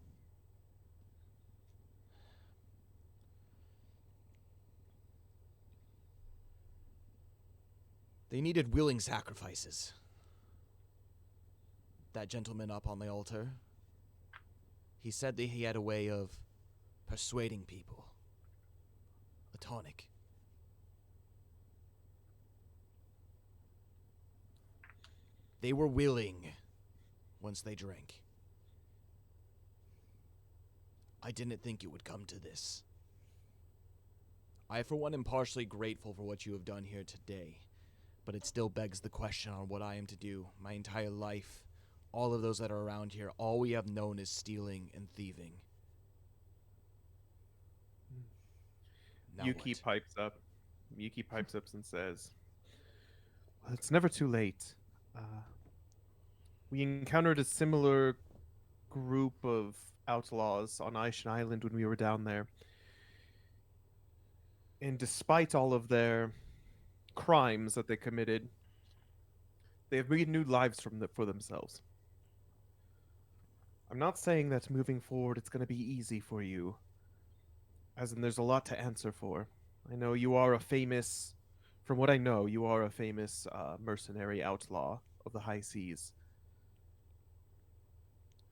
they needed willing sacrifices. That gentleman up on the altar, He said that he had a way of persuading people. A tonic. They were willing once they drank. I didn't think it would come to this. I, for one, am partially grateful for what you have done here today, but it still begs the question on what I am to do. My entire life, all of those that are around here, all we have known is stealing and thieving. Now Yuki what? pipes up. Yuki pipes up and says, "Well, it's never too late. We encountered a similar group of outlaws on Aishan Island when we were down there. And despite all of their crimes that they committed, they have made new lives for themselves. I'm not saying that moving forward it's going to be easy for you, as in there's a lot to answer for. I know you are a famous, from what I know, you are a famous mercenary outlaw of the high seas.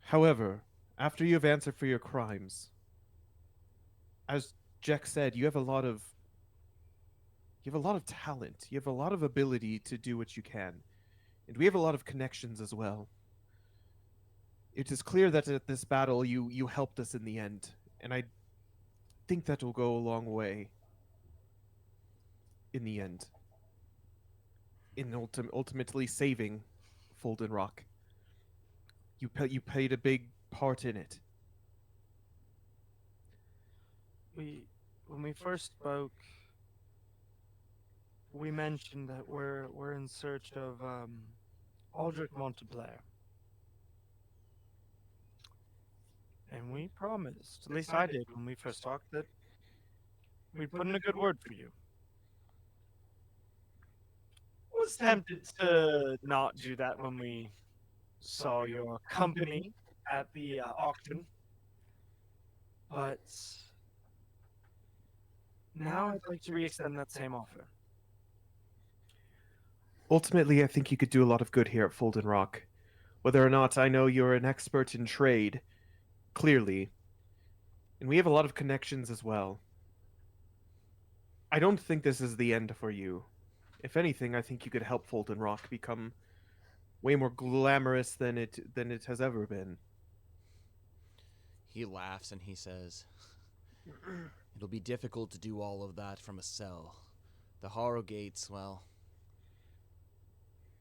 However, after you have answered for your crimes, as Jack said, you have a lot of talent. You have a lot of ability to do what you can. And we have a lot of connections as well. It is clear that at this battle you helped us in the end, and I think that will go a long way in the end. In ultimately saving Folden Rock. You played a big part in it. When we first spoke, we mentioned that we're in search of Aldrich Monteblair. And we promised, at least I did when we first talked, that we'd put in a good word for you. Was tempted to not do that when we saw your company at the auction, but now I'd like to re-extend that same offer. Ultimately, I think you could do a lot of good here at Folden Rock. Whether or not I know you're an expert in trade, clearly, and we have a lot of connections as well. I don't think this is the end for you. If anything, I think you could help Folden Rock become way more glamorous than it has ever been. He laughs and he says, "It'll be difficult to do all of that from a cell. The Harrow Gates, well,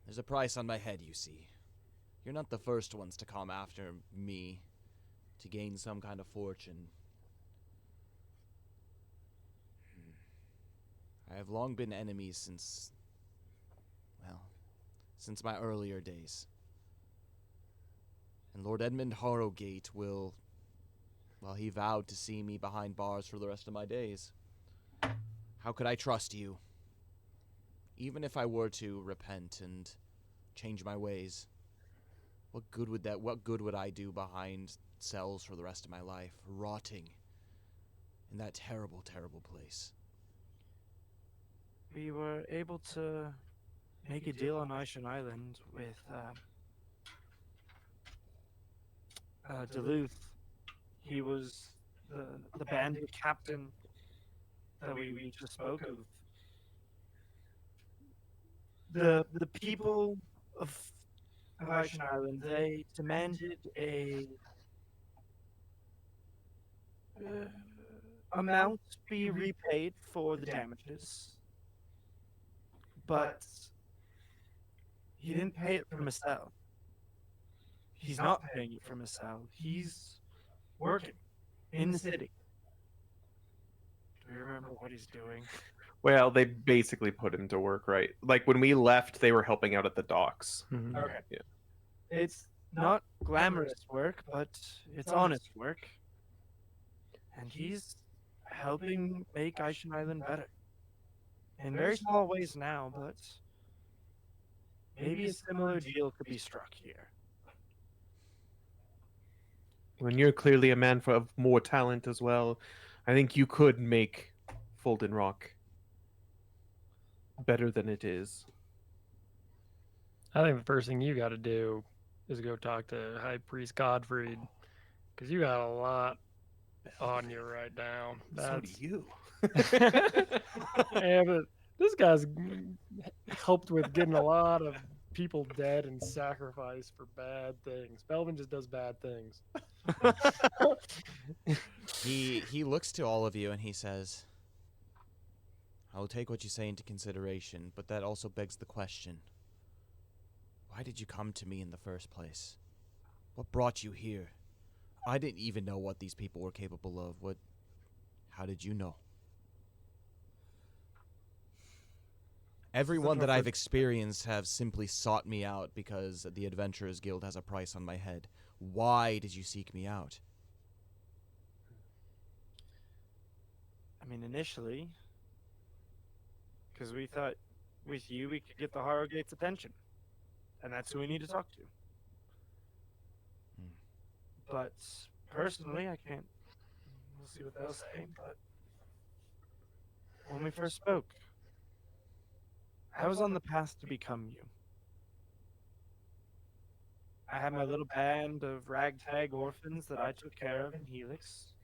there's a price on my head, you see. You're not the first ones to come after me to gain some kind of fortune. I have long been enemies since my earlier days. And Lord Edmund Harrowgate will, well, he vowed to see me behind bars for the rest of my days. How could I trust you? Even if I were to repent and change my ways, what good would I do behind cells for the rest of my life, rotting in that terrible, terrible place?" We were able to make a deal on Aishan Island with Duluth. He was the bandit captain that we just spoke of. The people of Aishan Island, they demanded a uh, amount be repaid for the damages, but he didn't pay it from his cell. He's not paying it from his cell. He's working in the city. Do you remember what he's doing? Well, they basically put him to work, right? Like when we left, they were helping out at the docks. Okay. Yeah. It's not glamorous work, but it's honest work. And he's helping make Aishan Island better. In very small ways now, but maybe a similar deal could be struck here. When you're clearly a man of more talent as well, I think you could make Folden Rock better than it is. I think the first thing you got to do is go talk to High Priest Godfrey, because you got a lot on you right now. So do you. Yeah, but this guy's helped with getting a lot of people dead and sacrificed for bad things. Belvin just does bad things. He looks to all of you and he says, I will take what you say into consideration, but that also begs the question. Why did you come to me in the first place? What brought you here? I didn't even know what these people were capable of. How did you know? Everyone that I've experienced have simply sought me out because the Adventurers Guild has a price on my head. Why did you seek me out? I mean, initially, because we thought with you we could get the Harrogate's attention, and that's who we need to talk to. But personally, I can't. We'll see what they'll say. But when we first spoke, I was on the path to become you. I had my little band of ragtag orphans that I took care of in Helix.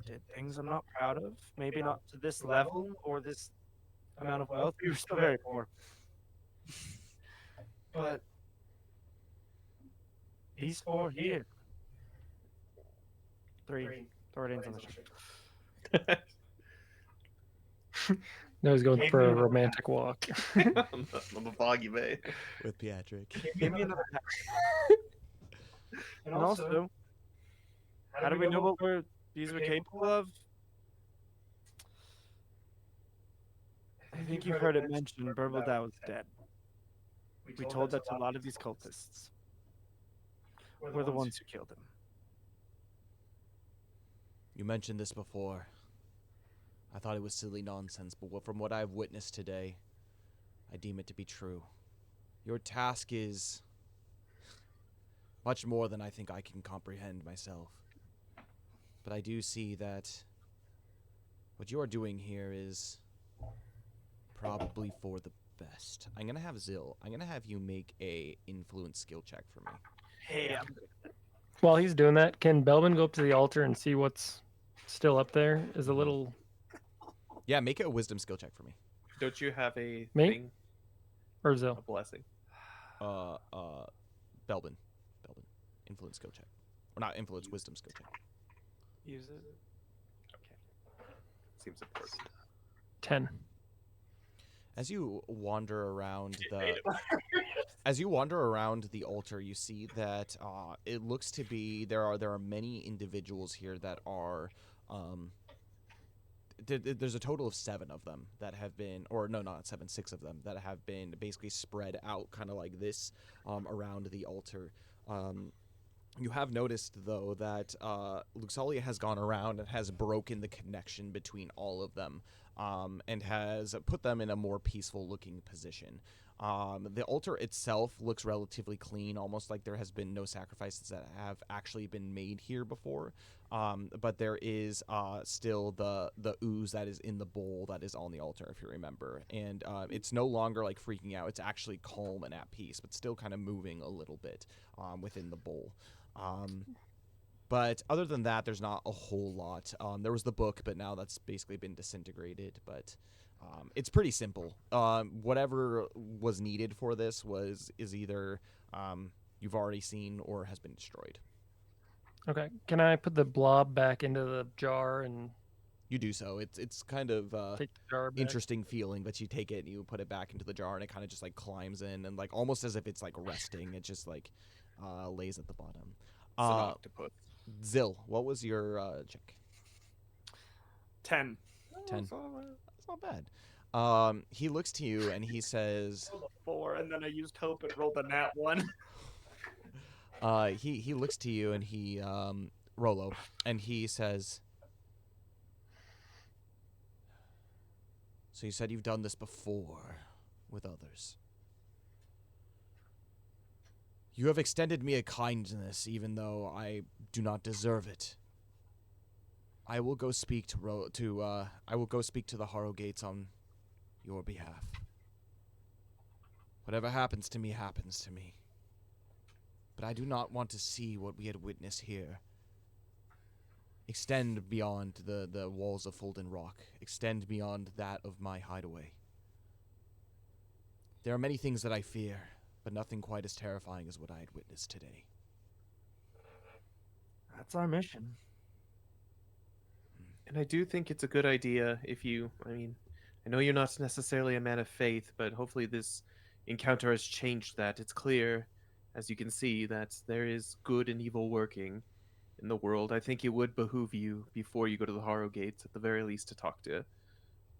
Did things I'm not proud of. Maybe not to this level or this amount of wealth. We were still very poor. But these four here. 3. Thoradin's on the ship. No, he's going Gave for me a another romantic walk. on the boggy bay. With Beatrick. Give me another path. And also, how do we know what these were capable of? I think you've heard it mentioned Burbledao was dead. We told that to a lot of these cultists. We're the ones who killed him. You mentioned this before. I thought it was silly nonsense, but from what I've witnessed today, I deem it to be true. Your task is much more than I think I can comprehend myself. But I do see that what you are doing here is probably for the best. I'm going to have Zill. I'm going to have you make a influence skill check for me. Hey, While he's doing that, can Belvin go up to the altar and see what's still up there? Is a little... Yeah, make it a wisdom skill check for me. Don't you have a Me? thing? Or A Zill? blessing? Belvin. Influence skill check. Or not influence, wisdom skill check. use it. Seems important. 10. As you wander around the altar, you see that it looks to be there are many individuals here that are there's a total of 7 of them that have been, or no, not 7, 6 of them that have been basically spread out kind of like this around the altar. You have noticed, though, that Luxalia has gone around and has broken the connection between all of them and has put them in a more peaceful-looking position. The altar itself looks relatively clean, almost like there has been no sacrifices that have actually been made here before. But there is still the ooze that is in the bowl that is on the altar, if you remember. And it's no longer like freaking out. It's actually calm and at peace, but still kind of moving a little bit within the bowl. But other than that, there's not a whole lot. There was the book, but now that's basically been disintegrated. But it's pretty simple. Whatever was needed for this is either you've already seen or has been destroyed. Okay. Can I put the blob back into the jar and You do so. It's kind of take the jar back? interesting feeling, but you take it and you put it back into the jar, and it kind of just like climbs in and like almost as if it's like resting. It just like lays at the bottom. It's an octopus. Zill, what was your check? 10. 10. That's not bad. He looks to you and he says, Rolled a 4, and then I used hope and rolled a nat 1. he looks to you and he Rolo, and he says, so you said you've done this before with others. You have extended me a kindness even though I do not deserve it. I will go speak to the Harrogates on your behalf. Whatever happens to me happens to me. But I do not want to see what we had witnessed here extend beyond the walls of Fulden Rock, extend beyond that of my hideaway. There are many things that I fear, but nothing quite as terrifying as what I had witnessed today. That's our mission. And I do think it's a good idea if you, I know you're not necessarily a man of faith, but hopefully this encounter has changed that. It's clear, as you can see, that there is good and evil working in the world. I think it would behoove you, before you go to the Harrow Gates, at the very least, to talk to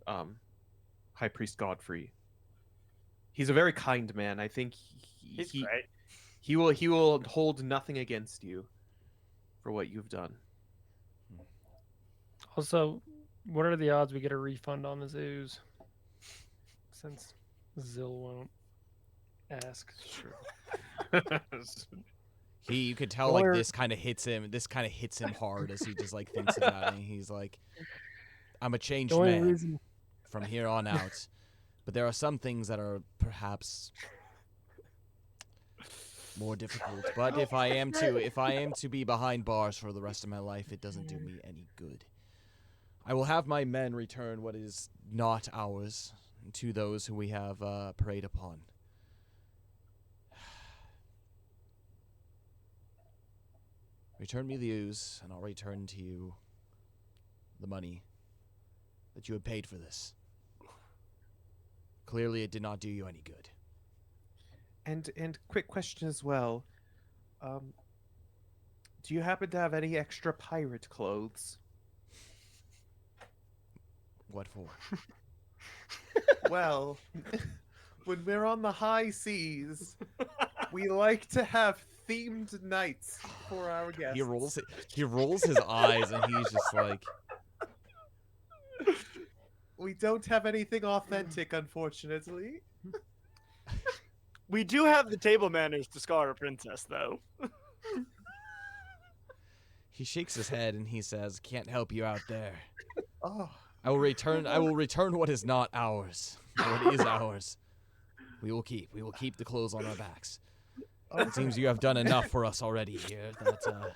High Priest Godfrey. He's a very kind man. I think He's great. he will hold nothing against you for what you've done. Also, what are the odds we get a refund on the zoos? Since Zill won't ask. You could tell like this kind of hits him hard as he just like thinks about it. He's like, I'm a changed man from here on out, but there are some things that are perhaps more difficult. But if I am to be behind bars for the rest of my life, it doesn't do me any good. I will have my men return what is not ours to those who we have preyed upon. Return me the ooze, and I'll return to you the money that you had paid for this. Clearly, it did not do you any good. And quick question as well. Do you happen to have any extra pirate clothes? What for? Well, when we're on the high seas, we like to have themed nights for our guests. He rolls his eyes, and he's just like, we don't have anything authentic, unfortunately. We do have the table manners to scar a princess, though. he shakes his head and he says, "Can't help you out there. Oh, I will return what is not ours. What is ours, we will keep. We will keep the clothes on our backs. It seems you have done enough for us already here. That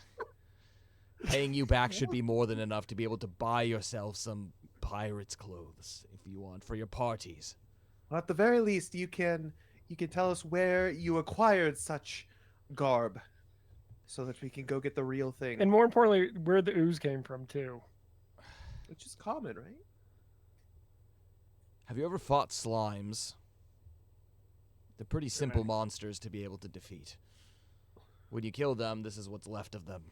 paying you back should be more than enough to be able to buy yourself some pirate's clothes if you want for your parties." well, at the very least, you can tell us where you acquired such garb, so that we can go get the real thing. And more importantly, where the ooze came from, too. Which is common, right? Have you ever fought slimes? They're pretty simple monsters to be able to defeat. When you kill them, this is what's left of them.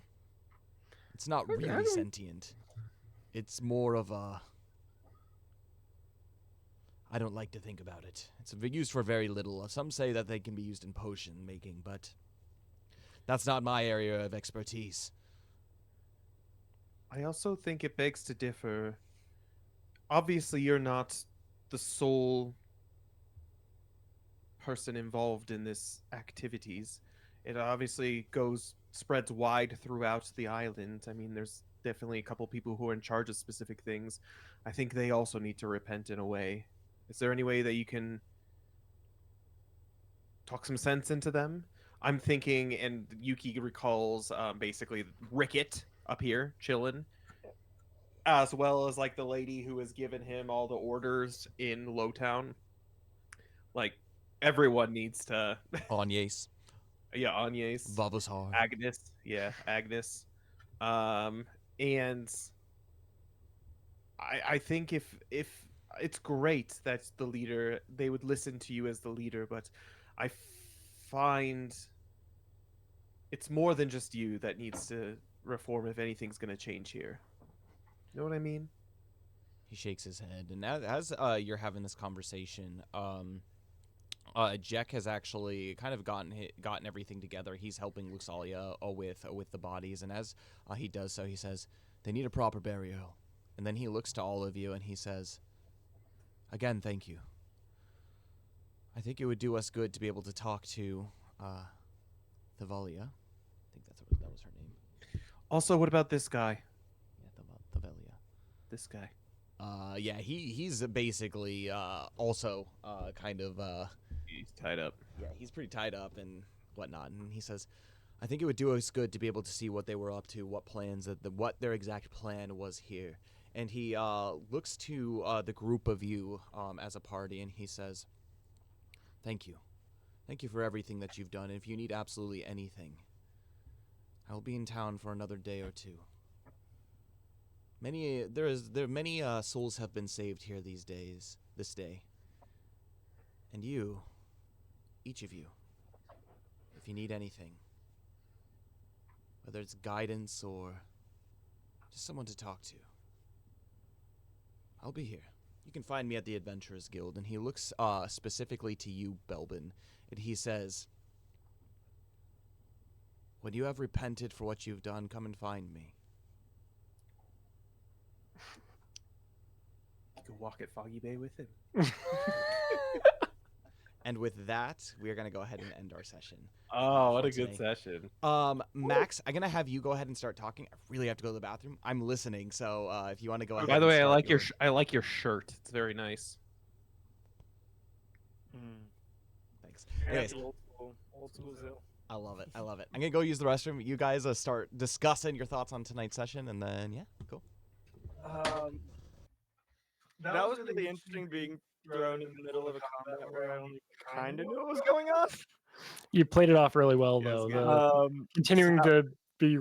It's not really sentient. It's more of a... I don't like to think about it. It's used for very little. Some say that they can be used in potion making, but that's not my area of expertise. I also think it begs to differ. Obviously, you're not the sole person involved in this activities. It obviously spreads wide throughout the island. I mean, there's definitely a couple people who are in charge of specific things. I think they also need to repent in a way. Is there any way that you can talk some sense into them? I'm thinking, and Yuki recalls basically Ricket up here chilling, as well as like the lady who has given him all the orders in Lowtown. Like, everyone needs to. Agnes. Yeah, Agnes. Vavasar. Agnes. Yeah, Agnes. And I think if it's great that the leader, they would listen to you as the leader, but I find it's more than just you that needs to reform if anything's going to change here. You know what I mean? He shakes his head, and as you're having this conversation, Jack has actually kind of gotten everything together. He's helping Luxalia with the bodies, and as he does so, he says, "They need a proper burial." And then he looks to all of you, and he says, "Again, thank you. I think it would do us good to be able to talk to Thavalia. I think that was her name. Also, what about this guy? Yeah, Thavalia. This guy. Yeah, he's basically also kind of He's tied up. yeah, he's pretty tied up and whatnot. And he says, I think it would do us good to be able to see what they were up to, what plans, what their exact plan was here. And he looks to the group of you as a party, and he says, "Thank you. Thank you for everything that you've done. And if you need absolutely anything, I'll be in town for another day or two. Many souls have been saved here this day. And you, each of you, if you need anything, whether it's guidance or just someone to talk to, I'll be here. You can find me at the Adventurers Guild." And he looks specifically to you, Belbin, and he says, "When you have repented for what you've done, come and find me." You can walk at Foggy Bay with him. And with that, we are going to go ahead and end our session. Oh, what for a good today. session. Max, I'm going to have you go ahead and start talking. I really have to go to the bathroom. I'm listening, so if you want to go ahead. By the and way, start I like your shirt. It's very nice. Thanks. Yeah, Anyways, the old school Zill. I love it. I love it. I'm going to go use the restroom. You guys start discussing your thoughts on tonight's session, and then, yeah, cool. That was really interesting being thrown in the middle of a combat where I only kind of knew what was going on. You played it off really well, Yeah, it's though. good. The continuing to be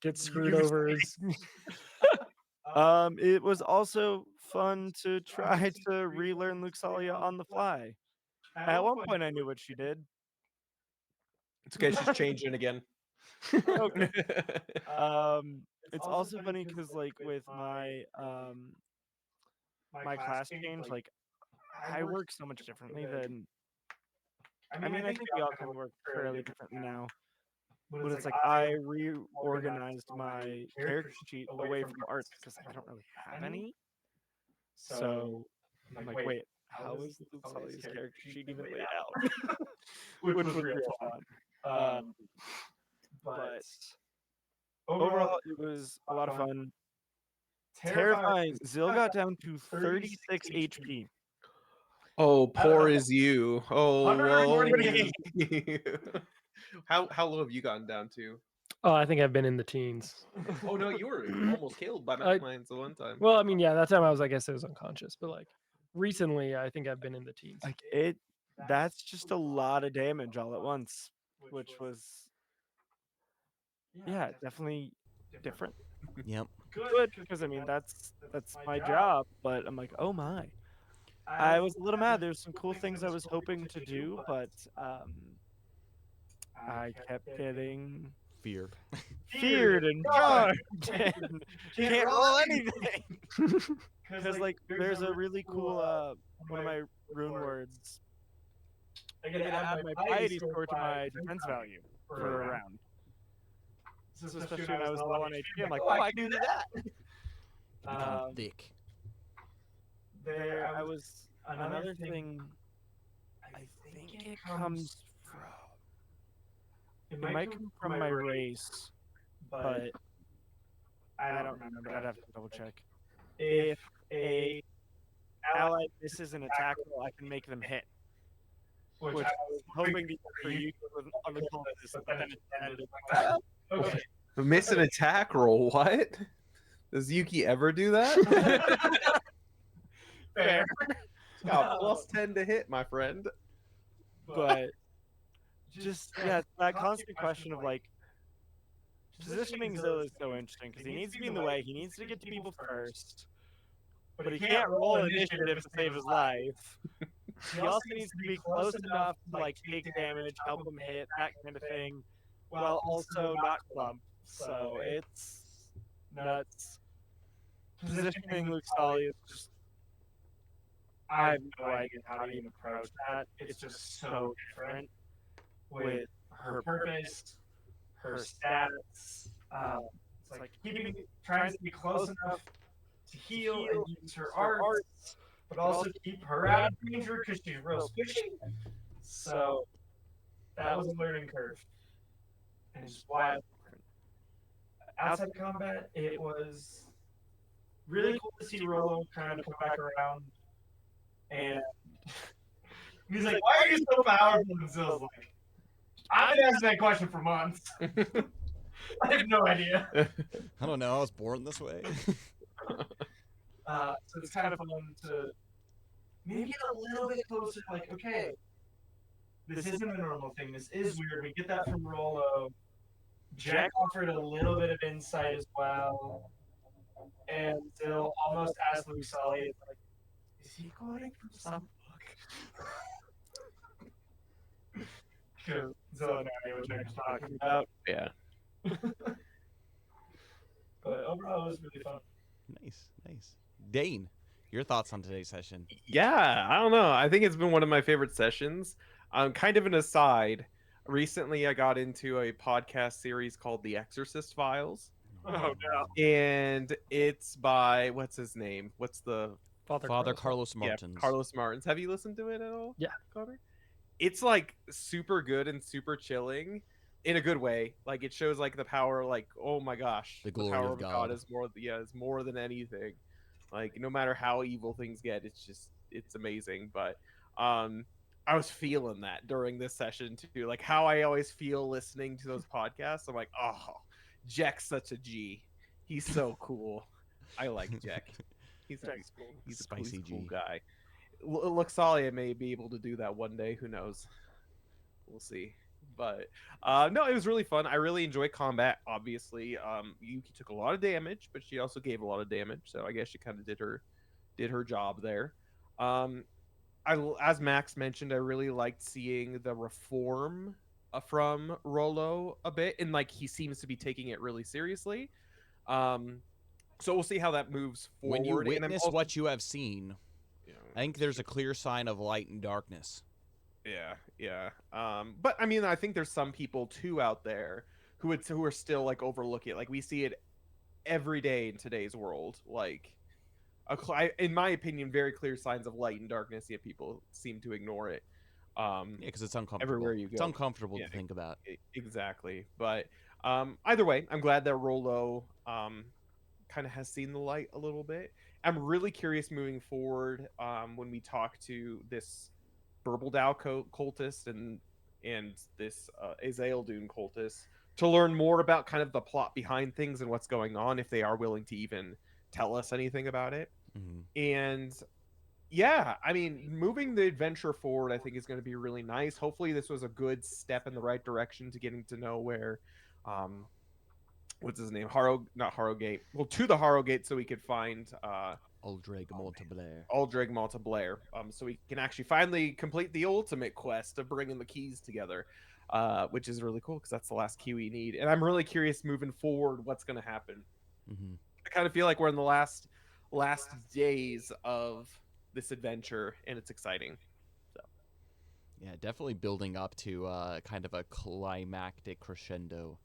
get screwed over is It was also fun to try to relearn Luxalia on the fly. At one point, I knew what she did. It's okay, she's changing again. Okay. It's also funny because, like, with my my class change, like, I work so much differently than. I mean, I think we all kind of work fairly differently now. But it's like I reorganized my character sheet away from arts because I don't really have any. So I'm like, wait, how is Luxalia's character sheet even laid out? Which was real fun. But overall, it was a lot of fun. Terrifying. Zill got down to 36 HP. Oh, poor is you. Oh, woe 148. is you. How low have you gotten down to? Oh, I think I've been in the teens. Oh no, you were almost killed by mines the one time. Well, I mean, yeah, that time I guess I was unconscious, but like recently, I think I've been in the teens. Like that's just a lot of damage all at once, which was, yeah, definitely different. Yep. Good, because I mean that's my job, but I'm like, oh my. I was a little mad. There's some cool things I was hoping to do, but I kept getting Feared. feared and charged and can't roll anything. Because like there's a really cool one of my rune words. I can add my piety score to my defense value for a round. So especially when I was low on HP, I'm like, oh, I can do that. You become thick. There, I was another thing. I think it comes from. It might come from my race, but I don't remember. I'd have to double check. If a ally misses an attack roll, I can make them hit. Which I was hoping to for you on the call this, but then it ended up okay. Miss an attack roll? What? Does Yuki ever do that? Fair. Got plus 10 to hit, my friend. But just yeah, that constant question of like positioning Zill is so interesting because he needs to be in the way. He needs to get to people first, but he can't roll initiative to save his life. He also needs to be close enough to like take damage, help him hit, that kind of thing, while also not clump. So it's nuts. Positioning Luxalia is just. I have no idea how to even approach that. It's just so different with her purpose, her stats. It's like trying to be close enough to heal and use her arts, but also keep her out of danger because she's real squishy. So that was a learning curve, and it's wild. Outside of combat, it was really cool to see Rolo kind of come back around. And he's like, why are you so powerful? And Zill's like, I've been asking that question for months. I have no idea. I don't know. I was born this way. So it's kind of fun to maybe get a little bit closer. Like, okay, this isn't a normal thing. This is weird. We get that from Rolo. Jack offered a little bit of insight as well, and Zill almost asked Luke Sully, like, "Is he quoting from some book?" Because Zill had no idea what Jack was talking about. Yeah. But overall, it was really fun. Nice. Dane, your thoughts on today's session? Yeah, I don't know. I think it's been one of my favorite sessions. Kind of an aside. Recently, I got into a podcast series called The Exorcist Files, Oh no! and it's by what's his name? What's the Father Carlos Martins. Yeah, Carlos Martins. Have you listened to it at all? Yeah. Connor? It's like super good and super chilling in a good way. Like it shows like the power, like, oh my gosh, The glory power of of God. is more is more than anything. Like no matter how evil things get, it's amazing. But I was feeling that during this session too. Like how I always feel listening to those podcasts. I'm like, oh, Jack's such a G. He's so cool. I like Jack. He's Jack's cool. he's a Spicy cool G. guy. Luxalia may be able to do that one day. Who knows? We'll see. But no, it was really fun. I really enjoy combat. Obviously, Yuki took a lot of damage, but she also gave a lot of damage. So I guess she kind of did her job there. Um, as Max mentioned, I really liked seeing the reform from Rolo a bit, and like he seems to be taking it really seriously. Um, so we'll see how that moves forward. When you And I'm witness also, what you have seen, you know, I think there's a clear sign of light and darkness. Yeah. But I mean, I think there's some people too out there who are still like overlooking it. Like we see it every day in today's world. Like, in my opinion, very clear signs of light and darkness. Yet people seem to ignore it. Yeah, because it's uncomfortable. Everywhere you It's go. uncomfortable Yeah, to think about. exactly. But either way, I'm glad that Rolo kind of has seen the light a little bit. I'm really curious moving forward when we talk to this Burbldow cultist and this Azaldun cultist to learn more about kind of the plot behind things and what's going on, if they are willing to even tell us anything about it. Mhm. And yeah, I mean, moving the adventure forward, I think is going to be really nice. Hopefully, this was a good step in the right direction to getting to know where, what's his name, not Harrogate. Well, to the Harrogate, so we could find Aldreg Monte Blair. Aldreg Malta Blair, so we can actually finally complete the ultimate quest of bringing the keys together, which is really cool because that's the last key we need. And I'm really curious moving forward what's going to happen. Mm-hmm. I kind of feel like we're in the last days of this adventure, and it's exciting. So Yeah, definitely building up to kind of a climactic crescendo.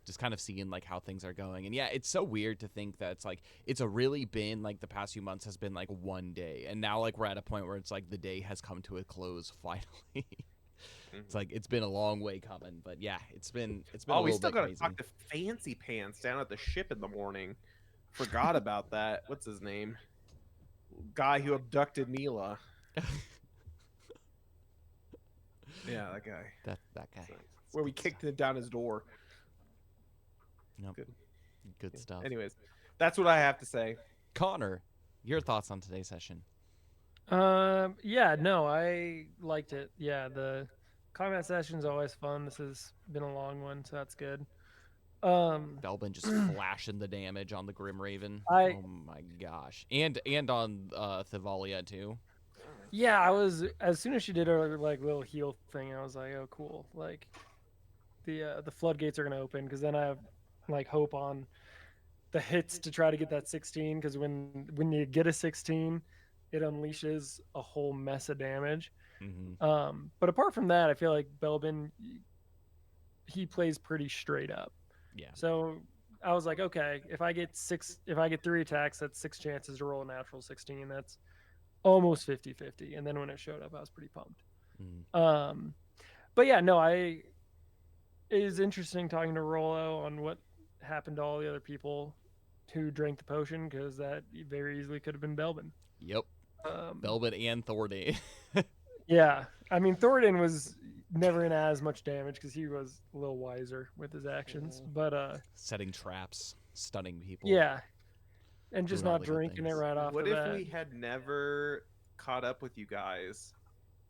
Just kind of seeing like how things are going, and yeah, it's so weird to think that it's really been like the past few months has been like one day, and now like we're at a point where it's like the day has come to a close finally. It's like it's been a long way coming, but yeah, it's been a we little still bit gotta crazy. talk to Fancy Pants down at the ship in the morning. Forgot about that. What's his name? Guy who abducted Mila. Yeah, that guy. that guy. So, where we kicked him down his door. Nope. Good. Good stuff. Anyways, that's what I have to say. Connor, your thoughts on today's session? Yeah, no, I liked it. Yeah, the combat session's always fun. This has been a long one, so that's good. Belbin just flashing the damage on the Grim Raven. I- Oh my gosh, and on Thivalia too. Yeah, I was as soon as she did her like little heal thing, I was like, oh cool. Like the floodgates are gonna open because then I have like hope on the hits to try to get that 16 because when you get a 16, it unleashes a whole mess of damage. Mm-hmm. But apart from that, I feel like Belbin he plays pretty straight up. Yeah. So I was like, okay, if I get 3 attacks, that's 6 chances to roll a natural 16. That's almost 50-50. And then when it showed up, I was pretty pumped. Mm. But yeah, no, it is interesting talking to Rolo on what happened to all the other people who drank the potion because that very easily could have been Belbin. Yep. Belbin and Thorday. Yeah, I mean Thoradin was never in as much damage because he was a little wiser with his actions. But Setting traps, stunning people. yeah, and just Doing all not the good drinking it things. right off What the if bat. we had never caught up with you guys,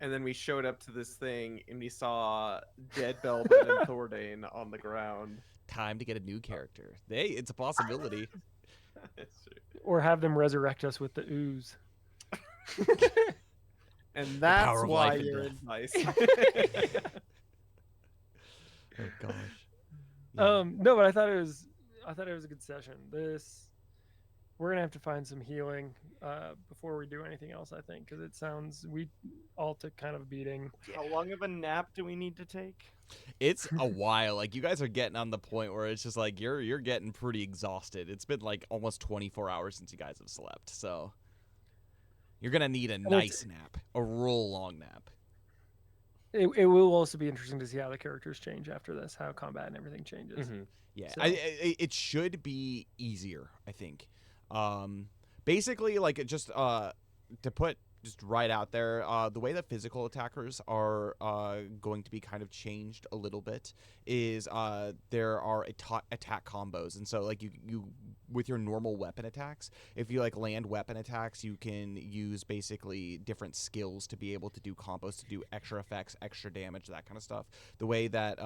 and then we showed up to this thing and we saw Dead Belbin and Thordane on the ground? Time to get a new character. Hey, it's a possibility. It's true. Or have them resurrect us with the ooze. And power that's of why life and you're death. in Vice. Oh gosh. Yeah. No, but I thought it was a good session. We're gonna have to find some healing before we do anything else. I think because it sounds we all took kind of a beating. How long of a nap do we need to take? It's a while. Like you guys are getting on the point where it's just like you're getting pretty exhausted. It's been like almost 24 hours since you guys have slept. So you're going to need a nice nap, a real long nap. It will also be interesting to see how the characters change after this, how combat and everything changes. Mm-hmm. Yeah, So- it should be easier, I think. Basically, like just to put just right out there, the way that physical attackers are going to be kind of changed a little bit is there are attack combos, and so like you with your normal weapon attacks, if you like land weapon attacks, you can use basically different skills to be able to do combos to do extra effects, extra damage, that kind of stuff. The way that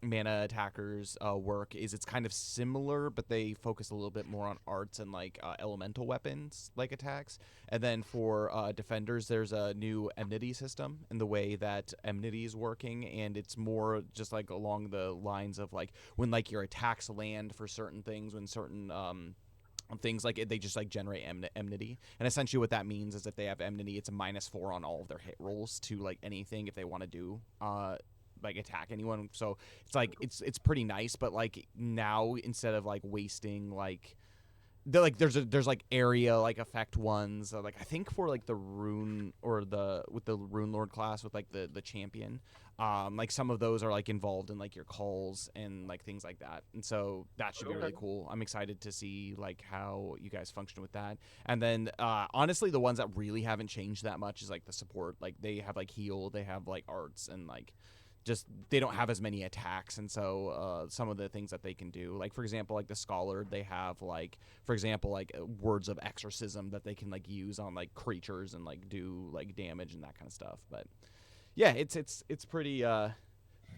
mana attackers work is it's kind of similar, but they focus a little bit more on arts and like elemental weapons like attacks. And then for defenders, there's a new enmity system and the way that enmity is working, and it's more just like along the lines of like when like your attacks land for certain things, when certain things like they just like generate enmity, and essentially what that means is if they have enmity, it's a -4 on all of their hit rolls to like anything if they want to do like attack anyone. So it's like it's pretty nice, but like now instead of like wasting like there's like area like effect ones like I think for like the rune or the with the rune lord class with like the champion, like some of those are like involved in like your calls and like things like that, and so that should be really cool. I'm excited to see like how you guys function with that. And then honestly the ones that really haven't changed that much is like the support. Like they have like heal, they have like arts, and like just they don't have as many attacks, and so some of the things that they can do, like for example like the scholar, they have like for example like words of exorcism that they can like use on like creatures and like do like damage and that kind of stuff. But yeah, it's pretty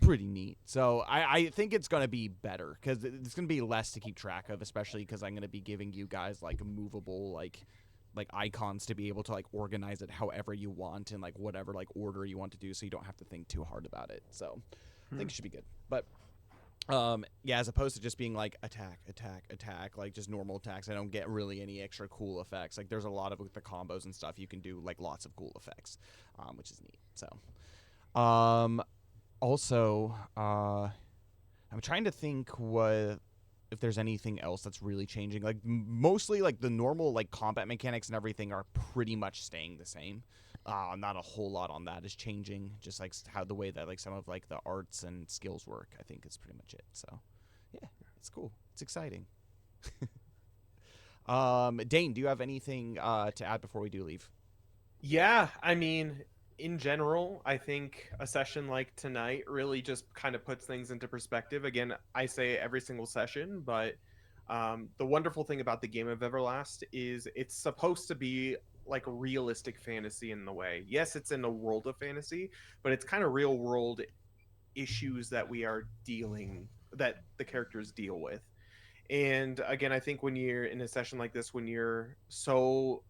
pretty neat. So I think it's going to be better because it's going to be less to keep track of, especially because I'm going to be giving you guys like movable like icons to be able to like organize it however you want and like whatever like order you want to do, so you don't have to think too hard about it. So I think it should be good. But yeah, as opposed to just being like attack, like just normal attacks, I don't get really any extra cool effects. Like there's a lot of with the combos and stuff you can do like lots of cool effects, which is neat. So also I'm trying to think if there's anything else that's really changing. Like mostly like the normal like combat mechanics and everything are pretty much staying the same. Not a whole lot on that is changing. Just like how the way that like some of like the arts and skills work, I think is pretty much it. So yeah, it's cool. It's exciting. Dane, do you have anything to add before we do leave? Yeah, I mean, in general, I think a session like tonight really just kind of puts things into perspective. Again, I say every single session, but the wonderful thing about the game of Everlast is it's supposed to be like realistic fantasy in the way. Yes, it's in a world of fantasy, but it's kind of real world issues that that the characters deal with. And again, I think when you're in a session like this, when you're so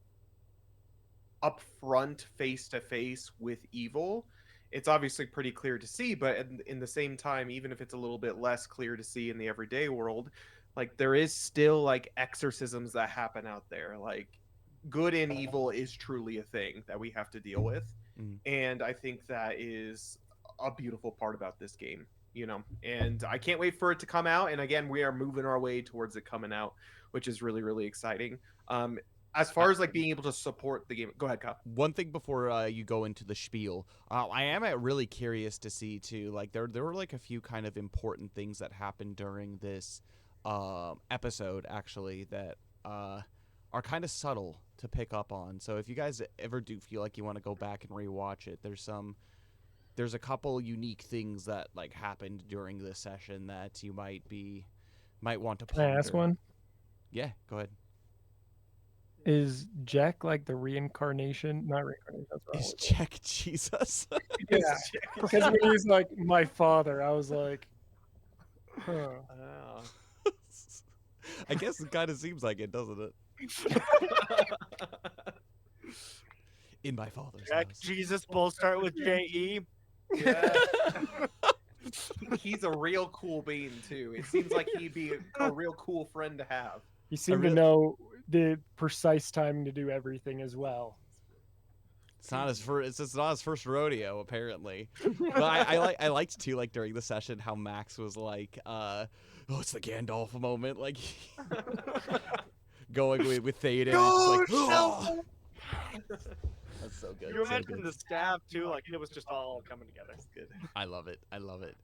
upfront face to face with evil, it's obviously pretty clear to see, but in the same time, even if it's a little bit less clear to see in the everyday world, like there is still like exorcisms that happen out there. Like good and evil is truly a thing that we have to deal with. And I think that is a beautiful part about this game, you know. And I can't wait for it to come out, and again, we are moving our way towards it coming out, which is really really exciting. As far as like being able to support the game, go ahead, Kyle. One thing before you go into the spiel, I am really curious to see too. Like there were like a few kind of important things that happened during this episode actually that are kind of subtle to pick up on. So if you guys ever do feel like you want to go back and rewatch it, there's some there's a couple unique things that like happened during this session that you might want to Can I ponder. ask one? Yeah, go ahead. Is Jack like the reincarnation? Not reincarnation. That's wrong. Is Jack Jesus? Yeah, because when he was like my father, I was like, huh. Oh. I guess it kind of seems like it, doesn't it? In my father's Jack, house. Jesus both start with J.E. Yeah. He's a real cool bean too. It seems like he'd be a real cool friend to have. He seemed to really- know the precise timing to do everything as well. It's not his first. It's not his first rodeo, apparently. But I liked too, like during the session, how Max was like, "Oh, it's the Gandalf moment," like going with Theoden. Just like, "Oh." That's so good. You so mentioned good. the stab too, like it was just all coming together. That's good. I love it. I love it.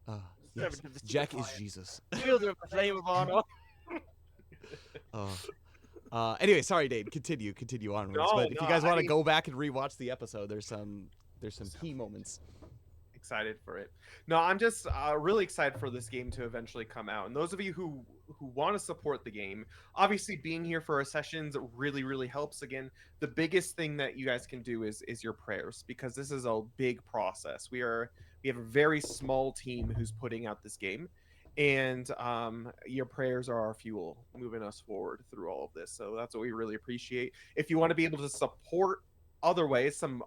Seven Yes. to the Jack is fire. Jesus. Wielder of the flame of honor. Anyway, sorry, Dave. Continue onwards. No, but if you no, guys want I to mean- go back and rewatch the episode, there's some key moments. Excited for it. No, I'm just really excited for this game to eventually come out. And those of you who want to support the game, obviously being here for our sessions really helps. Again, the biggest thing that you guys can do is your prayers, because this is a big process. We have a very small team who's putting out this game, and your prayers are our fuel moving us forward through all of this. So that's what we really appreciate. If you want to be able to support other ways, some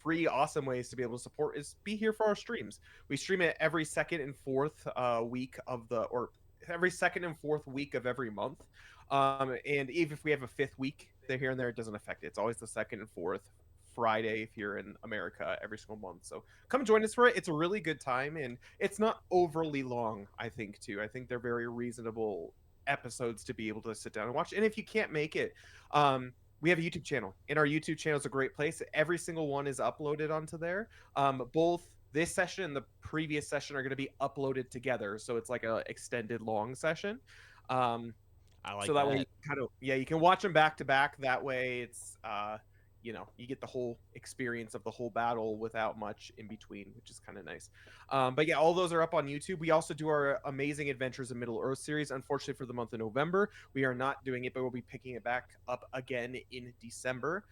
free awesome ways to be able to support is be here for our streams. We stream it every second and fourth week of the, or every second and fourth week of every month. And even if we have a fifth week there here and there, it doesn't affect it. It's always the second and fourth Friday if you're in America every single month. So come join us for it. It's a really good time, and it's not overly long, I think, too. I think they're very reasonable episodes to be able to sit down and watch. And if you can't make it, we have a YouTube channel, and our YouTube channel is a great place. Every single one is uploaded onto there. Both this session and the previous session are going to be uploaded together, so it's like a extended long session. I like So that way, you kind of, you can watch them back to back. That way, it's you get the whole experience of the whole battle without much in between, which is kind of nice. But yeah, all those are up on YouTube. We also do our Amazing Adventures in Middle Earth series. Unfortunately, for the month of November, we are not doing it, but we'll be picking it back up again in December.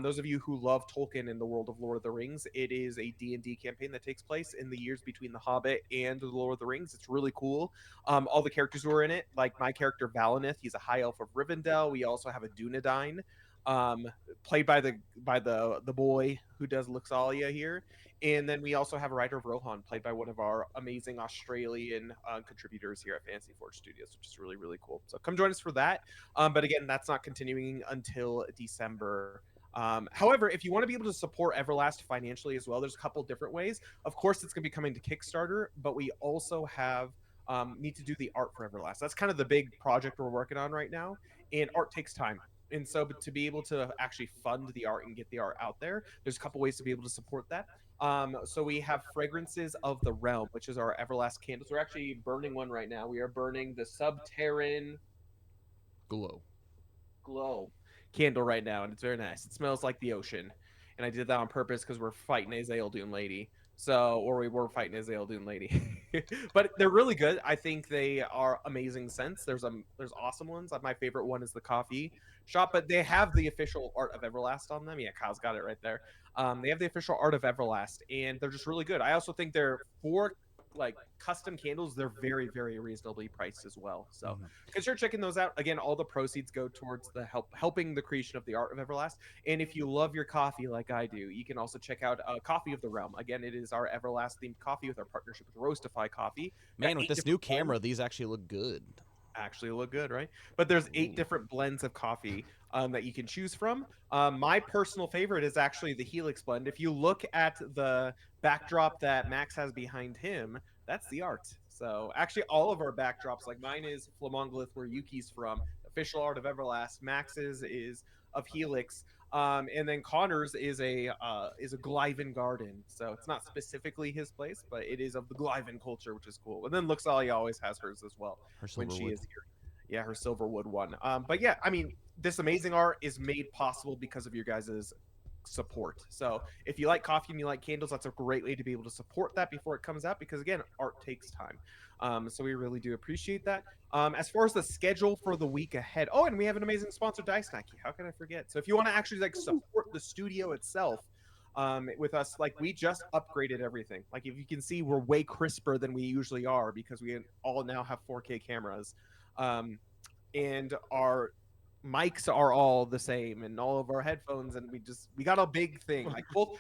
Those of you who love Tolkien and the world of Lord of the Rings, it is a D&D campaign that takes place in the years between The Hobbit and The Lord of the Rings. It's really cool. All the characters who are in it, like my character Valinith, he's a high elf of Rivendell. We also have a Dunedain, played by the boy who does Luxalia here. And then we also have a writer of Rohan, played by one of our amazing Australian contributors here at Fantasy Forge Studios, which is really cool. So come join us for that. But again, that's not continuing until December. However, if you want to be able to support Everlast financially as well, there's a couple different ways. Of course, it's going to be coming to Kickstarter, but we also have need to do the art for Everlast. That's kind of the big project we're working on right now, and art takes time. And so to be able to actually fund the art and get the art out there, there's a couple ways to be able to support that. So we have Fragrances of the Realm, which is our Everlast candles. We're actually burning one right now. We are burning the Subterran Glow candle right now, and it's very nice. It smells like the ocean, and I did that on purpose because we're fighting a Zaildun lady. So, or we were fighting a Zaildun lady, but they're really good. I think they are amazing scents. There's awesome ones. My favorite one is the coffee shop, but they have the official art of Everlast on them. Yeah, Kyle's got it right there. They have the official art of Everlast, and they're just really good. I also think they're for like custom candles. They're very reasonably priced as well. So consider checking those out. Again, all the proceeds go towards the helping the creation of the art of Everlast. And if you love your coffee like I do, you can also check out Coffee of the Realm. Again, it is our Everlast themed coffee with our partnership with Roastify Coffee. Man, Got with 8 this new different blends. camera, these actually look good. Actually look good, right? But there's 8 different blends of coffee that you can choose from. My personal favorite is actually the Helix blend. If you look at the backdrop that Max has behind him, that's the art. So actually all of our backdrops, like mine is Flamonglith, where Yuki's from, official art of Everlast. Max's is of Helix. And then Connor's is a Glyven garden. So it's not specifically his place, but it is of the Glyven culture, which is cool. And then Luxalia always has hers as well Her when she Silverwood. is here. Yeah, her Silverwood one. But yeah, I mean, this amazing art is made possible because of your guys' support. So if you like coffee and you like candles, that's a great way to be able to support that before it comes out, because again, art takes time. So we really do appreciate that. As far as the schedule for the week ahead, oh, and we have an amazing sponsor, Dice Snacky. How can I forget? So if you want to actually like support the studio itself, with us, like we just upgraded everything. Like if you can see, we're way crisper than we usually are because we all now have 4K cameras, and our mics are all the same, and all of our headphones, and we got a big thing. Like both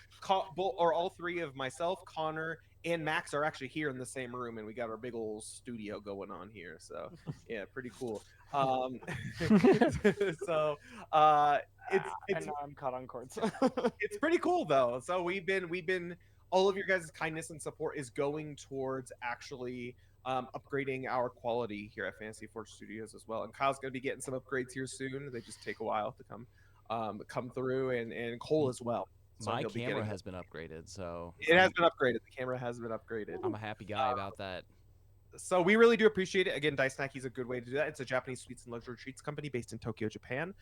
or all three of myself, Connor, and Max are actually here in the same room, and we got our big old studio going on here. So yeah, pretty cool. So it's and now I'm caught on cords. it's pretty cool though. So we've been all of your guys' kindness and support is going towards actually upgrading our quality here at Fantasy Forge Studios as well. And Kyle's going to be getting some upgrades here soon. They just take a while to come through, and Cole as well. So My he'll be camera getting has been upgraded, so it has been upgraded. The camera has been upgraded. I'm a happy guy about that. So we really do appreciate it. Again, Dice Snacky is a good way to do that. It's a Japanese sweets and luxury treats company based in Tokyo, Japan.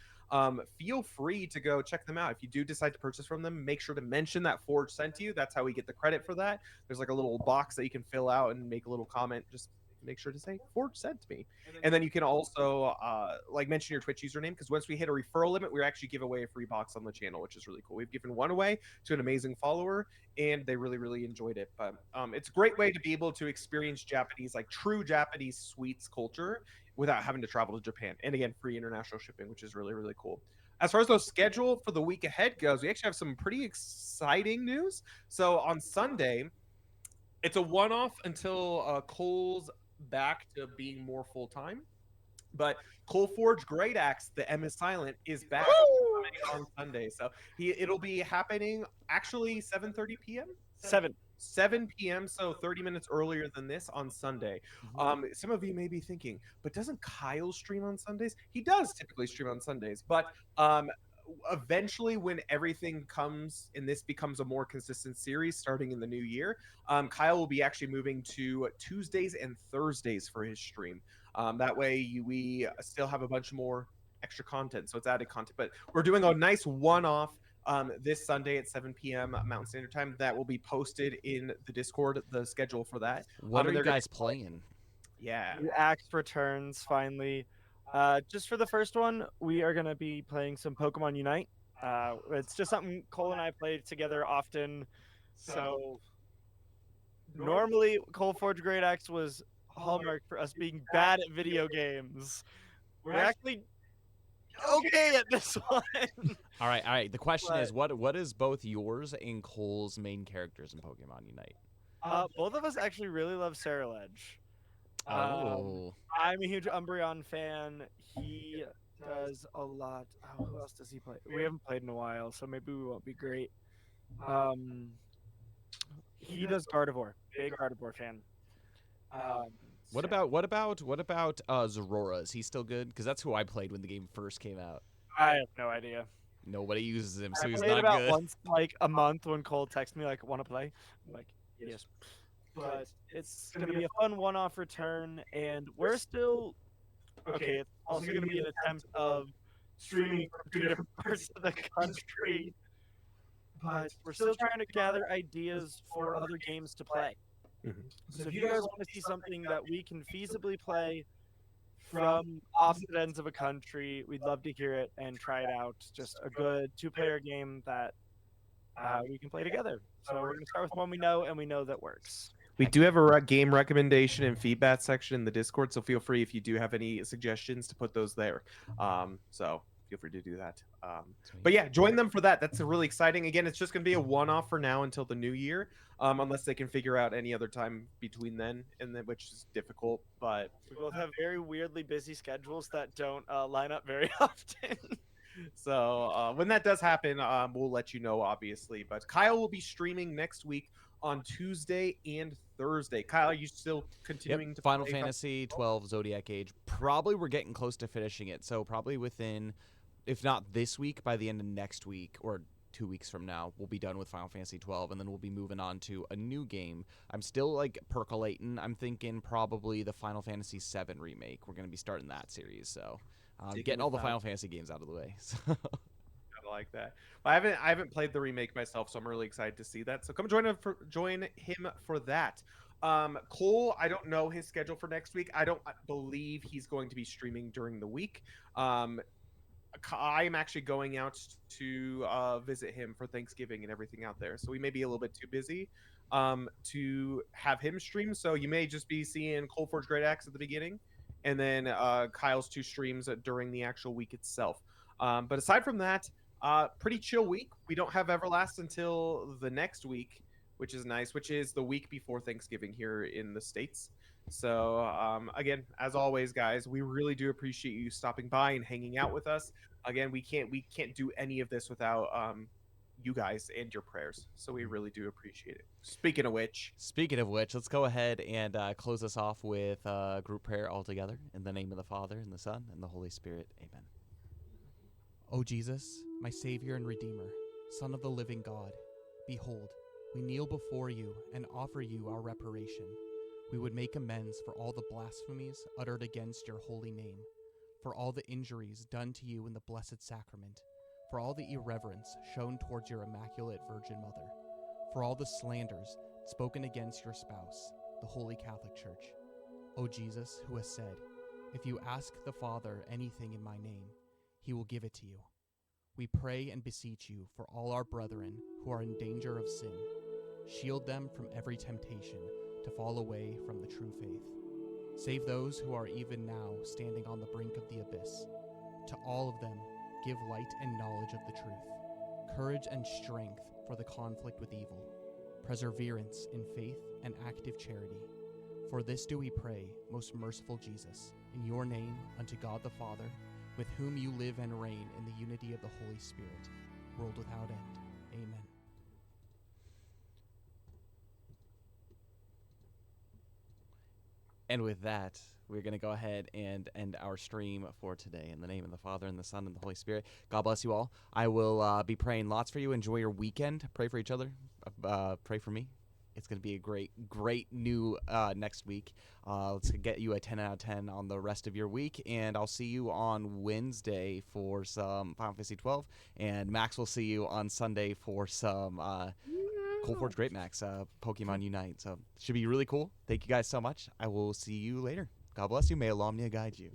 Feel free to go check them out. If you do decide to purchase from them, make sure to mention that Forge sent you. That's how we get the credit for that. There's like a little box that you can fill out and make a little comment. Just make sure to say Forge sent me. And then you can also like mention your Twitch username, because once we hit a referral limit, we actually give away a free box on the channel, which is really cool. We've given one away to an amazing follower, and they really, really enjoyed it. But it's a great way to be able to experience Japanese, like true Japanese sweets culture without having to travel to Japan. And again, free international shipping, which is really, really cool. As far as the schedule for the week ahead goes, we actually have some pretty exciting news. So on Sunday, it's a one-off until Cole's back to being more full-time. But Cole Forge Great Axe, the M is silent, is back on Sunday. So it'll be happening actually 7:30 p.m. 7 p.m. So 30 minutes earlier than this on Sunday. Some of you may be thinking, but doesn't Kyle stream on Sundays? He does typically stream on Sundays, but eventually when everything comes and this becomes a more consistent series starting in the new year, Kyle will be actually moving to Tuesdays and Thursdays for his stream. That way we still have a bunch more extra content, so it's added content. But we're doing a nice one-off this Sunday at 7 p.m. Mountain Standard Time. That will be posted in the Discord, the schedule for that. What are and you they're gonna- guys playing? Yeah. The Axe returns finally. Just for the first one, we are going to be playing some Pokemon Unite. It's just something Cole and I play together often. So normally, Cole Forge Great Axe was hallmark for us being bad at video games. We're actually okay at this one. All right. The question But- is, what is both yours and Cole's main characters in Pokemon Unite? Both of us actually really love Sarah Ledge. Oh, I'm a huge Umbreon fan. He does a lot. Oh, who else does he play? We haven't played in a while, so maybe we won't be great. He does Gardevoir. Big Gardevoir fan. what about Zorora? Is he still good? Because that's who I played when the game first came out. I have no idea. Nobody uses him, so I he's played not about good. once, like a month, when Cole texted me like, "Want to play?" I'm like, yes. But it's gonna be a fun one-off return, and we're still okay. It's also gonna be an attempt of streaming from 2 different parts of the country, but we're still trying to gather ideas for other games to play. So if you guys want to see something that we can feasibly play from opposite ends of a country, we'd love to hear it and try it out. Just a good 2-player game that we can play together. So we're gonna start with one we know and we know that works. We do have a game recommendation and feedback section in the Discord, so feel free if you do have any suggestions to put those there. So feel free to do that. But yeah, join them for that. That's really exciting. Again, it's just going to be a one-off for now until the new year, unless they can figure out any other time between then and then, which is difficult. But We both have very weirdly busy schedules that don't line up very often. so when that does happen, we'll let you know, obviously. But Kyle will be streaming next week on Tuesday and Thursday. Kyle, are you still continuing to Final play Fantasy 12 Zodiac Age? Probably we're getting close to finishing it, so probably within, if not this week, by the end of next week or 2 weeks from now, we'll be done with Final Fantasy 12, and then we'll be moving on to a new game. I'm still like percolating. I'm thinking probably the Final Fantasy 7 remake. We're going to be starting that series, so getting all the Final Fantasy games out of the way. So. I like that. I haven't played the remake myself, so I'm really excited to see that. So come join him for that. Cole, I don't know his schedule for next week. I don't believe he's going to be streaming during the week. Um, I'm actually going out to visit him for Thanksgiving and everything out there, so we may be a little bit too busy to have him stream. So you may just be seeing Cold Forge Great Axe at the beginning, and then Kyle's 2 streams during the actual week itself. But aside from that, pretty chill week. We don't have Everlast until the next week, which is nice, which is the week before Thanksgiving here in the States. So again, as always, guys, we really do appreciate you stopping by and hanging out with us. Again, we can't do any of this without you guys and your prayers. So we really do appreciate it. Speaking of which, let's go ahead and close us off with group prayer all together. In the name of the Father, and the Son, and the Holy Spirit. Amen. O Jesus, my Savior and Redeemer, Son of the living God, behold, we kneel before you and offer you our reparation. We would make amends for all the blasphemies uttered against your holy name, for all the injuries done to you in the Blessed Sacrament, for all the irreverence shown towards your Immaculate Virgin Mother, for all the slanders spoken against your spouse, the Holy Catholic Church. O Jesus, who has said, if you ask the Father anything in my name, he will give it to you. We pray and beseech you for all our brethren who are in danger of sin. Shield them from every temptation to fall away from the true faith. Save those who are even now standing on the brink of the abyss. To all of them, give light and knowledge of the truth, courage and strength for the conflict with evil, perseverance in faith and active charity. For this do we pray, most merciful Jesus, in your name, unto God the Father, with whom you live and reign in the unity of the Holy Spirit, world without end. Amen. And with that, we're going to go ahead and end our stream for today. In the name of the Father, and the Son, and the Holy Spirit. God bless you all. I will be praying lots for you. Enjoy your weekend. Pray for each other. Pray for me. It's going to be a great new next week. Let's get you a 10 out of 10 on the rest of your week. And I'll see you on Wednesday for some Final Fantasy 12. And Max will see you on Sunday for some Cold Forge Great Max, Pokemon Unite. So it should be really cool. Thank you guys so much. I will see you later. God bless you. May Alomnia guide you.